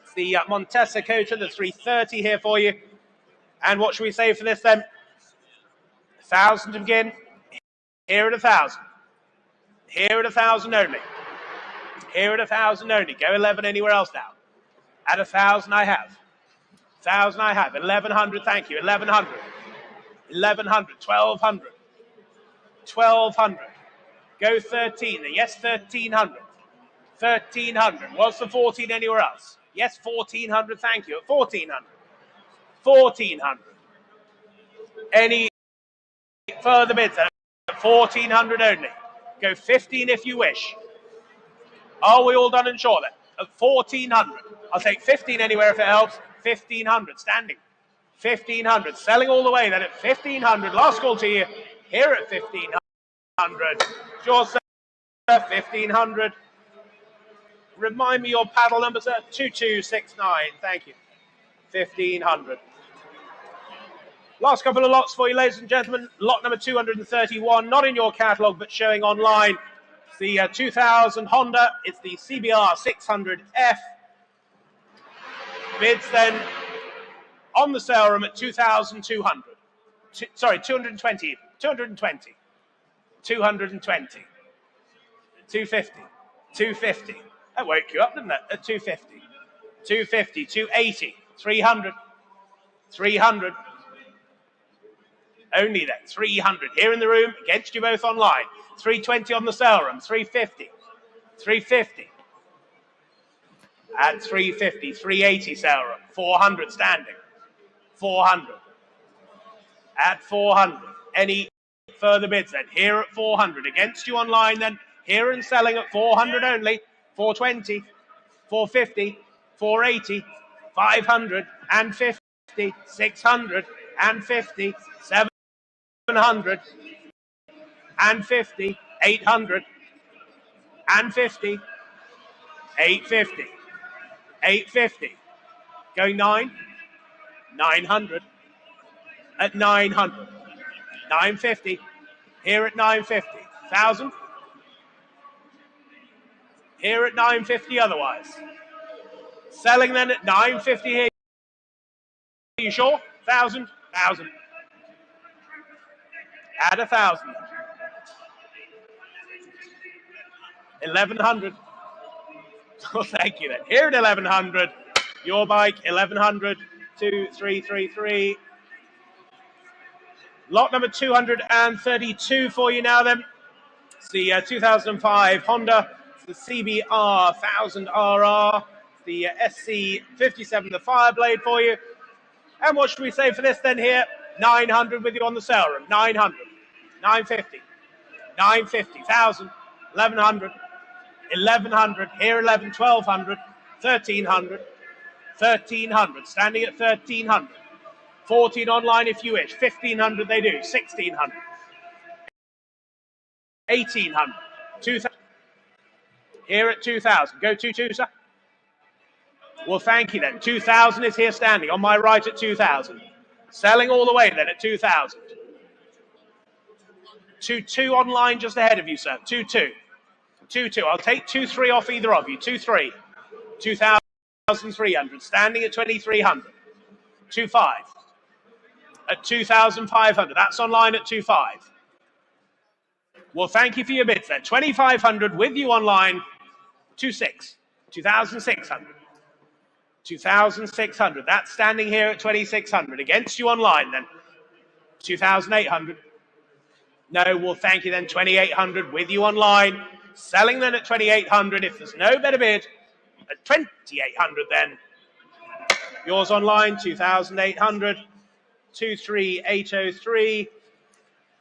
It's the Montesa Coach, the 330 here for you. And what should we say for this then? 1,000 to begin. Here at 1,000. Here at 1,000 only. Here at 1,000 only. Go 11 anywhere else now. At 1,000 I have. 1,000 I have. 1,100, thank you. 1,100. 1,100. 1,200. 1,200. Go 13. Yes, 1,300. 1,300. Was the 14 anywhere else? Yes, 1,400, thank you. At 1,400. 1,400. Any further bids? At 1,400 only. Go 15 if you wish. Are we all done and sure then? At 1,400. I'll take 15 anywhere if it helps. 1,500. Standing. 1,500. Selling all the way then at 1,500. Last call to you. Here at 1,500. Sure, sir. 1,500. Remind me your paddle number, sir. 2269. Thank you. 1,500. Last couple of lots for you, ladies and gentlemen. Lot number 231. Not in your catalogue, but showing online. The 2000 Honda, it's the CBR 600F. Bids then on the sale room at 2,200. Sorry, 220. 220, 220, 250, 250. That woke you up, didn't it? At 250, 250, 280, 300, 300. Only then, 300 here in the room, against you both online. 320 on the sale room, 350, 350. At 350, 380 sale room, 400 standing, 400. At 400, any further bids then? Here at 400, against you online then, here and selling at 400 only, 420, 450, 480, 500 and 50, 600 and 50, 700 and 50, 800 and 50, 850, 850, going 900, at 900, 950, here at 950, 1,000, here at 950 otherwise. Selling then at 950 here. Are you sure? 1,000, 1,000. Add 1,000. 1,100. Oh, thank you then. Here at 1,100, your bike, 1,100, 2,333. Lot number 232 for you now then. It's the 2005 Honda, it's the CBR 1000RR, the SC57, the Fireblade for you. And what should we say for this then here? 900 with you on the sale room. 900, 950, 950, 1,000, 1,100, 1,100, here 11, 1,200, 1,300, 1,300, standing at 1,300. 14 online if you wish. 1,500 they do. 1,600. 1,800. 2,000. Here at 2,000. Go 2,2, sir. Well, thank you then. 2,000 is here standing on my right at 2,000. Selling all the way then at 2,000. 2,2 online just ahead of you, sir. 2,2. 2,2. I'll take 2,3 off either of you. 2,3. 2,300. Standing at 2,300. 2,5. At 2,500. That's online at 2,5. Well, thank you for your bids there. 2,500 with you online. 2,600. 2,600. 2,600. That's standing here at 2,600. Against you online then. 2,800. No, well, thank you then. 2,800 with you online. Selling then at 2,800. If there's no better bid, at 2,800 then. Yours online, 2,800. 23803.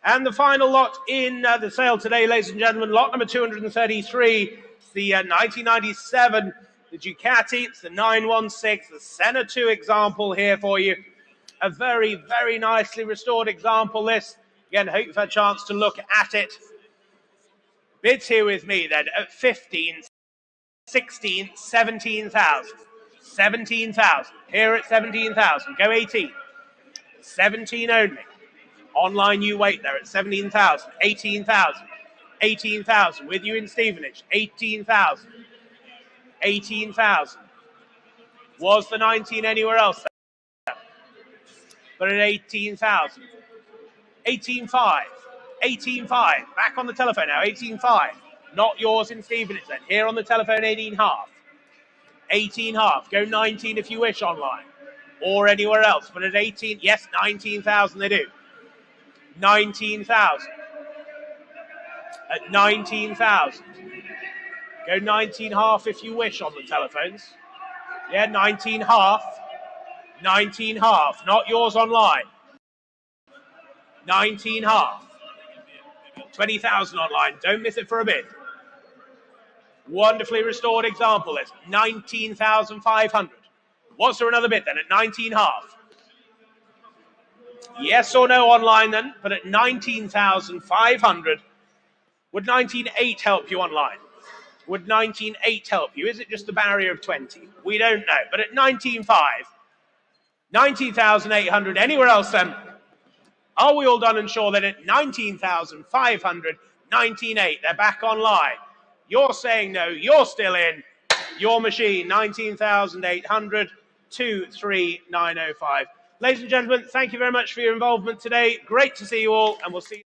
And the final lot in the sale today, ladies and gentlemen, lot number 233, it's the 1997, the Ducati, it's the 916, the Senna 2 example here for you. A very, very nicely restored example, this. Again, hope you've had a chance to look at it. Bids here with me then at 15, 16, 17,000. 17,000. Here at 17,000. Go 18. 17 only. Online you wait there at 17,000. 18,000. 18,000. With you in Stevenage. 18,000. 18,000. Was the 19 anywhere else there? But at 18,000. 18,500. 18,500. Back on the telephone now. 18,500. Not yours in Stevenage then. Here on the telephone, 18,500. 18,500. Go 19 if you wish online. Or anywhere else. But at 18, yes, 19,000 they do. 19,000. At 19,000. Go 19,500 if you wish on the telephones. Yeah, 19,500. 19,500. Not yours online. 19,500. 20,000 online. Don't miss it for a bid. Wonderfully restored example. It's 19,500. Was there another bid then at 19,500? Yes or no online then, but at 19,500. Would 19,800 help you online? Would 19,800 help you? Is it just the barrier of 20? We don't know. But at 19,500, 19,800, anywhere else then, are we all done and sure that at 19,500, 19,800, they're back online? You're saying no, you're still in. Your machine, 19,800, 23905. Ladies and gentlemen, thank you very much for your involvement today. Great to see you all, and we'll see you.